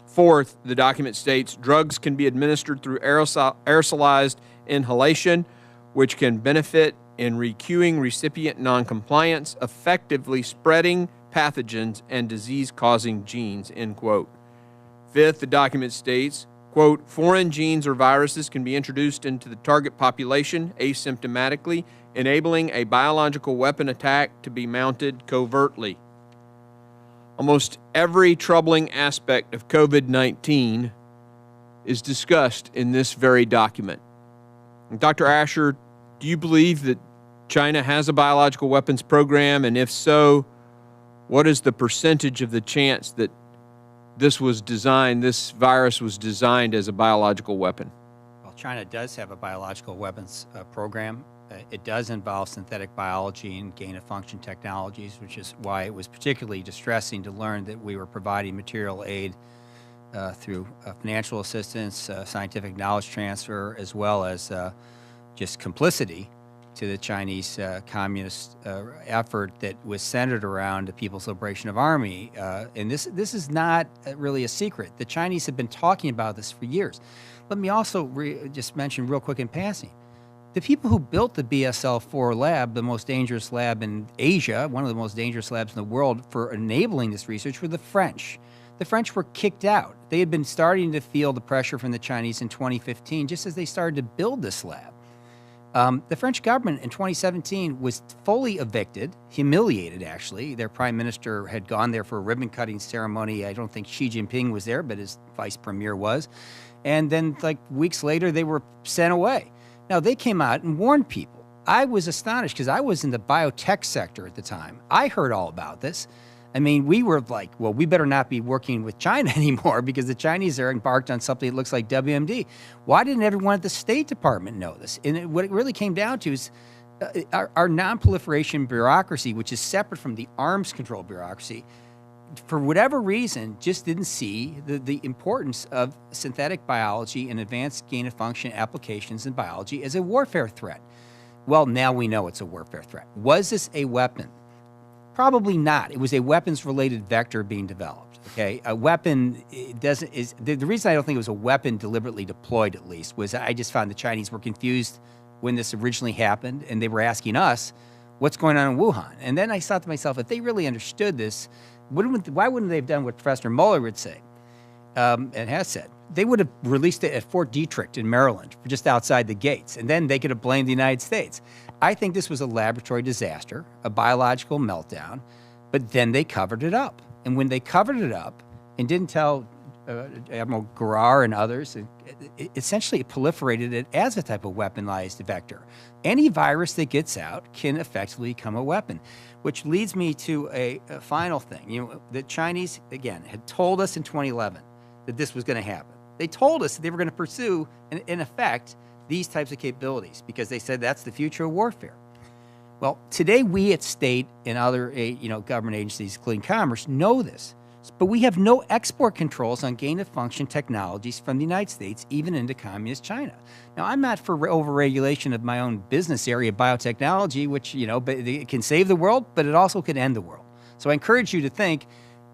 Fourth, the document states drugs can be administered through aerosolized inhalation, which can benefit in recuing recipient noncompliance, effectively spreading pathogens and disease-causing genes, end quote. Fifth, the document states, quote, foreign genes or viruses can be introduced into the target population asymptomatically, enabling a biological weapon attack to be mounted covertly. Almost every troubling aspect of COVID-19 is discussed in this very document. And Dr. Asher, do you believe that China has a biological weapons program? And if so, what is the percentage of the chance that this virus was designed as a biological weapon? Well, China does have a biological weapons program. It does involve synthetic biology and gain-of-function technologies, which is why it was particularly distressing to learn that we were providing material aid through financial assistance, scientific knowledge transfer, as well as just complicity to the Chinese communist effort that was centered around the People's Liberation Army. And this is not really a secret. The Chinese have been talking about this for years. Let me also just mention real quick in passing, the people who built the BSL-4 lab, the most dangerous lab in Asia, one of the most dangerous labs in the world for enabling this research, were the French. The French were kicked out. They had been starting to feel the pressure from the Chinese in 2015, just as they started to build this lab. The French government in 2017 was fully evicted, humiliated actually. Their prime minister had gone there for a ribbon-cutting ceremony. I don't think Xi Jinping was there, but his vice premier was. And then like weeks later, they were sent away. Now, they came out and warned people. I was astonished because I was in the biotech sector at the time. I heard all about this. I mean, we were like, well, we better not be working with China anymore because the Chinese are embarked on something that looks like WMD. Why didn't everyone at the State Department know this? And what it really came down to is our non-proliferation bureaucracy, which is separate from the arms control bureaucracy, for whatever reason, just didn't see the importance of synthetic biology and advanced gain-of-function applications in biology as a warfare threat. Well, now we know it's a warfare threat. Was this a weapon? Probably not. It was a weapons-related vector being developed. Okay, a weapon the reason I don't think it was a weapon deliberately deployed, at least, was I just found the Chinese were confused when this originally happened, and they were asking us, "What's going on in Wuhan?" And then I thought to myself, if they really understood this, why wouldn't they have done what Professor Mueller would say and has said? They would have released it at Fort Detrick in Maryland, just outside the gates, and then they could have blamed the United States. I think this was a laboratory disaster, a biological meltdown, but then they covered it up. And when they covered it up and didn't tell Admiral Giroir and others, it essentially proliferated it as a type of weaponized vector. Any virus that gets out can effectively become a weapon, which leads me to a final thing. You know, the Chinese, again, had told us in 2011 that this was going to happen. They told us that they were going to pursue, in effect, these types of capabilities because they said that's the future of warfare. Well, today we at state and other government agencies, including Commerce, know this. But we have no export controls on gain-of-function technologies from the United States, even into communist China. Now, I'm not for overregulation of my own business area, biotechnology, which, but it can save the world, but it also could end the world. So I encourage you to think,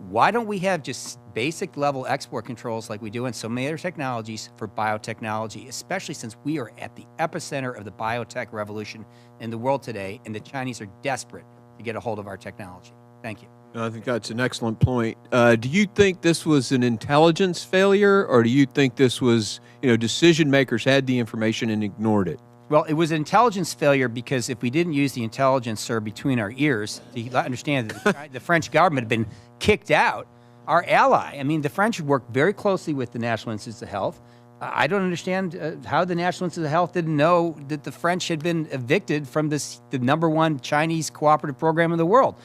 why don't we have just basic level export controls like we do in so many other technologies for biotechnology, especially since we are at the epicenter of the biotech revolution in the world today, and the Chinese are desperate to get a hold of our technology. Thank you. I think that's an excellent point. Do you think this was an intelligence failure, or do you think this was, decision makers had the information and ignored it? Well, it was an intelligence failure because if we didn't use the intelligence, sir, between our ears, to understand that the French government had been kicked out, our ally. I mean, the French worked very closely with the National Institutes of Health. I don't understand how the National Institutes of Health didn't know that the French had been evicted from the #1 Chinese cooperative program in the world.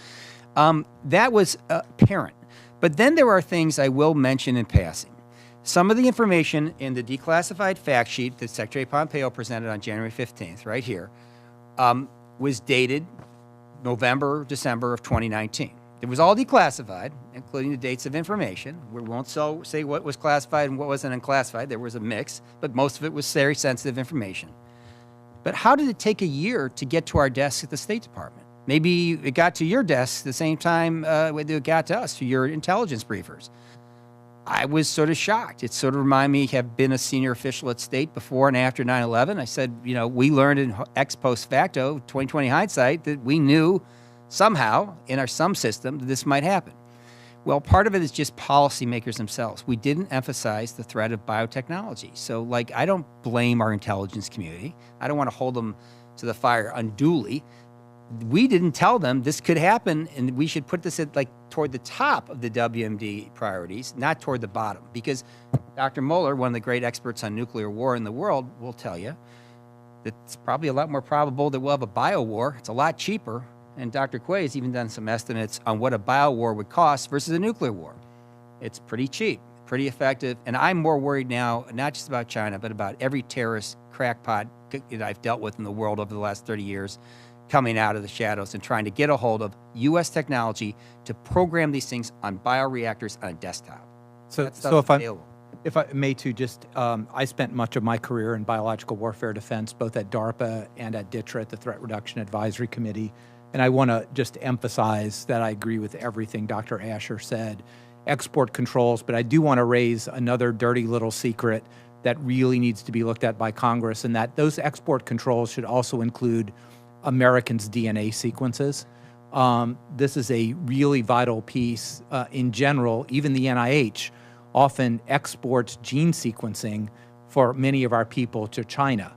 That was apparent. But then there are things I will mention in passing. Some of the information in the declassified fact sheet that Secretary Pompeo presented on January 15th, right here, was dated November, December of 2019. It was all declassified, including the dates of information. We won't say what was classified and what wasn't unclassified. There was a mix, but most of it was very sensitive information. But how did it take a year to get to our desk at the State Department? Maybe it got to your desk the same time it got to us, to your intelligence briefers. I was sort of shocked. It sort of reminded me, have been a senior official at state before and after 9/11. I said, we learned in ex post facto, 2020 hindsight, that we knew somehow in our SUM system that this might happen. Well, part of it is just policymakers themselves. We didn't emphasize the threat of biotechnology. So, I don't blame our intelligence community. I don't want to hold them to the fire unduly. We didn't tell them this could happen, and we should put this at toward the top of the WMD priorities, not toward the bottom. Because Dr. Mueller, one of the great experts on nuclear war in the world, will tell you that it's probably a lot more probable that we'll have a bio war. It's a lot cheaper And Dr. Quay has even done some estimates on what a bio-war would cost versus a nuclear war. It's pretty cheap, pretty effective. And I'm more worried now, not just about China, but about every terrorist crackpot that I've dealt with in the world over the last 30 years coming out of the shadows and trying to get a hold of U.S. technology to program these things on bioreactors on a desktop. So That stuff's available. if I may too, just I spent much of my career in biological warfare defense, both at DARPA and at DTRA, at the Threat Reduction Advisory Committee. And I want to just emphasize that I agree with everything Dr. Asher said. Export controls, but I do want to raise another dirty little secret that really needs to be looked at by Congress, and that those export controls should also include Americans' DNA sequences. This is a really vital piece. In general, even the NIH often exports gene sequencing for many of our people to China.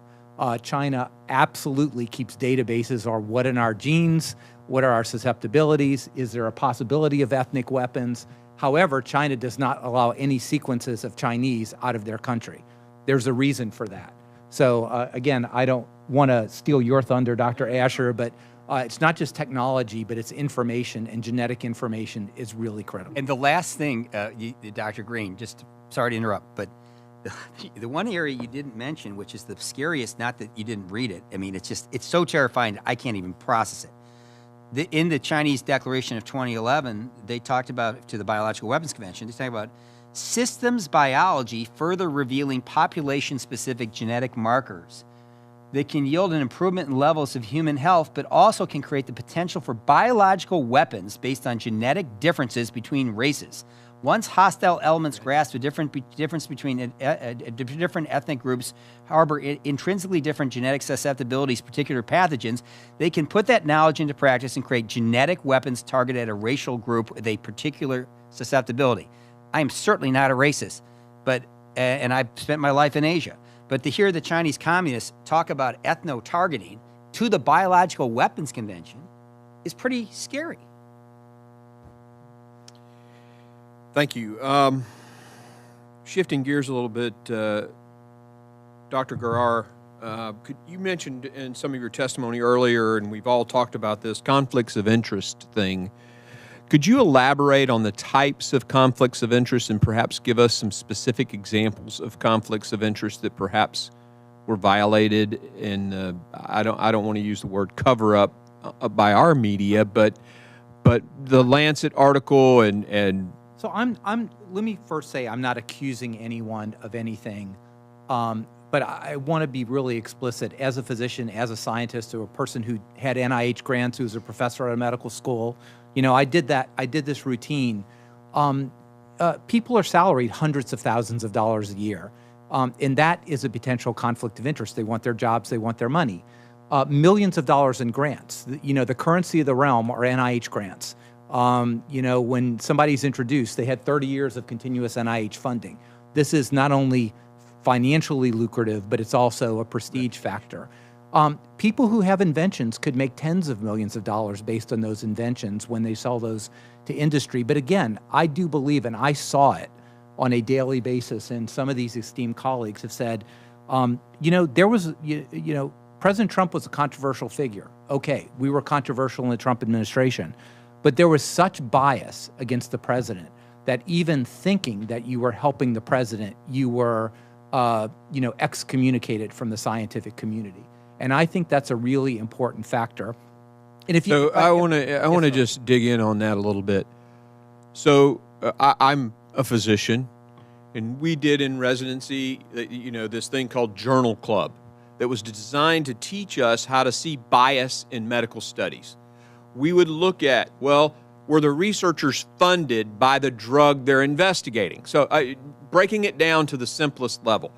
China absolutely keeps databases on what in our genes, what are our susceptibilities, is there a possibility of ethnic weapons? However, China does not allow any sequences of Chinese out of their country. There's a reason for that. So again, I don't want to steal your thunder, Dr. Asher, but it's not just technology, but it's information, and genetic information is really critical. And the last thing, Dr. Green, just sorry to interrupt, but the one area you didn't mention, which is the scariest, not that you didn't read it, I mean, it's so terrifying, I can't even process it. In the Chinese Declaration of 2011, they talked about, to the Biological Weapons Convention, they talked about systems biology further revealing population-specific genetic markers that can yield an improvement in levels of human health, but also can create the potential for biological weapons based on genetic differences between races. Once hostile elements grasp a difference between different ethnic groups harbor intrinsically different genetic susceptibilities to particular pathogens, they can put that knowledge into practice and create genetic weapons targeted at a racial group with a particular susceptibility. I am certainly not a racist, but and I've spent my life in Asia. But to hear the Chinese communists talk about ethno-targeting to the Biological Weapons Convention is pretty scary. Thank you. Shifting gears a little bit, Dr. Garrar, you mentioned in some of your testimony earlier, and we've all talked about this, conflicts of interest thing. Could you elaborate on the types of conflicts of interest and perhaps give us some specific examples of conflicts of interest that perhaps were violated in, I don't want to use the word cover up by our media, but the Lancet article and So let me first say I'm not accusing anyone of anything, but I want to be really explicit. As a physician, as a scientist, or a person who had NIH grants, who was a professor at a medical school, I did this routine. People are salaried hundreds of thousands of dollars a year, and that is a potential conflict of interest. They want their jobs, they want their money. Millions of dollars in grants. The currency of the realm are NIH grants. When somebody's introduced, they had 30 years of continuous NIH funding. This is not only financially lucrative, but it's also a prestige factor. People who have inventions could make tens of millions of dollars based on those inventions when they sell those to industry. But again, I do believe, and I saw it on a daily basis, and some of these esteemed colleagues have said, President Trump was a controversial figure. Okay, we were controversial in the Trump administration. But there was such bias against the president that even thinking that you were helping the president, you were, excommunicated from the scientific community. And I think that's a really important factor. And if you, I want to just dig in on that a little bit. So I'm a physician, and we did in residency, this thing called Journal Club that was designed to teach us how to see bias in medical studies. We would look at, were the researchers funded by the drug they're investigating? So breaking it down to the simplest level.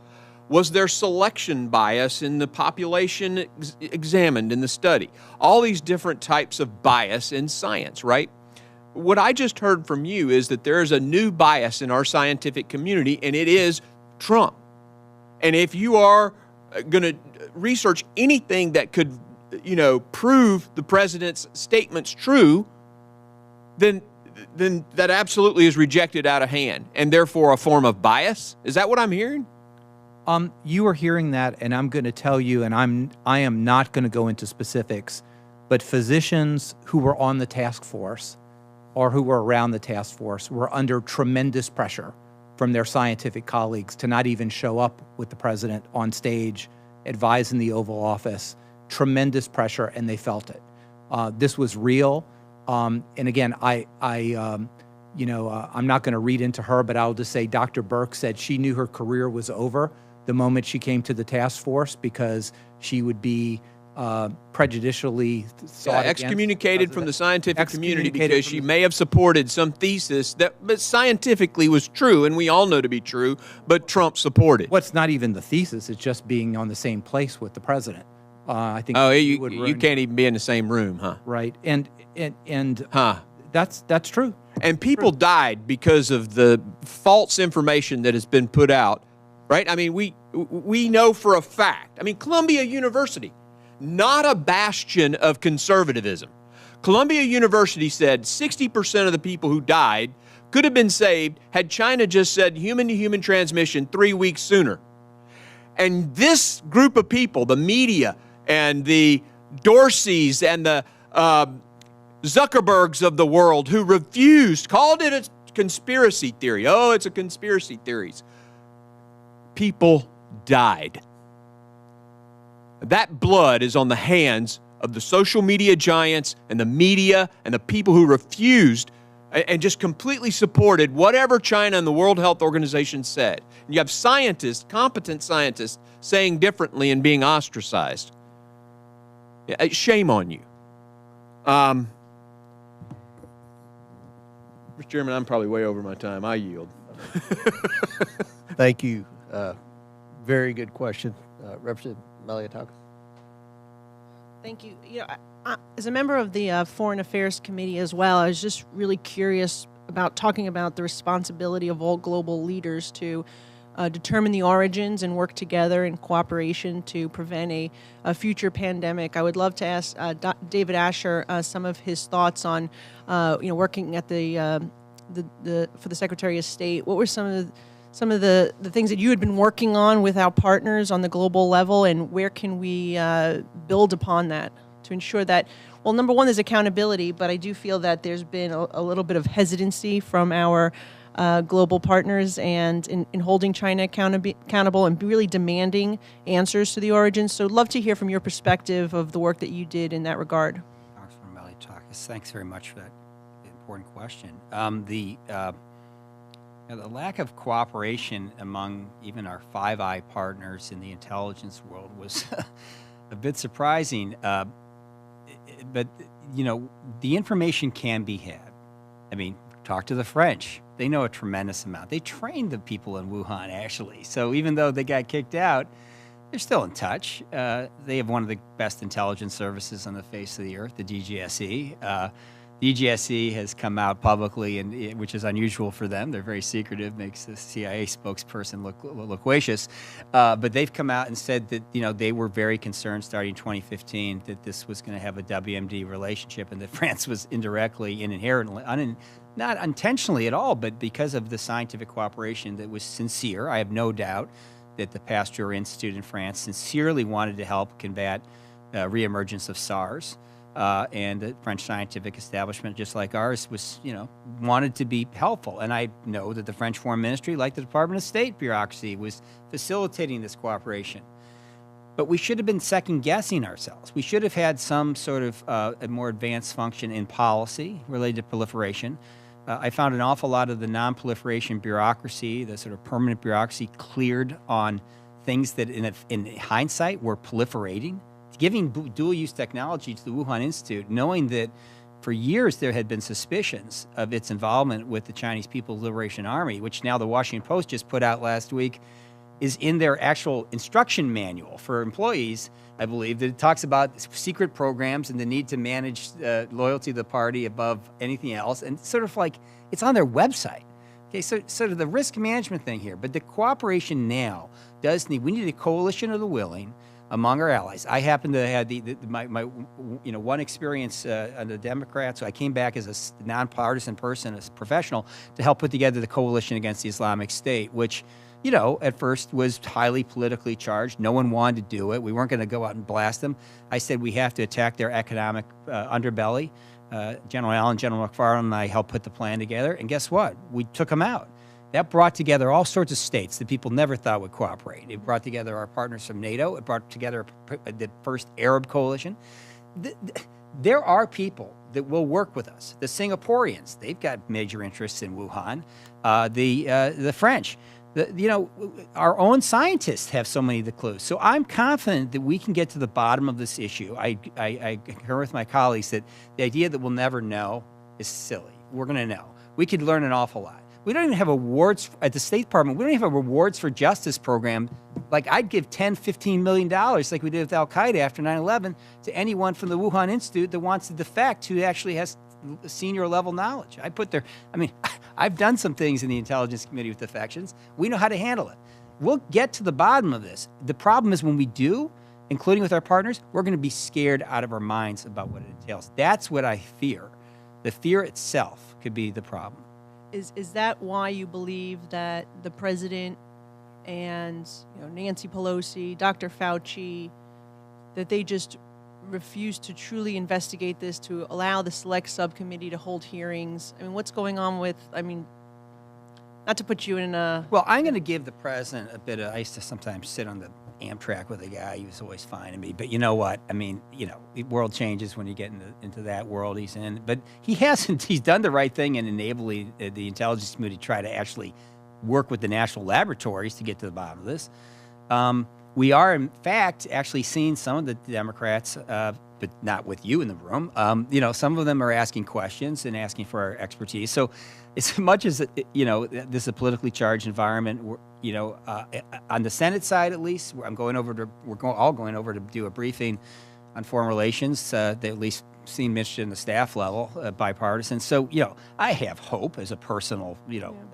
Was there selection bias in the population examined in the study? All these different types of bias in science, right? What I just heard from you is that there is a new bias in our scientific community, and it is Trump. And if you are going to research anything that could prove the president's statements true, then that absolutely is rejected out of hand, and therefore a form of bias. Is that what I'm hearing? You are hearing that, and I'm going to tell you, and I am not going to go into specifics, but physicians who were on the task force or who were around the task force were under tremendous pressure from their scientific colleagues to not even show up with the president on stage, advising the Oval Office. Tremendous pressure, and they felt it. This was real. And again, I'm not going to read into her, but I'll just say Dr. Burke said she knew her career was over the moment she came to the task force because she would be prejudicially sought excommunicated from the scientific community because she may have supported some thesis that but scientifically was true, and we all know to be true, but Trump supported. What's not even the thesis, it's just being on the same place with the president. I think you can't even be in the same room, huh? Right. And that's true. And people died because of the false information that has been put out, right? I mean, we know for a fact. I mean, Columbia University, not a bastion of conservatism. Columbia University said 60% of the people who died could have been saved had China just said human-to-human transmission 3 weeks sooner. And this group of people, the media and the Dorseys and the Zuckerbergs of the world who refused, called it a conspiracy theory. Oh, it's a conspiracy theories. People died. That blood is on the hands of the social media giants and the media and the people who refused and just completely supported whatever China and the World Health Organization said. And you have scientists, competent scientists, saying differently and being ostracized. Shame on you. Mr. Chairman, I'm probably way over my time. I yield. Thank you. Very good question. Representative Malliotakis. Thank you. As a member of the Foreign Affairs Committee as well, I was just really curious about talking about the responsibility of all global leaders to determine the origins and work together in cooperation to prevent a future pandemic. I would love to ask David Asher some of his thoughts on, working at for the Secretary of State. What were some of the things that you had been working on with our partners on the global level, and where can we build upon that to ensure that, well, number one, there's accountability, but I do feel that there's been a little bit of hesitancy from our global partners and in holding China accountable and really demanding answers to the origins. So I'd love to hear from your perspective of the work that you did in that regard. Congressman Malliotakis, thanks very much for that important question. The lack of cooperation among even our Five Eye partners in the intelligence world was a bit surprising. But, the information can be had. I mean, talk to the French. They know a tremendous amount. They trained the people in Wuhan, actually. So even though they got kicked out, they're still in touch. They have one of the best intelligence services on the face of the earth, the DGSE. The DGSE has come out publicly, which is unusual for them. They're very secretive, makes the CIA spokesperson look loquacious. But they've come out and said that they were very concerned starting in 2015 that this was going to have a WMD relationship, and that France was indirectly and inherently, not intentionally at all, but because of the scientific cooperation that was sincere. I have no doubt that the Pasteur Institute in France sincerely wanted to help combat reemergence of SARS. And the French scientific establishment, just like ours, was, wanted to be helpful. And I know that the French Foreign Ministry, like the Department of State bureaucracy, was facilitating this cooperation. But we should have been second-guessing ourselves. We should have had some sort of a more advanced function in policy related to proliferation. I found an awful lot of the non-proliferation bureaucracy, the sort of permanent bureaucracy, cleared on things that in hindsight were proliferating. Giving dual-use technology to the Wuhan Institute, knowing that for years there had been suspicions of its involvement with the Chinese People's Liberation Army, which now the Washington Post just put out last week, is in their actual instruction manual for employees, I believe, that it talks about secret programs and the need to manage loyalty to the party above anything else, and sort of like it's on their website. Okay, so sort of the risk management thing here, but the cooperation now does need, we need a coalition of the willing among our allies. I happen to have my one experience on the Democrats. So I came back as a nonpartisan person, as a professional, to help put together the coalition against the Islamic State, which at first was highly politically charged. No one wanted to do it. We weren't going to go out and blast them. I said we have to attack their economic underbelly. General Allen, General McFarland, and I helped put the plan together. And guess what? We took them out. That brought together all sorts of states that people never thought would cooperate. It brought together our partners from NATO. It brought together the first Arab coalition. There are people that will work with us. The Singaporeans, they've got major interests in Wuhan. The French, our own scientists have so many of the clues. So I'm confident that we can get to the bottom of this issue. I concur with my colleagues that the idea that we'll never know is silly. We're going to know. We could learn an awful lot. We don't even have awards at the State Department. We don't even have a rewards for justice program. Like I'd give $10, $15 million like we did with Al-Qaeda after 9/11 to anyone from the Wuhan Institute that wants to defect who actually has senior level knowledge. I've done some things in the Intelligence Committee with defections. We know how to handle it. We'll get to the bottom of this. The problem is when we do, including with our partners, we're going to be scared out of our minds about what it entails. That's what I fear. The fear itself could be the problem. Is that why you believe that the president and Nancy Pelosi, Dr. Fauci, that they just refuse to truly investigate this, to allow the select subcommittee to hold hearings? I mean, what's going on with, not to put you in a... Well, I'm going to give the president a bit of, I used to sometimes sit on the Amtrak with a guy. He was always fine to me. But you know what? The world changes when you get into that world he's in. But he's done the right thing in enabling the intelligence community to try to actually work with the national laboratories to get to the bottom of this. We are, in fact, actually seeing some of the Democrats, but not with you in the room. Some of them are asking questions and asking for our expertise. So as much as, this is a politically charged environment, on the Senate side, at least, we're all going over to do a briefing on foreign relations. They at least seem mentioned in the staff level, bipartisan. So, I have hope as a personal,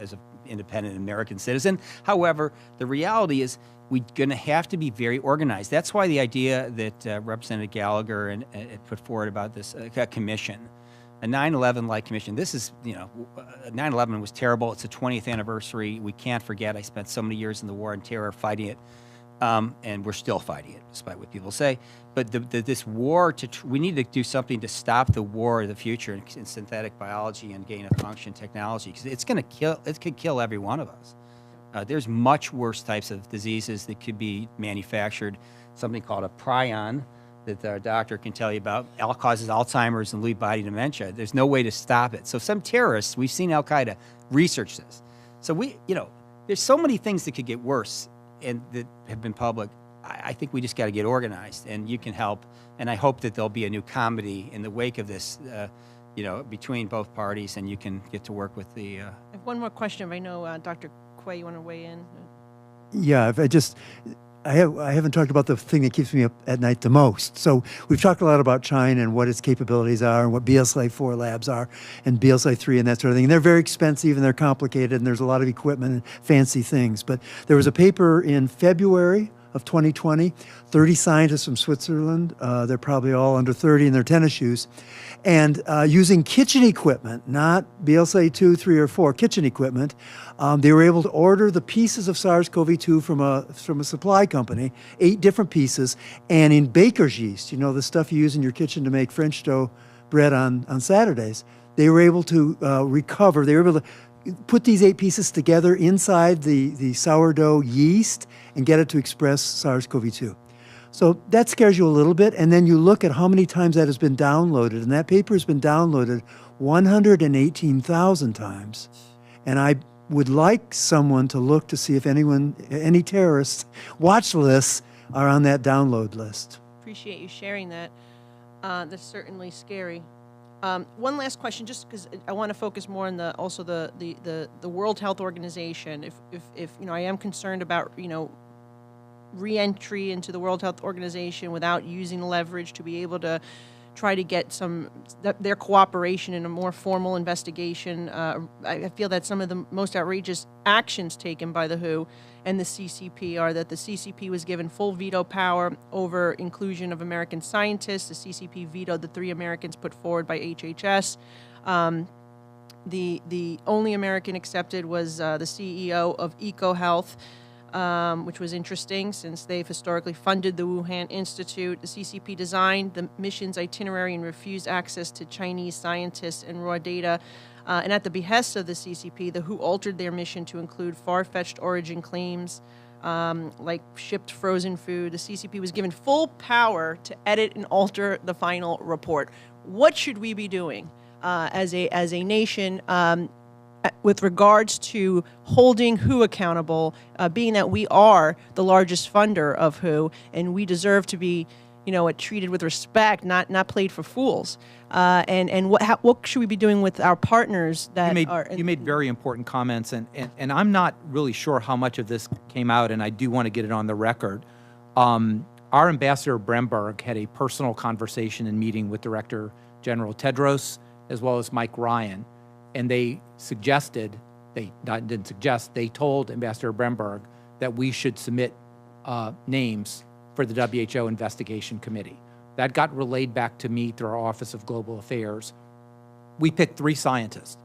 as an independent American citizen. However, the reality is we're going to have to be very organized. That's why the idea that Representative Gallagher put forward about this commission, a 9/11-like commission. This is, 9/11 was terrible. It's the 20th anniversary. We can't forget. I spent so many years in the war on terror fighting it, and we're still fighting it, despite what people say. But this war, we need to do something to stop the war of the future in synthetic biology and gain-of-function technology, because it's going to kill. It could kill every one of us. There's much worse types of diseases that could be manufactured. Something called a prion that our doctor can tell you about. Causes Alzheimer's and Lewy body dementia. There's no way to stop it. So some terrorists, we've seen Al-Qaeda research this. So there's so many things that could get worse and that have been public. I think we just got to get organized, and you can help. And I hope that there'll be a new comedy in the wake of this, between both parties, and you can get to work with the... I have one more question. If I know, Dr. Quay, you want to weigh in? Yeah, I haven't talked about the thing that keeps me up at night the most. So we've talked a lot about China and what its capabilities are and what BSI-4 labs are and BSI-3 and that sort of thing. And they're very expensive and they're complicated and there's a lot of equipment and fancy things. But there was a paper in February of 2020, 30 scientists from Switzerland, they're probably all under 30 in their tennis shoes, and using kitchen equipment, not BSI-2, 3, or 4, kitchen equipment, they were able to order the pieces of SARS-CoV-2 from a supply company, 8 different pieces, and in baker's yeast, the stuff you use in your kitchen to make French dough bread on Saturdays, they were able to recover, they were able to put these 8 pieces together inside the sourdough yeast and get it to express SARS-CoV-2. So that scares you a little bit, and then you look at how many times that has been downloaded, and that paper has been downloaded 118,000 times. And I would like someone to look to see if any terrorists watch lists are on that download list. Appreciate you sharing that. That's certainly scary. One last question, just because I want to focus more on the World Health Organization. If I am concerned about re-entry into the World Health Organization without using leverage to be able to try to get their cooperation in a more formal investigation. I feel that some of the most outrageous actions taken by the WHO and the CCP are that the CCP was given full veto power over inclusion of American scientists. The CCP vetoed the 3 Americans put forward by HHS. The only American accepted was the CEO of EcoHealth, which was interesting since they've historically funded the Wuhan Institute. The CCP designed the mission's itinerary and refused access to Chinese scientists and raw data. And at the behest of the CCP, the WHO altered their mission to include far-fetched origin claims like shipped frozen food. The CCP was given full power to edit and alter the final report. What should we be doing as a nation with regards to holding WHO accountable, being that we are the largest funder of WHO and we deserve to be, treated with respect, not played for fools? And what should we be doing with our partners that you made very important comments, and I'm not really sure how much of this came out, and I do want to get it on the record. Our ambassador Bremberg had a personal conversation and meeting with Director General Tedros as well as Mike Ryan, and they told Ambassador Bremberg that we should submit names for the WHO Investigation Committee. That got relayed back to me through our Office of Global Affairs. We picked 3 scientists.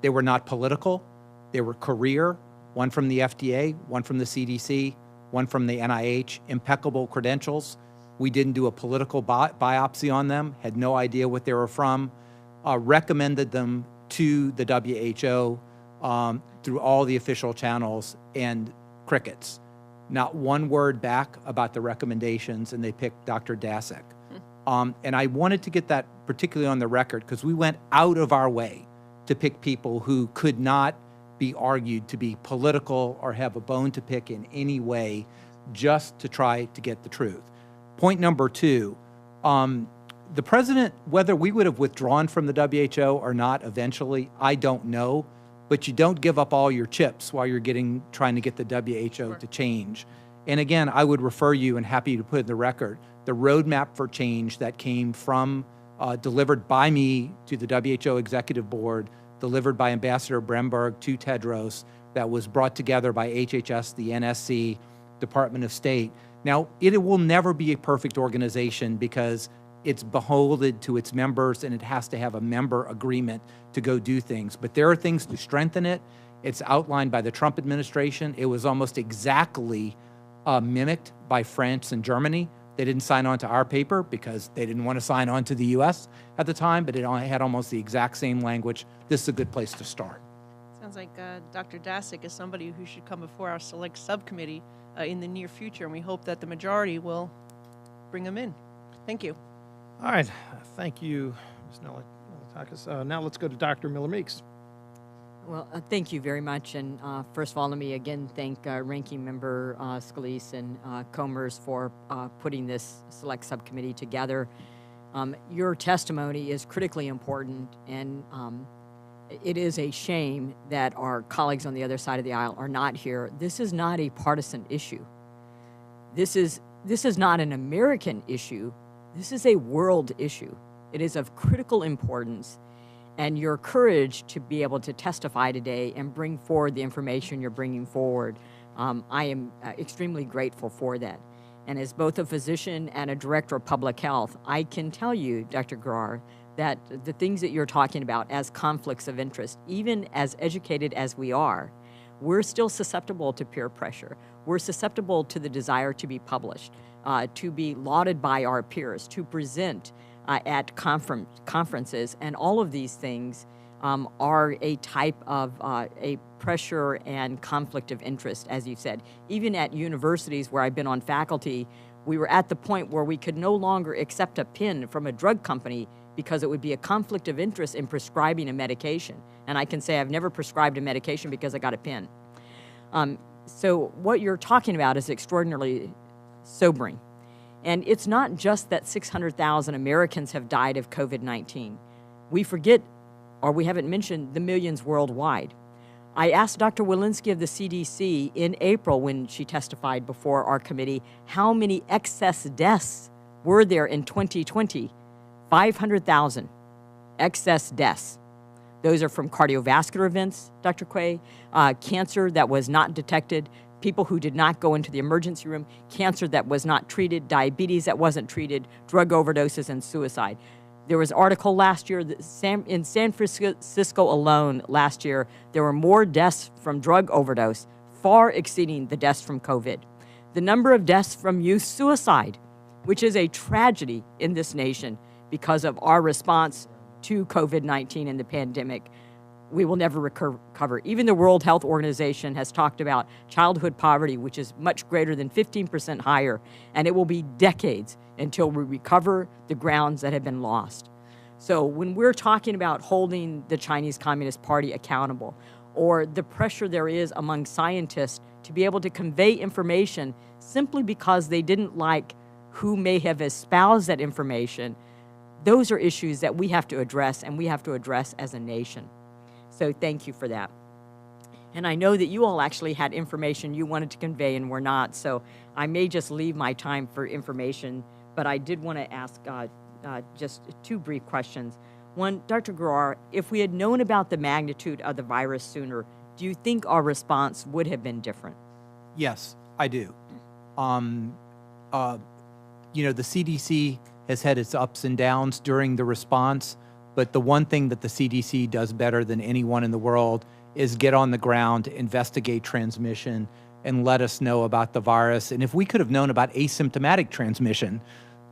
They were not political. They were career, one from the FDA, one from the CDC, one from the NIH, impeccable credentials. We didn't do a political biopsy on them, had no idea what they were from, recommended them to the WHO through all the official channels, and crickets. Not one word back about the recommendations, and they picked Dr. Daszak. And I wanted to get that particularly on the record because we went out of our way to pick people who could not be argued to be political or have a bone to pick in any way, just to try to get the truth. Point number 2, the president, whether we would have withdrawn from the WHO or not eventually, I don't know, but you don't give up all your chips while you're trying to get the WHO to change. And again, I would refer you, and happy to put in the record, the roadmap for change that came from, delivered by me to the WHO Executive Board, delivered by Ambassador Bremberg to Tedros, that was brought together by HHS, the NSC, Department of State. Now, it will never be a perfect organization because it's beholden to its members and it has to have a member agreement to go do things. But there are things to strengthen it. It's outlined by the Trump administration. It was almost exactly mimicked by France and Germany. They didn't sign on to our paper because they didn't want to sign on to the U.S. at the time, but it had almost the exact same language. This is a good place to start. Sounds like Dr. Daszak is somebody who should come before our select subcommittee in the near future, and we hope that the majority will bring him in. Thank you. All right. Thank you, Ms. Nelitakis. Now let's go to Dr. Miller-Meeks. Well, thank you very much. And first of all, let me again thank Ranking Member Scalise and Comers for putting this select subcommittee together. Your testimony is critically important, and it is a shame that our colleagues on the other side of the aisle are not here. This is not a partisan issue. This is not an American issue. This is a world issue. It is of critical importance. And your courage to be able to testify today and bring forward the information you're bringing forward, I am extremely grateful for that. And as both a physician and a director of public health, I can tell you, Dr. Garrar, that the things that you're talking about as conflicts of interest, even as educated as we are, we're still susceptible to peer pressure. We're susceptible to the desire to be published, to be lauded by our peers, to present at conferences, and all of these things are a type of a pressure and conflict of interest, as you said. Even at universities where I've been on faculty, we were at the point where we could no longer accept a PIN from a drug company because it would be a conflict of interest in prescribing a medication. And I can say I've never prescribed a medication because I got a PIN. So what you're talking about is extraordinarily sobering. And it's not just that 600,000 Americans have died of COVID-19. We forget, or we haven't mentioned, the millions worldwide. I asked Dr. Walensky of the CDC in April when she testified before our committee, how many excess deaths were there in 2020? 500,000 excess deaths. Those are from cardiovascular events, Dr. Quay, cancer that was not detected, people who did not go into the emergency room, cancer that was not treated, diabetes that wasn't treated, drug overdoses, and suicide. There was an article last year that in San Francisco alone last year, there were more deaths from drug overdose, far exceeding the deaths from COVID. The number of deaths from youth suicide, which is a tragedy in this nation because of our response to COVID-19 and the pandemic, we will never recover. Even the World Health Organization has talked about childhood poverty, which is much greater than 15% higher, and it will be decades until we recover the grounds that have been lost. So when we're talking about holding the Chinese Communist Party accountable, or the pressure there is among scientists to be able to convey information simply because they didn't like who may have espoused that information, those are issues that we have to address, and we have to address as a nation. So thank you for that. And I know that you all actually had information you wanted to convey and were not, so I may just leave my time for information, but I did want to ask just two brief questions. One, Dr. Giroir, if we had known about the magnitude of the virus sooner, do you think our response would have been different? Yes, I do. The CDC has had its ups and downs during the response, but the one thing that the CDC does better than anyone in the world is get on the ground, investigate transmission, and let us know about the virus. And if we could have known about asymptomatic transmission,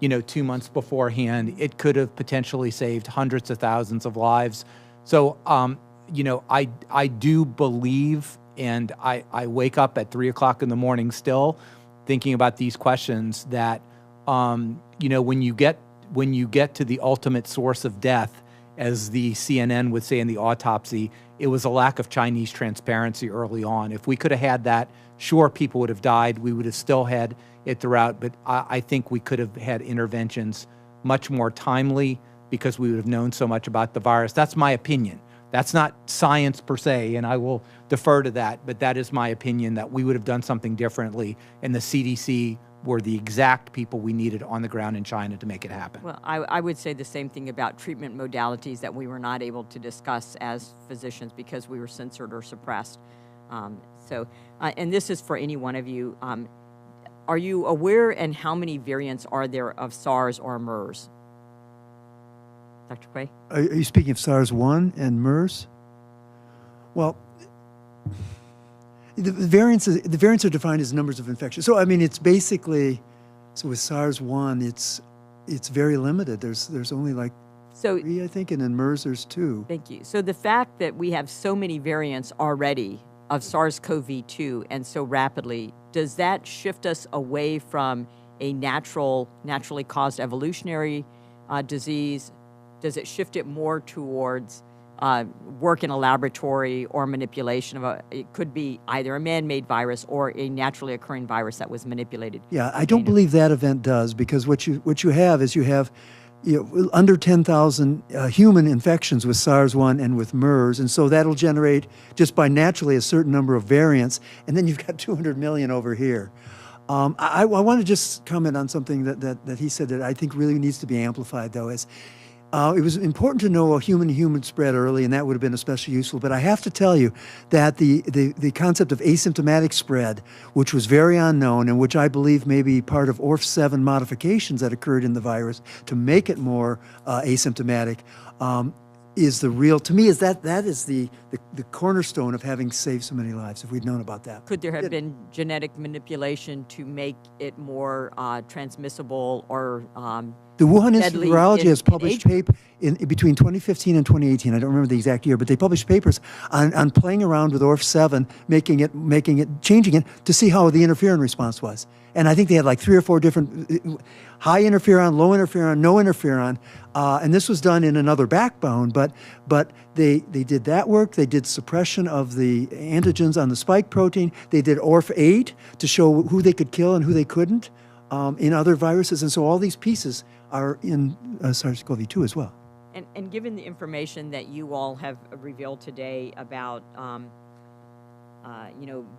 2 months beforehand, it could have potentially saved hundreds of thousands of lives. So, I do believe, and I wake up at 3 o'clock in the morning still thinking about these questions, that, when you get to the ultimate source of death, as the CNN would say in the autopsy, it was a lack of Chinese transparency early on. If we could have had that, sure, people would have died. We would have still had it throughout, but I think we could have had interventions much more timely because we would have known so much about the virus. That's my opinion. That's not science per se, and I will defer to that, but that is my opinion, that we would have done something differently, and the CDC were the exact people we needed on the ground in China to make it happen. Well, I would say the same thing about treatment modalities that we were not able to discuss as physicians because we were censored or suppressed. And this is for any one of you. Are you aware, and how many variants are there of SARS or MERS? Dr. Quay? Are you speaking of SARS-1 and MERS? Well, the variants are defined as numbers of infections. So, I mean, it's basically, so with SARS-1, it's very limited. There's only like 3, I think, and in MERS there's 2. Naturally, So the fact that we have so many variants already of SARS-CoV-2 and so rapidly, does that shift us away from a naturally caused evolutionary disease? Does it shift it more towards work in a laboratory or manipulation of it could be either a man-made virus or a naturally occurring virus that was manipulated? Yeah, I don't believe that event does, because what you have is under 10,000 human infections with SARS-1 and with MERS, and so that'll generate just by naturally a certain number of variants, and then you've got 200 million over here. I want to just comment on something that he said that I think really needs to be amplified, though, is it was important to know a human-to-human spread early, and that would have been especially useful. But I have to tell you that the concept of asymptomatic spread, which was very unknown and which I believe may be part of ORF7 modifications that occurred in the virus to make it more asymptomatic, is the real, to me, is that is the cornerstone of having saved so many lives, if we'd known about that. Could there have been genetic manipulation to make it more transmissible or the Wuhan Institute of Virology has published papers between 2015 and 2018. I don't remember the exact year, but they published papers on playing around with ORF7, changing it to see how the interferon response was. And I think they had like 3 or 4 different high interferon, low interferon, no interferon, and this was done in another backbone. But they did that work. They did suppression of the antigens on the spike protein. They did ORF8 to show who they could kill and who they couldn't in other viruses. And so all these pieces are in SARS-CoV-2 as well. And given the information that you all have revealed today about,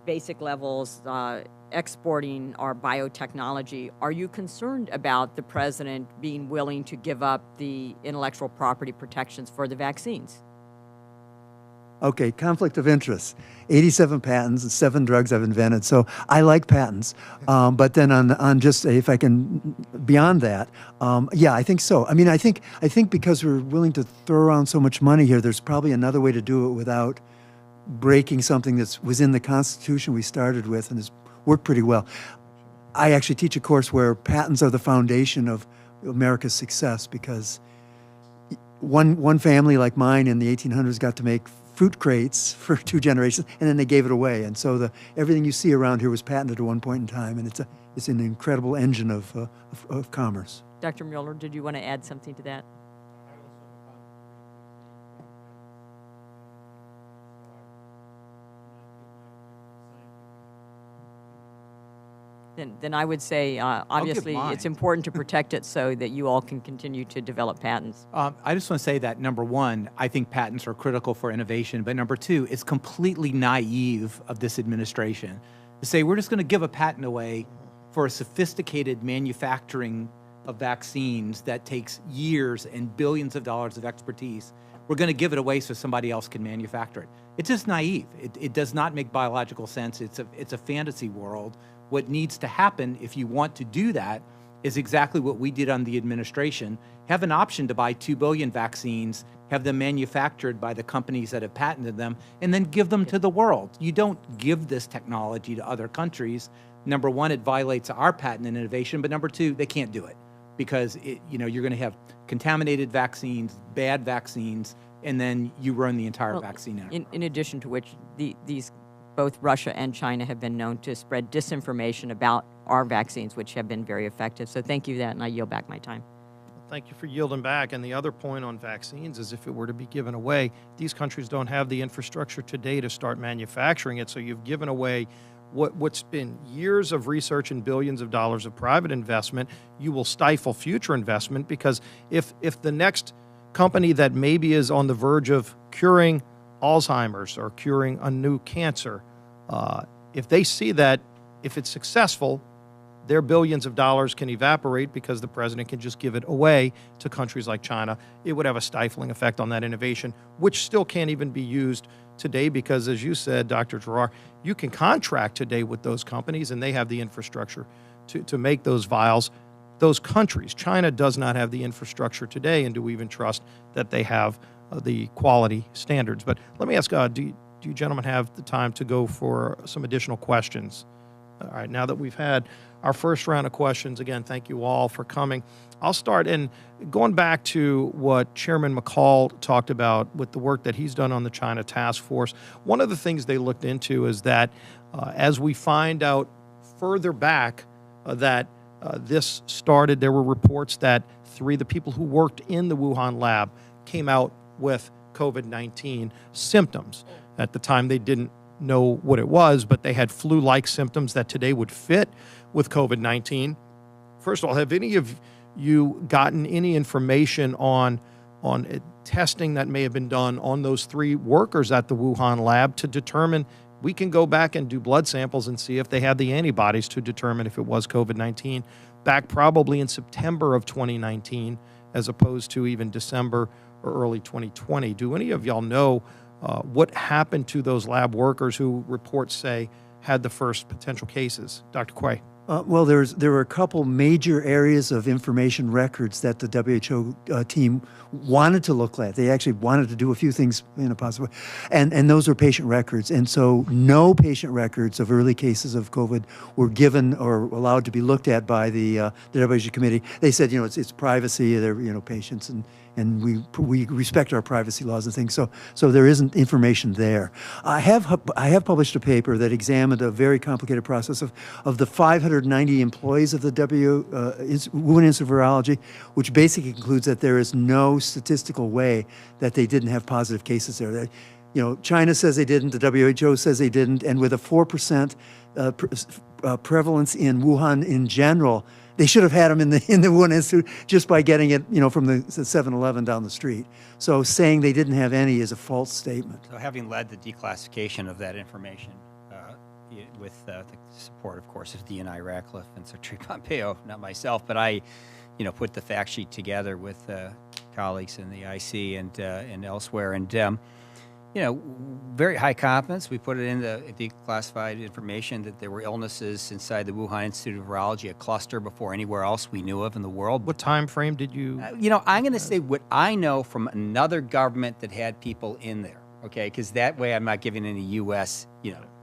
basic levels, exporting our biotechnology, are you concerned about the president being willing to give up the intellectual property protections for the vaccines? Okay, conflict of interest. 87 patents and 7 drugs I've invented. So I like patents. But then on just if I can beyond that, yeah, I think so. I mean, I think because we're willing to throw around so much money here, there's probably another way to do it without breaking something that was in the Constitution we started with and has worked pretty well. I actually teach a course where patents are the foundation of America's success because one family like mine in the 1800s got to make fruit crates for 2 generations, and then they gave it away. And so everything you see around here was patented at one point in time, and it's an incredible engine of commerce. Dr. Mueller, did you want to add something to that? Then I would say, obviously, it's important to protect it so that you all can continue to develop patents. I just want to say that, number one, I think patents are critical for innovation. But number two, it's completely naive of this administration to say we're just going to give a patent away for a sophisticated manufacturing of vaccines that takes years and billions of dollars of expertise. We're going to give it away so somebody else can manufacture it. It's just naive. It does not make biological sense. It's a fantasy world. What needs to happen if you want to do that is exactly what we did on the administration. Have an option to buy 2 billion vaccines, have them manufactured by the companies that have patented them, and then give them to the world. You don't give this technology to other countries. Number one, it violates our patent and innovation, but number two, they can't do it because you're going to have contaminated vaccines, bad vaccines, and then you ruin the entire vaccine enterprise. In addition to which, both Russia and China have been known to spread disinformation about our vaccines, which have been very effective. So thank you for that, and I yield back my time. Thank you for yielding back. And the other point on vaccines is if it were to be given away, these countries don't have the infrastructure today to start manufacturing it. So you've given away what's been years of research and billions of dollars of private investment. You will stifle future investment because if the next company that maybe is on the verge of curing Alzheimer's or curing a new cancer, if they see that if it's successful, their billions of dollars can evaporate because the president can just give it away to countries like China. It would have a stifling effect on that innovation, which still can't even be used today because, as you said, Dr. Giroir, you can contract today with those companies and they have the infrastructure to make those vials. Those countries, China does not have the infrastructure today, and do we even trust that they have the quality standards? But let me ask, do you gentlemen have the time to go for some additional questions? All right, now that we've had our first round of questions, again, thank you all for coming. I'll start in going back to what Chairman McCall talked about with the work that he's done on the China Task Force. One of the things they looked into is that as we find out further back that this started, there were reports that 3 of the people who worked in the Wuhan lab came out with COVID-19 symptoms. At the time, they didn't know what it was, but they had flu-like symptoms that today would fit with COVID-19. First of all, have any of you gotten any information on testing that may have been done on those 3 workers at the Wuhan lab to determine? We can go back and do blood samples and see if they have the antibodies to determine if it was COVID-19 back probably in September of 2019 as opposed to even December or early 2020. Do any of y'all know what happened to those lab workers who reports say had the first potential cases? Dr. Quay. Well, there were a couple major areas of information records that the WHO team wanted to look at. They actually wanted to do a few things in a positive way, and those were patient records. And so no patient records of early cases of COVID were given or allowed to be looked at by the WHO committee. They said, it's privacy. They're patients and we respect our privacy laws and things. So there isn't information there. I have published a paper that examined a very complicated process of the 590 employees of the Wuhan Institute of Virology, which basically concludes that there is no statistical way that they didn't have positive cases there. China says they didn't, the WHO says they didn't, and with a 4% prevalence in Wuhan in general, they should have had them in the Wuhan Institute just by getting it, from the 7-Eleven down the street. So saying they didn't have any is a false statement. So having led the declassification of that information with the support, of course, of DNI Ratcliffe and Secretary Pompeo, not myself, but I, put the fact sheet together with colleagues in the IC and elsewhere. And, very high confidence. We put it in the declassified information that there were illnesses inside the Wuhan Institute of Virology, a cluster before anywhere else we knew of in the world. What time frame did you? I'm going to say what I know from another government that had people in there, okay? Because that way I'm not giving any U.S.,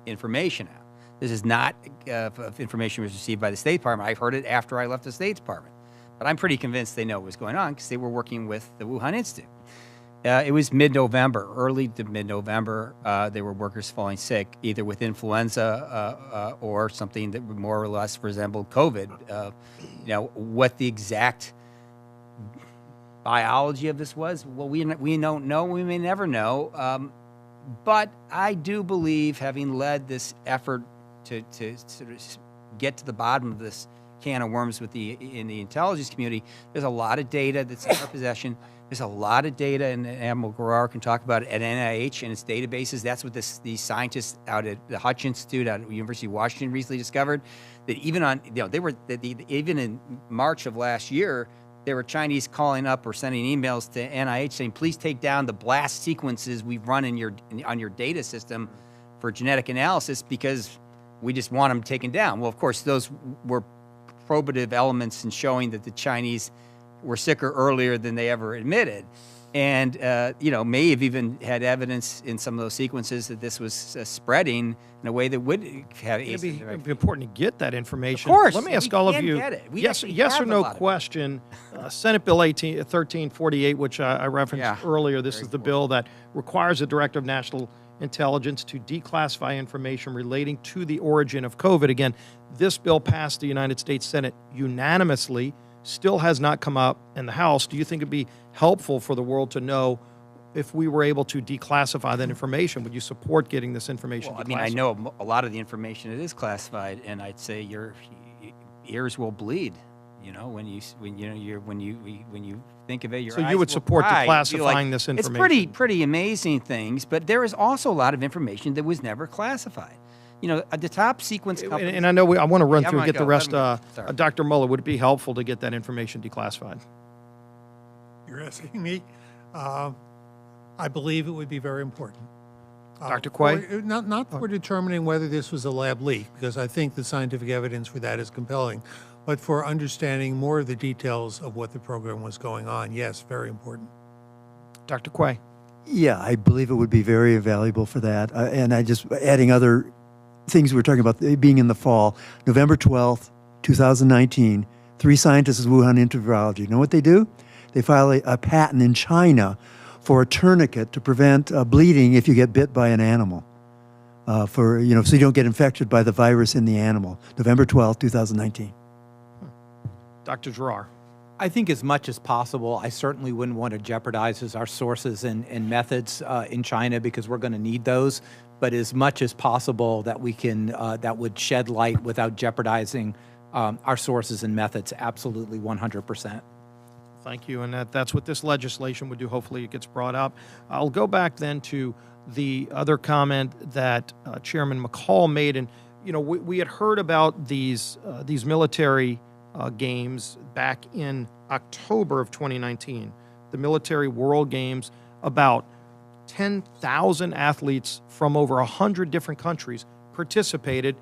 information out. This is not information was received by the State Department. I heard it after I left the State Department. But I'm pretty convinced they know what was going on because they were working with the Wuhan Institute. It was mid-November, early to mid-November. There were workers falling sick, either with influenza or something that more or less resembled COVID. What the exact biology of this was, well, we don't know. We may never know. But I do believe, having led this effort to sort of get to the bottom of this can of worms in the intelligence community, there's a lot of data that's in our possession. There's a lot of data, and Admiral Giroir can talk about it, at NIH and its databases. That's what these scientists out at the Hutch Institute out at the University of Washington recently discovered, that even even in March of last year, there were Chinese calling up or sending emails to NIH saying, please take down the blast sequences we've run on your data system for genetic analysis because we just want them taken down. Well, of course, those were probative elements in showing that the Chinese were sicker earlier than they ever admitted. And, may have even had evidence in some of those sequences that this was spreading in a way that would have... It'd be important to get that information. Of course. Let me ask all of you, yes or no question, Senate Bill 1348, which I referenced earlier, this is the bill that requires the Director of National Intelligence to declassify information relating to the origin of COVID. Again, this bill passed the United States Senate unanimously, still has not come up in the House. Do you think it'd be helpful for the world to know if we were able to declassify that information? Would you support getting this information declassified? I know a lot of the information that is classified, and I'd say your ears will bleed. When you think of it, your eyes will cry. So you would support declassifying this information? It's pretty amazing things, but there is also a lot of information that was never classified. The top sequence companies... And I know I want to run through and get the rest. Dr. Muller, would it be helpful to get that information declassified? You're asking me? I believe it would be very important. Dr. Quay? Not for determining whether this was a lab leak, because I think the scientific evidence for that is compelling, but for understanding more of the details of what the program was going on. Yes, very important. Dr. Quay? Yeah, I believe it would be very valuable for that. And I just adding other things we were talking about being in the fall. November 12th, 2019, 3 scientists at Wuhan Institute of Virology. You know what they do? They file a patent in China for a tourniquet to prevent bleeding if you get bit by an animal. So you don't get infected by the virus in the animal. November 12th, 2019. Dr. Giroir. I think as much as possible, I certainly wouldn't want to jeopardize our sources and methods in China because we're going to need those. But as much as possible that we can, that would shed light without jeopardizing our sources and methods, absolutely 100%. Thank you, and that's what this legislation would do. Hopefully it gets brought up. I'll go back then to the other comment that Chairman McCall made. And, we had heard about these military games back in October of 2019, the Military World Games. About 10,000 athletes from over 100 different countries participated.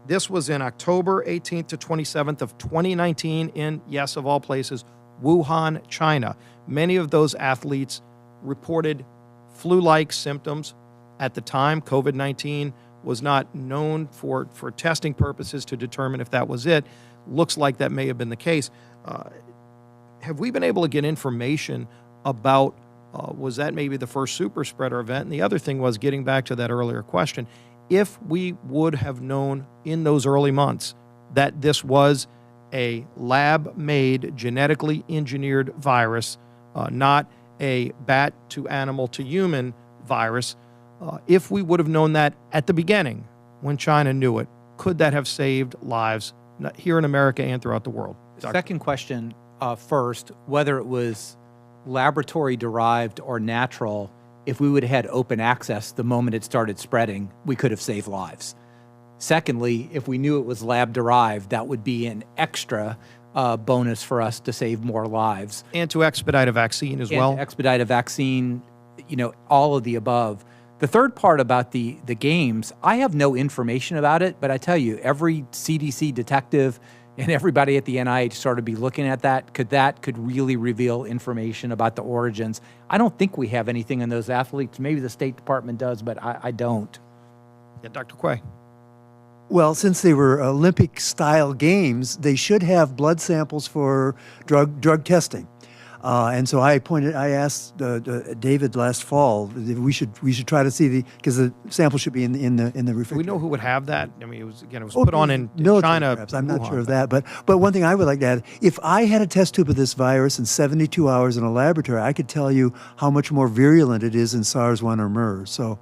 This was in October 18th to 27th of 2019 in, yes, of all places, Wuhan, China. Many of those athletes reported flu-like symptoms. At the time, COVID-19 was not known for testing purposes to determine if that was it. Looks like that may have been the case. Have we been able to get information about was that maybe the first super spreader event? And the other thing was, getting back to that earlier question, if we would have known in those early months that this was a lab-made, genetically engineered virus, not a bat to animal to human virus, if we would have known that at the beginning when China knew it, could that have saved lives here in America and throughout the world? Second question first, whether it was laboratory-derived or natural, if we would have had open access the moment it started spreading, we could have saved lives. Secondly, if we knew it was lab-derived, that would be an extra bonus for us to save more lives. And to expedite a vaccine as well. To expedite a vaccine, all of the above. The third part about the games, I have no information about it, but I tell you, every CDC detective and everybody at the NIH sort of be looking at that could really reveal information about the origins. I don't think we have anything in those athletes. Maybe the State Department does, but I don't. Yeah, Dr. Quay. Well, since they were Olympic-style games, they should have blood samples for drug testing. And so I asked David last fall if we should try to see because the sample should be in the refrigerator. Do we know who would have that? I mean, it was put on in China. Perhaps. I'm not sure of that, but one thing I would like to add: if I had a test tube of this virus in 72 hours in a laboratory, I could tell you how much more virulent it is in SARS-1 or MERS. So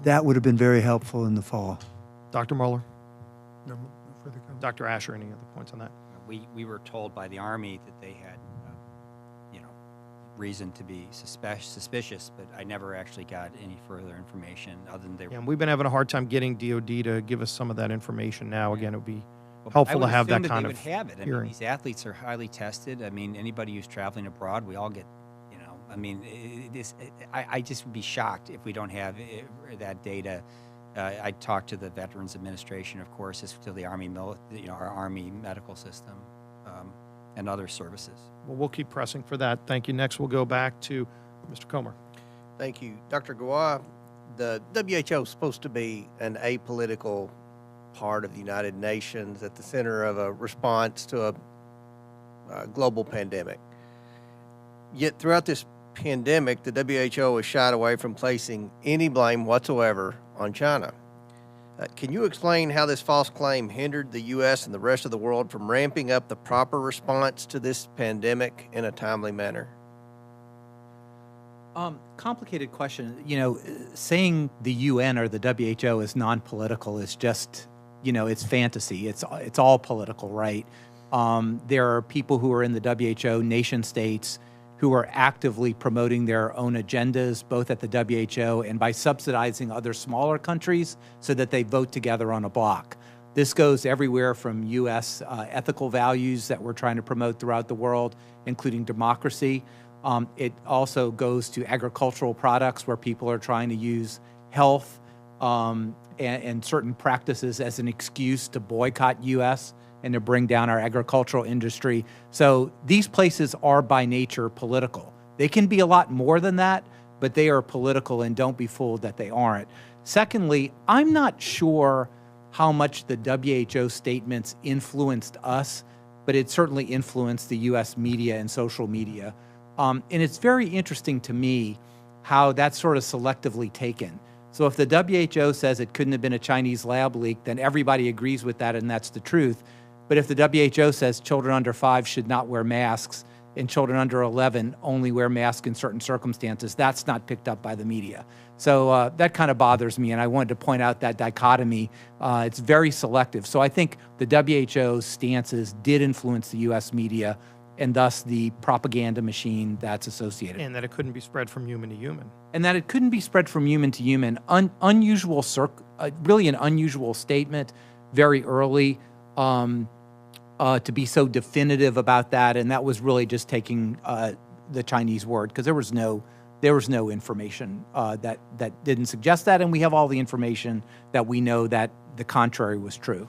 that would have been very helpful in the fall. Dr. Mueller? No further comment. Dr. Asher, any other points on that? We were told by the Army that they had, reason to be suspicious, but I never actually got any further information other than they were. Yeah, we've been having a hard time getting DOD to give us some of that information now. Again, it would be helpful to have that kind of they would have it. I hearing. mean, these athletes are highly tested. I mean, anybody who's traveling abroad, we all get, I mean, I just would be shocked if we don't have that data. I talked to the Veterans Administration, of course, to the Army, our Army medical system, and other services. Well, we'll keep pressing for that. Thank you. Next, we'll go back to Mr. Comer. Thank you. Dr. Gawa, the WHO is supposed to be an apolitical part of the United Nations at the center of a response to a global pandemic. Yet throughout this pandemic, the WHO has shied away from placing any blame whatsoever on China. Can you explain how this false claim hindered the U.S. and the rest of the world from ramping up the proper response to this pandemic in a timely manner? Complicated question. Saying the UN or the WHO is non-political is just, it's fantasy. It's all political, right? There are people who are in the WHO, nation states, who are actively promoting their own agendas, both at the WHO and by subsidizing other smaller countries so that they vote together on a block. This goes everywhere from U.S. Ethical values that we're trying to promote throughout the world, including democracy. It also goes to agricultural products where people are trying to use health and certain practices as an excuse to boycott U.S. and to bring down our agricultural industry. So these places are by nature political. They can be a lot more than that, but they are political, and don't be fooled that they aren't. Secondly, I'm not sure how much the WHO statements influenced us, but it certainly influenced the U.S. media and social media. And it's very interesting to me how that's sort of selectively taken. So if the WHO says it couldn't have been a Chinese lab leak, then everybody agrees with that, and that's the truth. But if the WHO says children under 5 should not wear masks and children under 11 only wear masks in certain circumstances, that's not picked up by the media. So that kind of bothers me, and I wanted to point out that dichotomy. It's very selective. So I think the WHO's stances did influence the U.S. media and thus the propaganda machine that's associated. And that it couldn't be spread from human to human. And that it couldn't be spread from human to human. Really an unusual statement very early. To be so definitive about that, and that was really just taking the Chinese word, because there was no information that didn't suggest that, and we have all the information that we know that the contrary was true.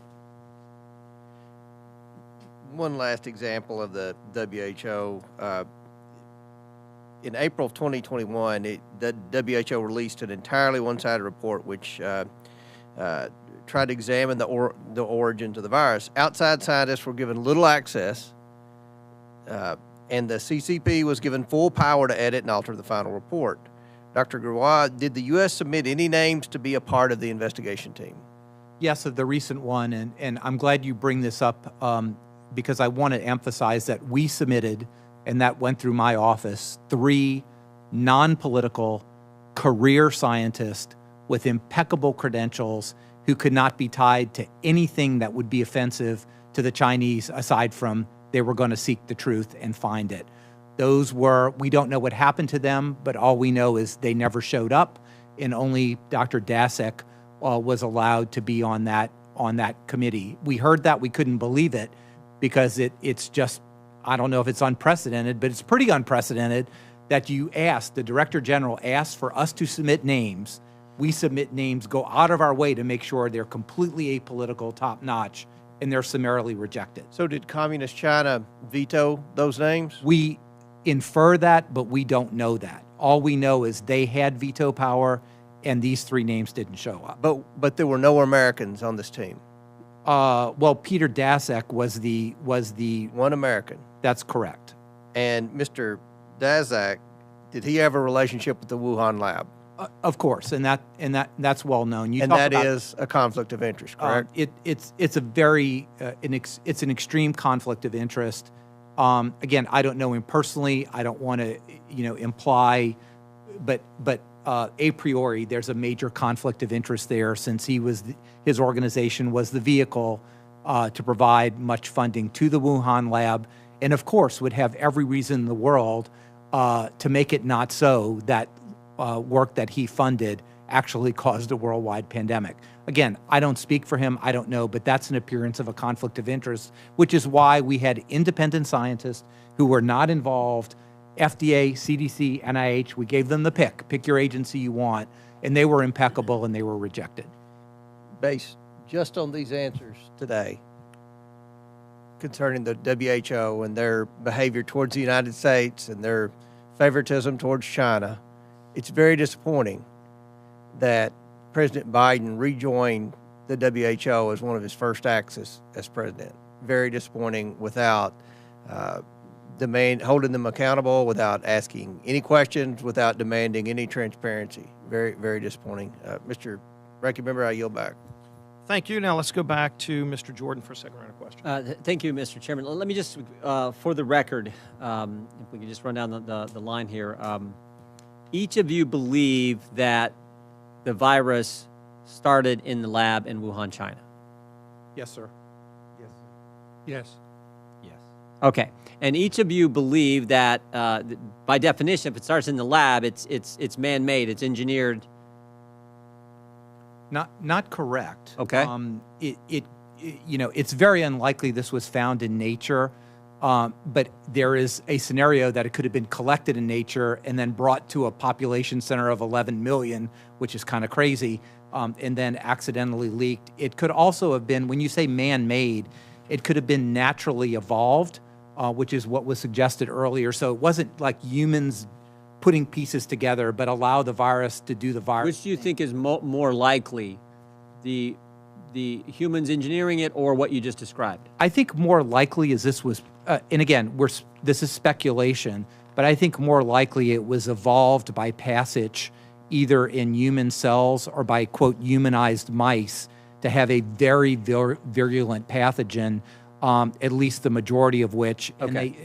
One last example of the WHO. In April of 2021, the WHO released an entirely one-sided report which tried to examine the origins of the virus. Outside scientists were given little access, and the CCP was given full power to edit and alter the final report. Dr. Gawa, did the U.S. submit any names to be a part of the investigation team? Yes, of the recent one, and I'm glad you bring this up because I want to emphasize that we submitted, and that went through my office, 3 non-political career scientists with impeccable credentials who could not be tied to anything that would be offensive to the Chinese, aside from they were going to seek the truth and find it. We don't know what happened to them, but all we know is they never showed up, and only Dr. Daszak was allowed to be on that committee. We heard that, we couldn't believe it, because it's just, I don't know if it's unprecedented, but it's pretty unprecedented that the Director General asks for us to submit names. We submit names, go out of our way to make sure they're completely apolitical, top-notch, and they're summarily rejected. So did Communist China veto those names? We infer that, but we don't know that. All we know is they had veto power, and these 3 names didn't show up. But there were no Americans on this team. Well, Peter Daszak was the One American. That's correct. And Mr. Daszak, did he have a relationship with the Wuhan lab? Of course, and that's well known. And that is a conflict of interest, correct? It's a very it's an extreme conflict of interest. Again, I don't know him personally. I don't want to imply, but a priori there's a major conflict of interest there, since his organization was the vehicle to provide much funding to the Wuhan lab, and of course would have every reason in the world to make it not so that work that he funded actually caused a worldwide pandemic. Again, I don't speak for him, I don't know, but that's an appearance of a conflict of interest, which is why we had independent scientists who were not involved, FDA, CDC, NIH, we gave them the pick your agency you want, and they were impeccable and they were rejected. Based just on these answers today concerning the WHO and their behavior towards the United States and their favoritism towards China, it's very disappointing that President Biden rejoined the WHO as one of his first acts as president. Very disappointing, without holding them accountable, without asking any questions, without demanding any transparency. Very, very disappointing. Mr. Ranking Member, I yield back. Thank you. Now let's go back to Mr. Jordan for a second round of questions. Thank you, Mr. Chairman. Let me just, for the record, if we could just run down the line here. Each of you believe that the virus started in the lab in Wuhan, China? Yes, sir. Yes. Yes. Okay. And each of you believe that, by definition, if it starts in the lab, it's man-made, it's engineered. Not correct. Okay. It's very unlikely this was found in nature. But there is a scenario that it could have been collected in nature and then brought to a population center of 11 million, which is kind of crazy, and then accidentally leaked. It could also have been, when you say man-made, it could have been naturally evolved, which is what was suggested earlier. So it wasn't like humans putting pieces together, but allow the virus to do the virus. Which do you think is more likely, the humans engineering it or what you just described? I think more likely is this was, and again, this is speculation, but I think more likely it was evolved by passage either in human cells or by, quote, humanized mice to have a very virulent pathogen, at least the majority of which, and Okay.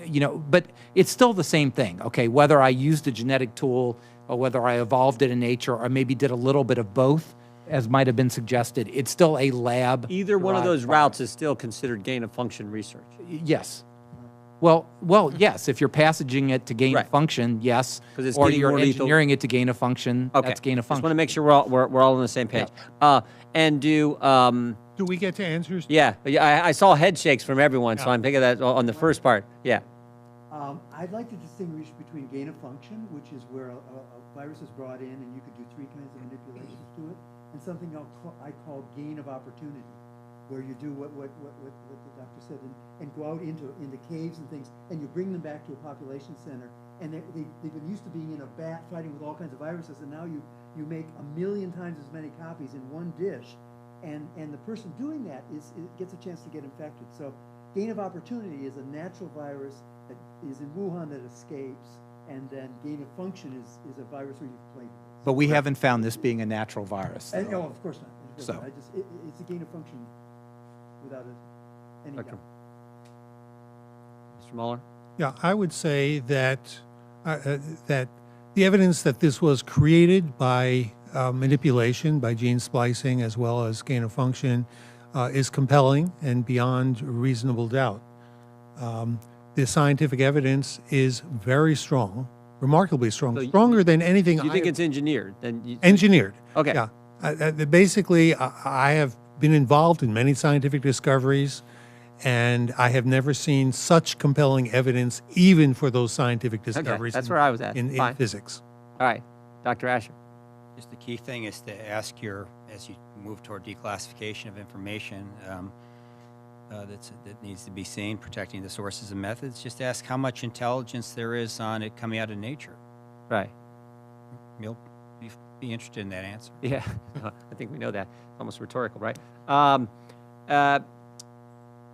but it's still the same thing, okay? Whether I used a genetic tool or whether I evolved it in nature or maybe did a little bit of both, as might have been suggested, it's still a lab. Either one of those routes is still considered gain-of-function research. Yes. Well, yes. If you're passaging it to gain a Right. function, yes. 'Cause it's Or getting you're more lethal. engineering it to gain a function, Okay. that's gain of Just want to function. make sure we're all on the same page. And do we get to answers? Yeah, I saw head shakes from everyone, so I'm thinking that on the first part. Yeah. I'd like to distinguish between gain of function, which is where a virus is brought in and you could do 3 kinds of manipulations to it, and something I call gain of opportunity, where you do what the doctor said and go out into caves and things, and you bring them back to a population center, and they've been used to being in a vat fighting with all kinds of viruses, and now you make 1,000,000 times as many copies in one dish, and the person doing that gets a chance to get infected. So gain of opportunity is a natural virus that is in Wuhan that escapes, and then gain of function is a virus where you've played with it. But we haven't found this being a natural virus. And, no, of course not. So. It's a gain of function without any doubt. Mr. Mueller? Yeah, I would say that that the evidence that this was created by manipulation, by gene splicing, as well as gain of function, is compelling and beyond reasonable doubt. The scientific evidence is very strong, remarkably strong, stronger than anything. You think it's engineered? Engineered. Okay. Yeah. Basically, I have been involved in many scientific discoveries, And I have never seen such compelling evidence, even for those scientific discoveries. That's where I was at. In Fine. physics. All right, Dr. Asher. Just the key thing is to ask as you move toward declassification of information that needs to be seen, protecting the sources and methods, just ask how much intelligence there is on it coming out of nature. Right. You'll be interested in that answer. Yeah, I think we know that. Almost rhetorical, right?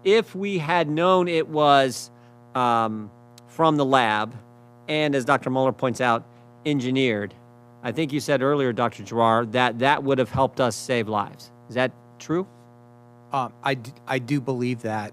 If we had known it was from the lab, and as Dr. Muller points out, engineered, I think you said earlier, Dr. Giroir, that would have helped us save lives. Is that true? I do believe that.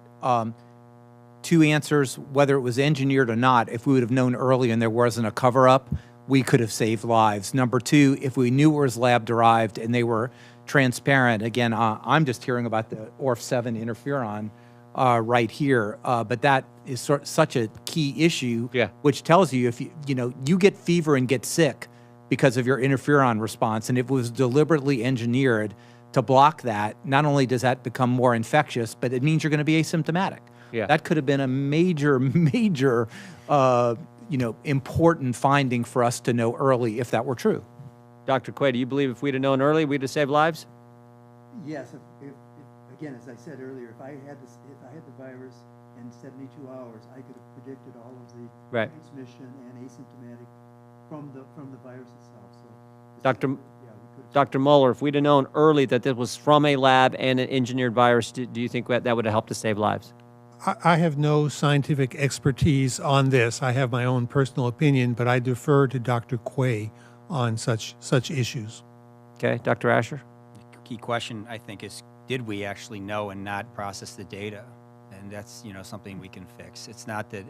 Two answers, whether it was engineered or not, if we would have known early and there wasn't a cover-up, we could have saved lives. Number two, if we knew it was lab-derived and they were transparent, again, I'm just hearing about the ORF7 interferon right here, but that is such a key issue, which tells you if you get fever and get sick because of your interferon response, and if it was deliberately engineered to block that, not only does that become more infectious, but it means you're going to be asymptomatic. Yeah. That could have been a major, important finding for us to know early if that were true. Dr. Quay, do you believe if we'd have known early, we'd have saved lives? Yes. If again, as I said earlier, if I had the virus in 72 hours, I could have predicted all of the transmission and asymptomatic from the virus itself. So, Dr. Muller, if we'd have known early that this was from a lab and an engineered virus, do you think that would have helped us save lives? I have no scientific expertise on this. I have my own personal opinion, but I defer to Dr. Quay on such issues. Okay, Dr. Asher? The key question, I think, is did we actually know and not process the data? And that's something we can fix. It's not that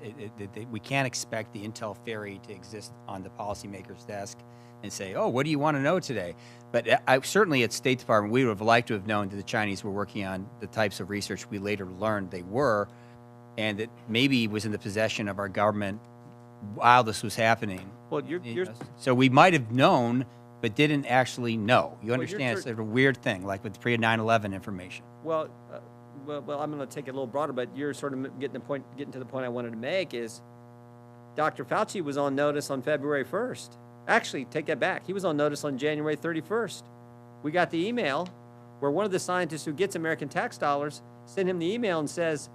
we can't expect the Intel fairy to exist on the policymaker's desk and say, oh, what do you want to know today? But certainly at State Department, we would have liked to have known that the Chinese were working on the types of research we later learned they were, and that maybe was in the possession of our government while this was happening. Well, so we might have known, but didn't actually know. You understand? It's sort of a weird thing, like with pre-9/11 information. Well, I'm going to take it a little broader, but you're sort of getting to the point I wanted to make is Dr. Fauci was on notice on February 1st. Actually, take that back. He was on notice on January 31st. We got the email where one of the scientists who gets American tax dollars sent him the email and says,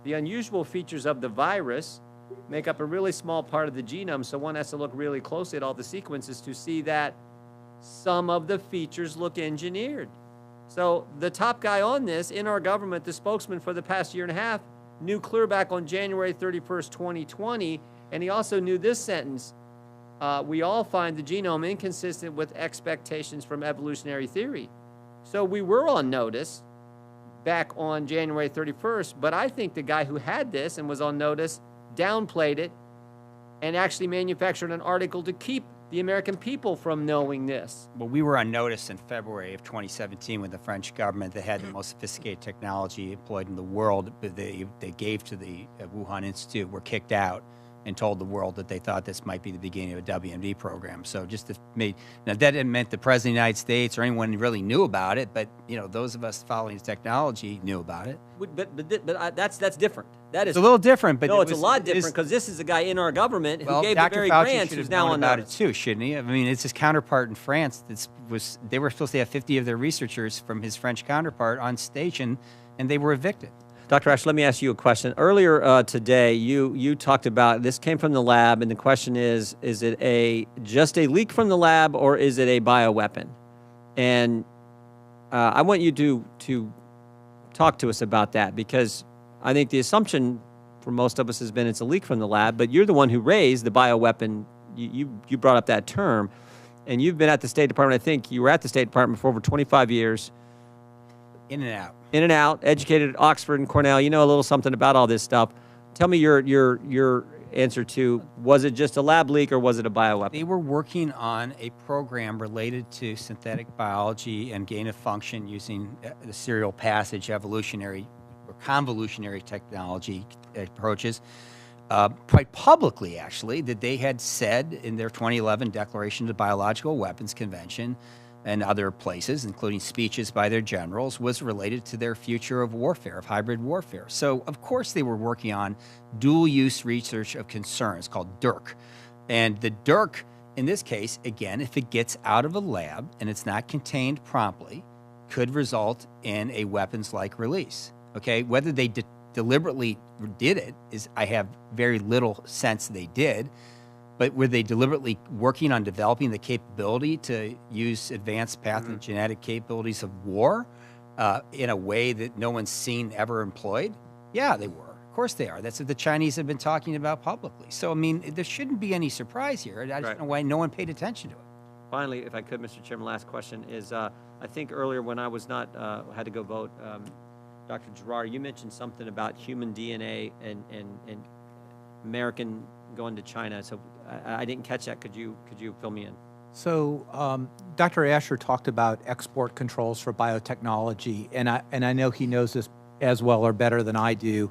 the unusual features of the virus make up a really small part of the genome, so one has to look really closely at all the sequences to see that some of the features look engineered. So the top guy on this in our government, the spokesman for the past year and a half, knew clear back on January 31st, 2020, and he also knew this sentence, we all find the genome inconsistent with expectations from evolutionary theory. So we were on notice back on January 31st, but I think the guy who had this and was on notice downplayed it and actually manufactured an article to keep the American people from knowing this. Well, we were on notice in February of 2017 when the French government that had the most sophisticated technology employed in the world, they gave to the Wuhan Institute, were kicked out and told the world that they thought this might be the beginning of a WMD program. So now that didn't mean the President of the United States or anyone really knew about it, but those of us following the technology knew about it. But that's different. That is it's a little different, but no, it's a lot different because this is a guy in our government who gave Dr. the very Fauci grants should who's have now known on about notice. it too, shouldn't he? I mean, it's his counterpart in France. They were supposed to have 50 of their researchers from his French counterpart on station, and they were evicted. Dr. Ash, let me ask you a question. Earlier today, you talked about this came from the lab, and the question is it just a leak from the lab, or is it a bioweapon? And I want you to talk to us about that, because I think the assumption for most of us has been it's a leak from the lab, but you're the one who raised the bioweapon. You brought up that term, and you've been at the State Department. I think you were at the State Department for over 25 years. In and out. In and out, educated at Oxford and Cornell. You know a little something about all this stuff. Tell me your answer to, was it just a lab leak or was it a bioweapon? They were working on a program related to synthetic biology and gain of function using the serial passage evolutionary or convolutionary technology approaches. Quite publicly, actually, that they had said in their 2011 Declaration of the Biological Weapons Convention and other places, including speeches by their generals, was related to their future of warfare, of hybrid warfare. So, of course, they were working on dual-use research of concern. It's called DIRC. And the DIRC, in this case, again, if it gets out of a lab and it's not contained promptly, could result in a weapons-like release. Okay, whether they deliberately did it is, I have very little sense they did. But were they deliberately working on developing the capability to use advanced pathogenetic capabilities of war in a way that no one's seen ever employed? Yeah, they were. Of course they are. That's what the Chinese have been talking about publicly. So, I mean, there shouldn't be any surprise here. I just don't know why no one paid attention to it. Finally, if I could, Mr. Chairman, last question is, I think earlier when I was not, had to go vote, Dr. Gerard, you mentioned something about human DNA and American going to China. So I didn't catch that. Could you fill me in? So Dr. Asher talked about export controls for biotechnology, and I know he knows this as well or better than I do,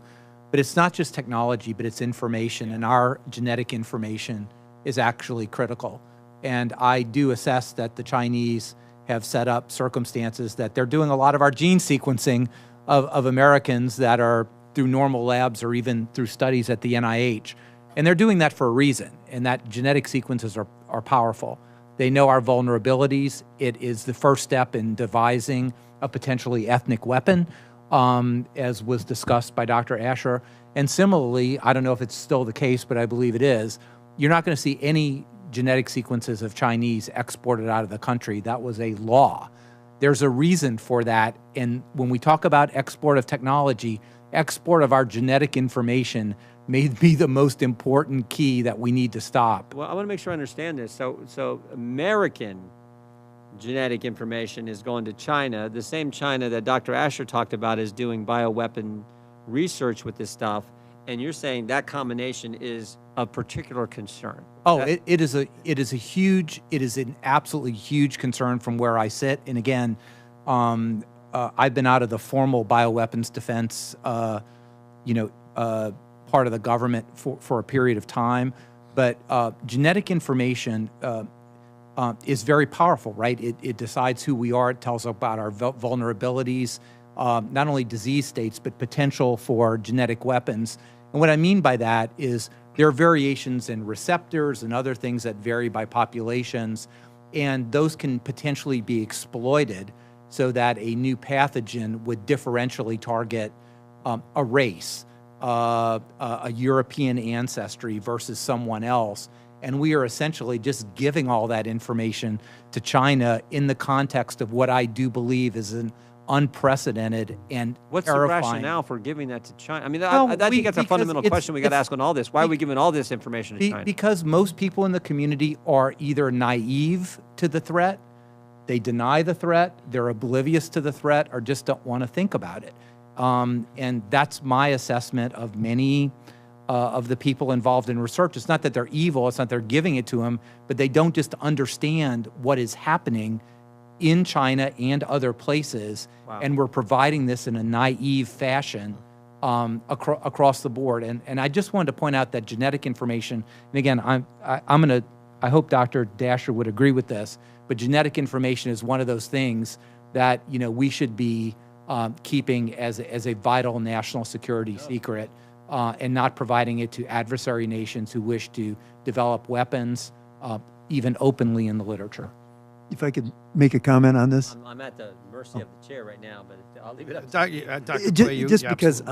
but it's not just technology, but it's information, and our genetic information is actually critical. And I do assess that the Chinese have set up circumstances that they're doing a lot of our gene sequencing of Americans that are through normal labs or even through studies at the NIH. And they're doing that for a reason, and that genetic sequences are powerful. They know our vulnerabilities. It is the first step in devising a potentially ethnic weapon, as was discussed by Dr. Asher. And similarly, I don't know if it's still the case, but I believe it is, you're not going to see any genetic sequences of Chinese exported out of the country. That was a law. There's a reason for that. And when we talk about export of technology, export of our genetic information may be the most important key that we need to stop. Well, I want to make sure I understand this. So American genetic information is going to China. The same China that Dr. Asher talked about is doing bioweapon research with this stuff. And you're saying that combination is of particular concern. Oh, it is an absolutely huge concern from where I sit. And again, I've been out of the formal bioweapons defense, part of the government for a period of time. But genetic information is very powerful, right? It decides who we are. It tells us about our vulnerabilities, not only disease states, but potential for genetic weapons. And what I mean by that is there are variations in receptors and other things that vary by populations, and those can potentially be exploited so that a new pathogen would differentially target a race, a European ancestry versus someone else. And we are essentially just giving all that information to China in the context of what I do believe is an unprecedented and What's terrifying. the rationale for giving that to China? I mean, I think that's a fundamental question we got to ask on all this. Why are we giving all this information to China? Because most people in the community are either naive to the threat, they deny the threat, they're oblivious to the threat, or just don't want to think about it. And that's my assessment of many of the people involved in research. It's not that they're evil, it's not they're giving it to them, but they don't just understand what is happening in China and other places. Wow. And we're providing this in a naive fashion across the board. And I just wanted to point out that genetic information, and again, I hope Dr. Dasher would agree with this, but genetic information is one of those things that we should be keeping as a vital national security secret, and not providing it to adversary nations who wish to develop weapons, even openly in the literature. If I could make a comment on this. I'm at the mercy of the chair right now, but I'll leave it up. Just because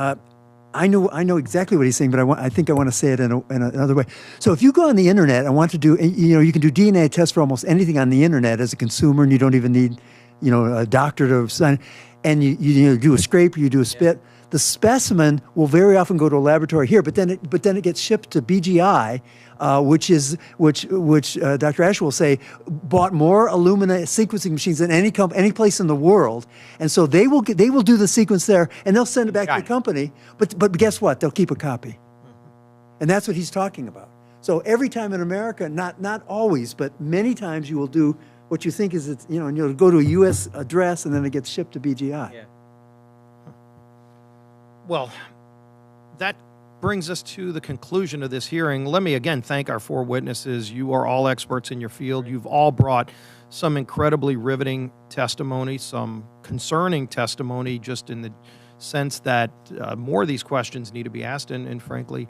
I know exactly what he's saying, but I think I want to say it in another way. So if you go on the internet and want to do, you can do DNA tests for almost anything on the internet as a consumer, and you don't even need, a doctor to sign. And you do a scrape, you do a spit. Yeah. The specimen will very often go to a laboratory here, but then it gets shipped to BGI, which Dr. Asher will say bought more Illumina sequencing machines than any place in the world, and so they will do the sequence there, and they'll send it back to the company. But guess what? They'll keep a copy, and that's what he's talking about. So every time in America, not always, but many times you will do what you think is and you'll go to a U.S. address, and then it gets shipped to BGI. Yeah. Well, that brings us to the conclusion of this hearing. Let me again thank our 4 witnesses. You are all experts in your field. You've all brought some incredibly riveting testimony, some concerning testimony, just in the sense that more of these questions need to be asked. And frankly,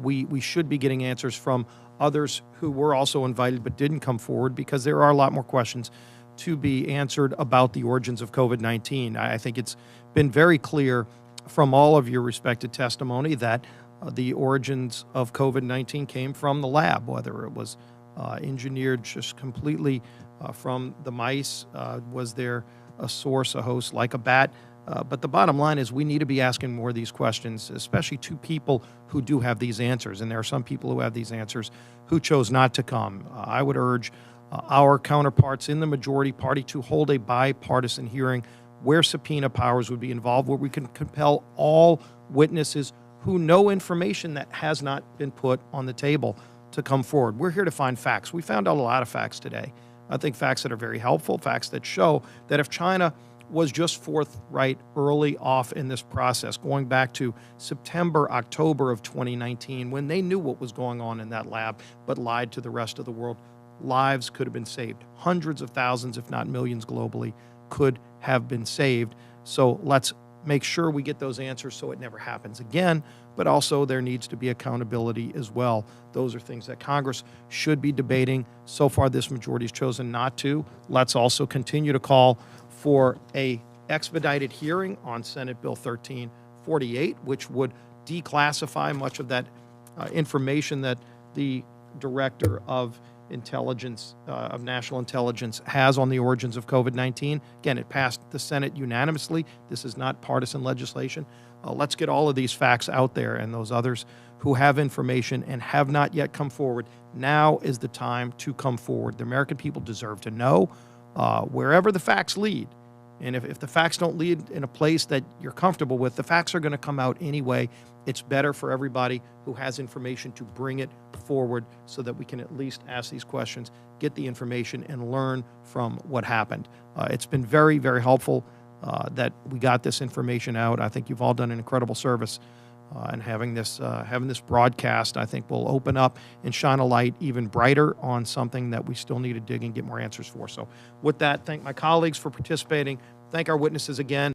we should be getting answers from others who were also invited but didn't come forward, because there are a lot more questions to be answered about the origins of COVID-19. I think it's been very clear from all of your respected testimony that the origins of COVID-19 came from the lab, whether it was engineered just completely from the mice. Was there a source, a host like a bat? But the bottom line is we need to be asking more of these questions, especially to people who do have these answers. And there are some people who have these answers who chose not to come. I would urge our counterparts in the majority party to hold a bipartisan hearing where subpoena powers would be involved, where we can compel all witnesses who know information that has not been put on the table to come forward. We're here to find facts. We found out a lot of facts today. I think facts that are very helpful, facts that show that if China was just forthright early off in this process, going back to September, October of 2019, when they knew what was going on in that lab, but lied to the rest of the world, lives could have been saved. Hundreds of thousands, if not millions globally, could have been saved. So let's make sure we get those answers so it never happens again, but also there needs to be accountability as well. Those are things that Congress should be debating. So far, this majority has chosen not to. Let's also continue to call for a expedited hearing on Senate Bill 1348, which would declassify much of that information that the Director of Intelligence, of National Intelligence has on the origins of COVID-19. Again, it passed the Senate unanimously. This is not partisan legislation. Let's get all of these facts out there, and those others who have information and have not yet come forward, now is the time to come forward. The American people deserve to know wherever the facts lead. And if the facts don't lead in a place that you're comfortable with, the facts are going to come out anyway. It's better for everybody who has information to bring it forward so that we can at least ask these questions, get the information, and learn from what happened. It's been very, very helpful that we got this information out. I think you've all done an incredible service. And having this broadcast, I think, will open up and shine a light even brighter on something that we still need to dig and get more answers for. So with that, thank my colleagues for participating. Thank our witnesses again.